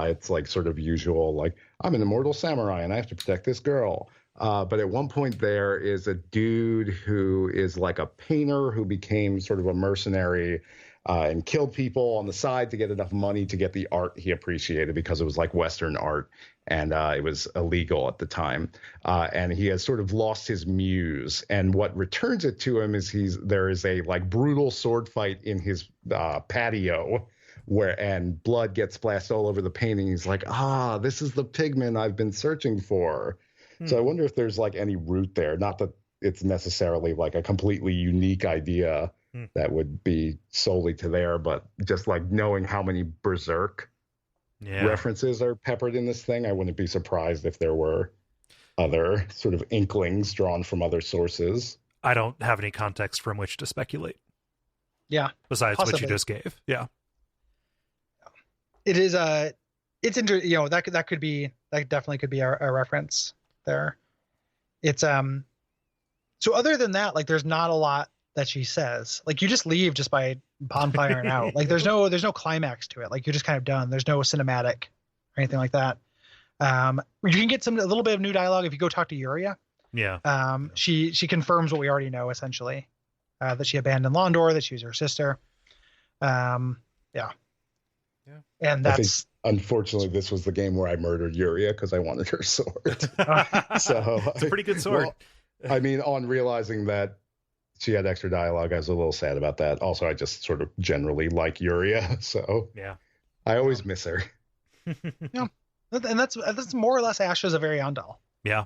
It's like sort of usual, like, I'm an immortal samurai and I have to protect this girl. But at one point there is a dude who is like a painter who became sort of a mercenary and killed people on the side to get enough money to get the art he appreciated, because it was like Western art and it was illegal at the time. And he has sort of lost his muse. And what returns it to him is there is a like brutal sword fight in his patio and blood gets splashed all over the painting. He's like, this is the pigment I've been searching for. So I wonder if there's like any root there. Not that it's necessarily like a completely unique idea that would be solely to there, but just like knowing how many Berserk references are peppered in this thing, I wouldn't be surprised if there were other sort of inklings drawn from other sources. I don't have any context from which to speculate. Yeah. Besides what you just gave. Yeah. It is it's interesting, that definitely could be a reference there. It's so other than that, like, there's not a lot that she says. Like, you just leave just by bonfiring out. Like, there's no climax to it. Like, you're just kind of done. There's no cinematic or anything like that. You can get a little bit of new dialogue if you go talk to Yuria. Yeah. She confirms what we already know, essentially, that she abandoned Londor, that she was her sister. Yeah. And I think, that's unfortunately, this was the game where I murdered Yuria because I wanted her sword. So It's a pretty good sword. Well, I mean, on realizing that she had extra dialogue, I was a little sad about that. Also, I just sort of generally like Yuria, so Yeah. I always miss her. yeah, and that's more or less Ashes of Ariandel. Yeah.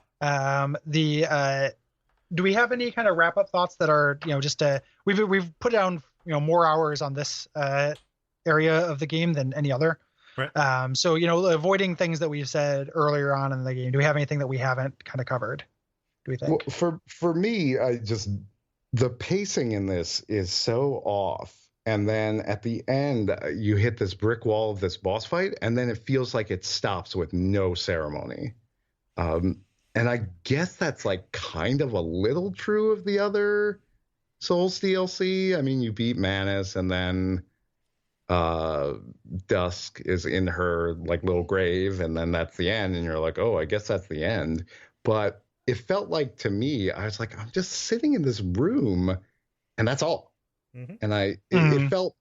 Do we have any kind of wrap up thoughts that are, just we've put down, more hours on this area of the game than any other. Right. So, avoiding things that we've said earlier on in the game, do we have anything that we haven't kind of covered? Do we think? Well, for me, the pacing in this is so off. And then at the end, you hit this brick wall of this boss fight, and then it feels like it stops with no ceremony. And I guess that's like kind of a little true of the other Souls DLC. I mean, you beat Manus, and then Dusk is in her like little grave, and then that's the end, and you're like, oh, I guess that's the end. But it felt like, to me, I was like, I'm just sitting in this room, and that's all. Mm-hmm. And it felt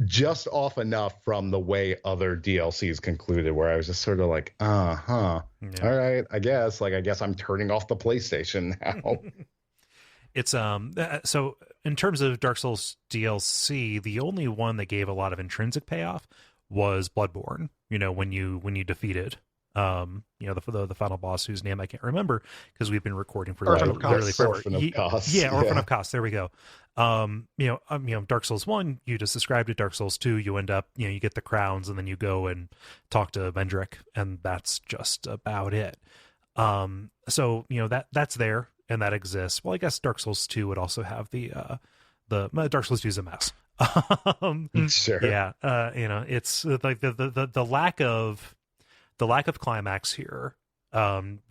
just off enough from the way other DLCs concluded, where I was just sort of like, all right, I guess I'm turning off the PlayStation now. It's so in terms of Dark Souls DLC, the only one that gave a lot of intrinsic payoff was Bloodborne. When you defeated the final boss, whose name I can't remember because we've been recording for literally forever. Orphan of Kos. Yeah, Orphan of Kos. There we go. Dark Souls 1, you just described it. Dark Souls 2, you end up, you get the crowns, and then you go and talk to Vendrick, and that's just about it. So that's there and that exists. Well, I guess Dark Souls 2 would also have the Dark Souls 2 is a mess. Sure. Yeah. It's like the lack of climax here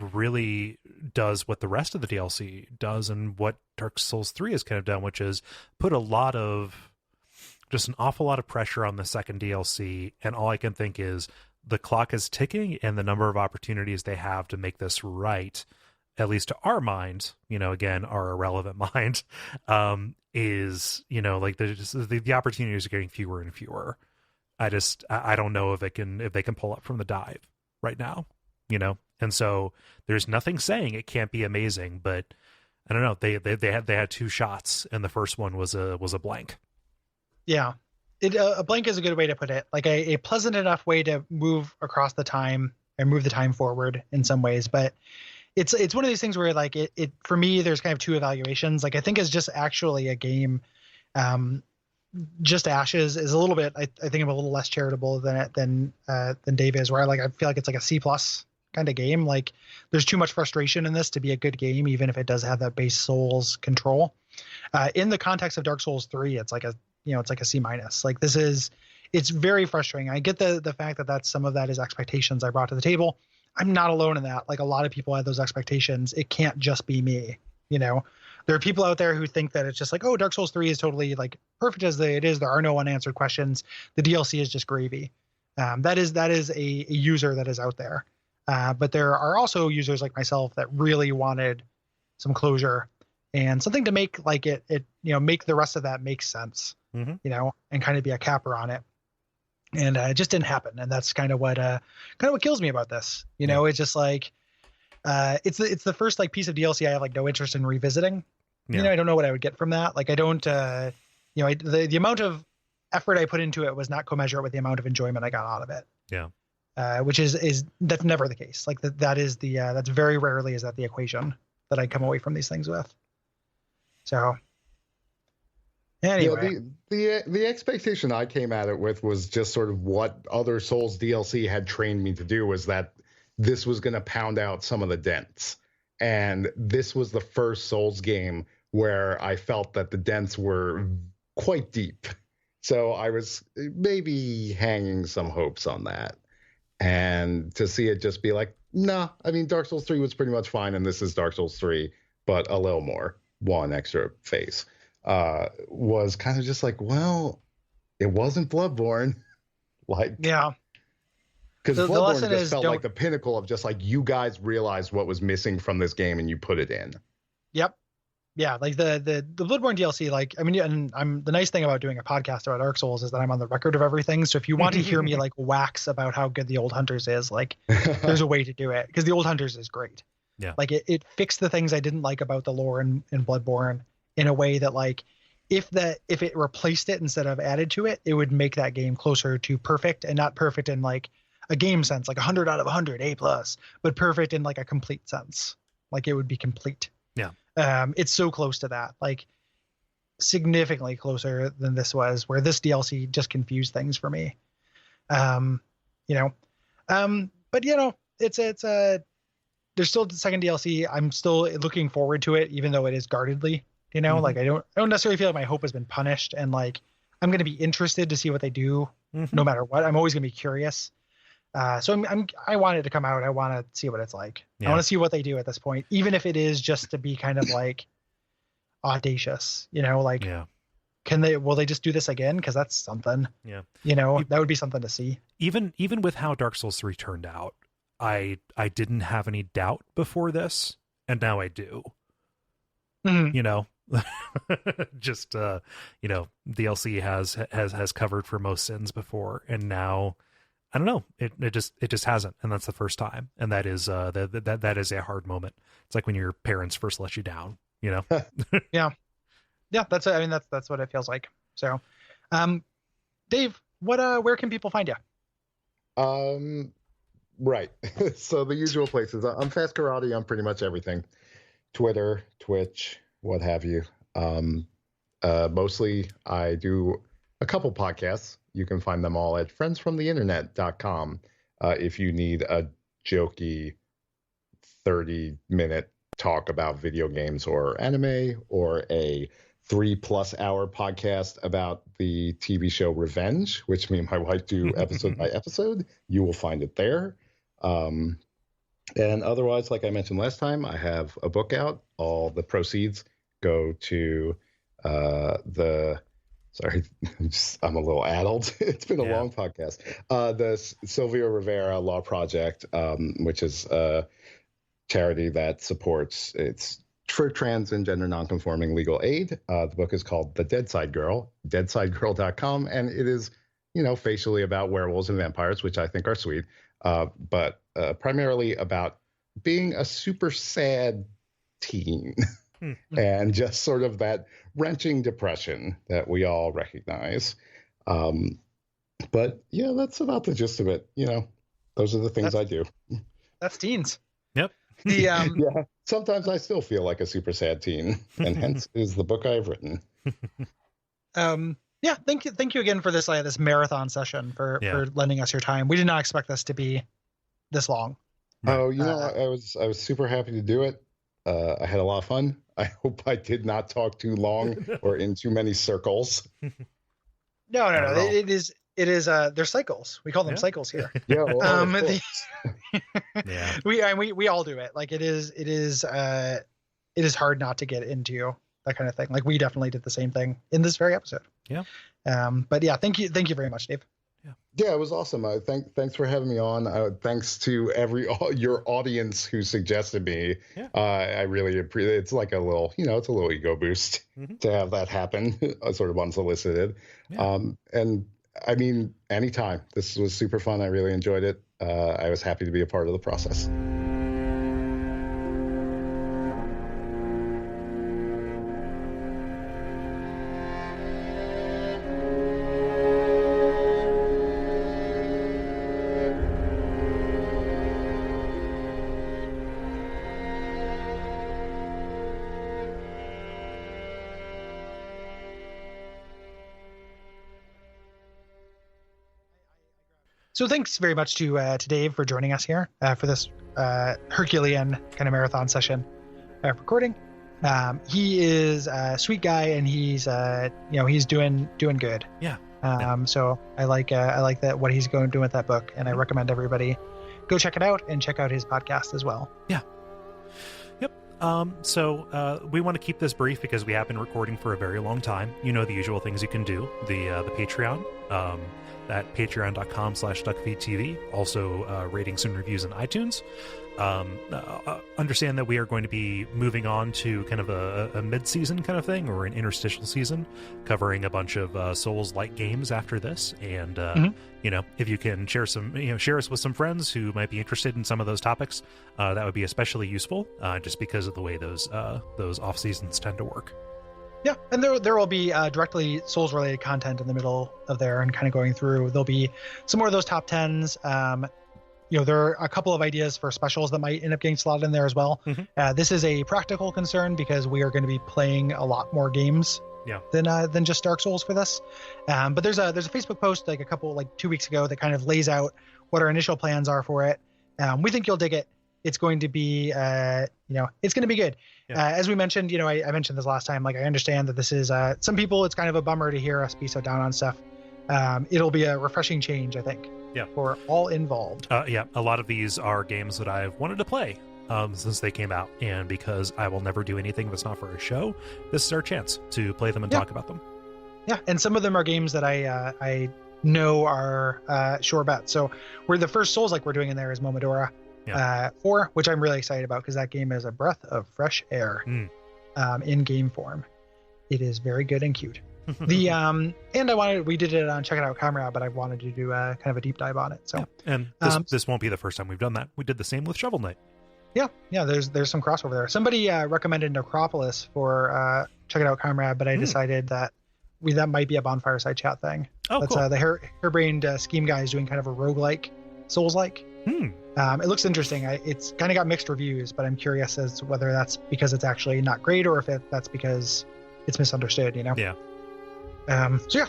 really does what the rest of the DLC does, and what Dark Souls 3 has kind of done, which is put an awful lot of pressure on the second DLC. And all I can think is the clock is ticking, and the number of opportunities they have to make this right, at least to our mind, again, our irrelevant mind, is, like the opportunities are getting fewer and fewer. I don't know if they can pull up from the dive right now, and so there's nothing saying it can't be amazing, but I don't know. They had two shots, and the first one was a blank. Yeah, a blank is a good way to put it. Like a pleasant enough way to move across the time and move the time forward in some ways, but it's one of these things where like it for me, there's kind of two evaluations. Like I think it's just actually a game. Just Ashes is a little bit. I think I'm a little less charitable than Dave is. Where I feel like it's like a C+ kind of game. Like there's too much frustration in this to be a good game, even if it does have that base Souls control. In the context of Dark Souls 3, it's like a C-. Like it's very frustrating. I get the fact that some of that is expectations I brought to the table. I'm not alone in that. Like a lot of people had those expectations. It can't just be me. There are people out there who think that it's just like, oh, Dark Souls 3 is totally like perfect as it is. There are no unanswered questions. The DLC is just gravy. That is a user that is out there. But there are also users like myself that really wanted some closure and something to make like it make the rest of that make sense, and kind of be a capper on it. And it just didn't happen. And that's kind of what kills me about this. It's just like, it's the first like piece of DLC I have like no interest in revisiting. I don't know what I would get from that. Like I don't, the amount of effort I put into it was not commensurate with the amount of enjoyment I got out of it. Yeah. Which is that's never the case. Like that's very rarely is that the equation that I come away from these things with. So anyway, the expectation I came at it with was just sort of what other Souls DLC had trained me to do, was that this was going to pound out some of the dents. And this was the first Souls game where I felt that the dents were quite deep. So I was maybe hanging some hopes on that. And to see it just be like, nah, I mean, Dark Souls 3 was pretty much fine, and this is Dark Souls 3, but a little more, one extra face, was kind of just like, well, it wasn't Bloodborne. Like, yeah. Because Bloodborne just felt like the pinnacle of just like, you guys realized what was missing from this game and you put it in. Yep. yeah, like the Bloodborne DLC, like, I mean, and the nice thing about doing a podcast about Dark Souls is that I'm on the record of everything. So if you want to hear me like wax about how good the Old Hunters is, like, there's a way to do it, because the Old Hunters is great. Yeah. Like it fixed the things I didn't like about the lore in Bloodborne in a way that, like, if it replaced it instead of added to it, it would make that game closer to perfect, and not perfect in like a game sense, like 100 out of 100, A+, but perfect in like a complete sense. Like it would be complete. Yeah. It's so close to that, like significantly closer than this was, where this DLC just confused things for me. But it's there's still the second DLC. I'm still looking forward to it, even though it is guardedly, like I don't necessarily feel like my hope has been punished, and like I'm going to be interested to see what they do no matter what. I'm always going to be curious. So I want it to come out. I want to see what it's like. Yeah. I want to see what they do at this point, even if it is just to be kind of like audacious, like, will they just do this again? Because that's something, that would be something to see. Even with how Dark Souls 3 turned out, I didn't have any doubt before this, and now I do. Just DLC has covered for most sins before, and now I don't know, it just hasn't, and that's the first time, and that is that is a hard moment. It's like when your parents first let you down, yeah that's what it feels like. So Dave, where can people find you? Right. So the usual places. I'm Fast Karate on pretty much everything. Twitter, Twitch, what have you. Mostly I do a couple podcasts. You can find them all at friendsfromtheinternet.com. If you need a jokey 30-minute talk about video games or anime, or a 3+ hour podcast about the TV show Revenge, which me and my wife do episode by episode, you will find it there. And otherwise, like I mentioned last time, I have a book out. All the proceeds go to I'm a little addled. It's been a long podcast. The Silvio Rivera Law Project, which is a charity that supports, it's for trans and gender nonconforming legal aid. The book is called The Dead Side Girl, deadsidegirl.com, and it is, facially about werewolves and vampires, which I think are sweet, but primarily about being a super sad teen and just sort of that wrenching depression that we all recognize. But yeah, that's about the gist of it. Those are the things I do. That's teens. Yep. Yeah. Sometimes I still feel like a super sad teen, and hence is the book I've written. Yeah. Thank you again for this marathon session, for lending us your time. We did not expect this to be this long. Oh, I was super happy to do it. I had a lot of fun. I hope I did not talk too long or in too many circles. No. It is. There's cycles. We call them cycles here. Yeah. We all do it. Like it is hard not to get into that kind of thing. Like we definitely did the same thing in this very episode. Yeah. But yeah, thank you very much, Dave. Yeah, it was awesome. Thanks for having me on. Thanks to your audience who suggested me. Yeah. I really appreciate it. It's like a little, it's a little ego boost to have that happen, sort of unsolicited. Yeah. And I mean, anytime. This was super fun. I really enjoyed it. I was happy to be a part of the process. So thanks very much to Dave for joining us here for this Herculean kind of marathon session recording. He is a sweet guy, and he's doing good. Yeah. So I like that what he's doing with that book, and I recommend everybody go check it out and check out his podcast as well. Yeah. Yep. So we want to keep this brief because we have been recording for a very long time. The usual things you can do. The Patreon. At patreon.com/duckfeed.tv. Also ratings and reviews on iTunes. understand that we are going to be moving on to kind of a mid-season kind of thing, or an interstitial season, covering a bunch of Souls-like games after this. And if you can share us with some friends who might be interested in some of those topics, that would be especially useful, just because of the way those off seasons tend to work. Yeah, and there will be directly Souls-related content in the middle of there, and kind of going through. There'll be some more of those top 10s. There are a couple of ideas for specials that might end up getting slotted in there as well. This is a practical concern because we are going to be playing a lot more games than just Dark Souls for this. But there's a Facebook post like 2 weeks ago that kind of lays out what our initial plans are for it. We think you'll dig it. It's going to be, it's going to be good. Yeah. As we mentioned, I mentioned this last time, like I understand that this is, some people, it's kind of a bummer to hear us be so down on stuff. It'll be a refreshing change, I think. Yeah. For all involved. A lot of these are games that I've wanted to play since they came out, and because I will never do anything that's not for a show, this is our chance to play them and talk about them. Yeah, and some of them are games that I know are sure bets. So we're the first Souls like we're doing in there is Momodora 4, which I'm really excited about because that game is a breath of fresh air in game form. It is very good and cute. And we did it on Check It Out Comrade, but I wanted to do kind of a deep dive on it. So and this won't be the first time we've done that. We did the same with Shovel Knight. Yeah, there's some crossover there. Somebody recommended Necropolis for Check It Out Comrade, but I decided that that might be a bonfire side chat thing. Oh, that's cool. The harebrained scheme guy is doing kind of a roguelike Souls-like. It looks interesting. It's kind of got mixed reviews, but I'm curious as to whether that's because it's actually not great or if that's because it's misunderstood. Yeah.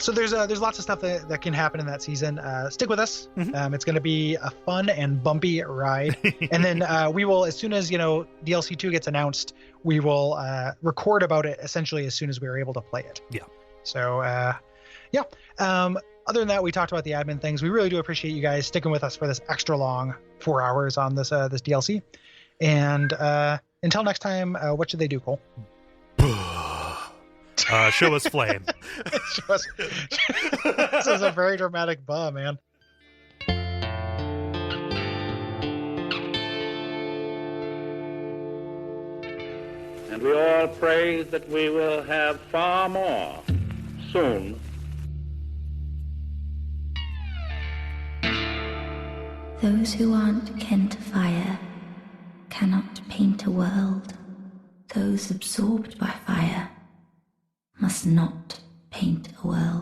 So there's lots of stuff that can happen in that season. Stick with us. It's going to be a fun and bumpy ride. And then we will, as soon as DLC 2 gets announced, we will record about it essentially as soon as we are able to play it. Yeah. So other than that, we talked about the admin things. We really do appreciate you guys sticking with us for this extra long 4 hours on this DLC. And until next time, what should they do, Cole? Show us flame. This is a very dramatic buh, man. And we all pray that we will have far more soon. Those who aren't kin to fire cannot paint a world. Those absorbed by fire must not paint a world.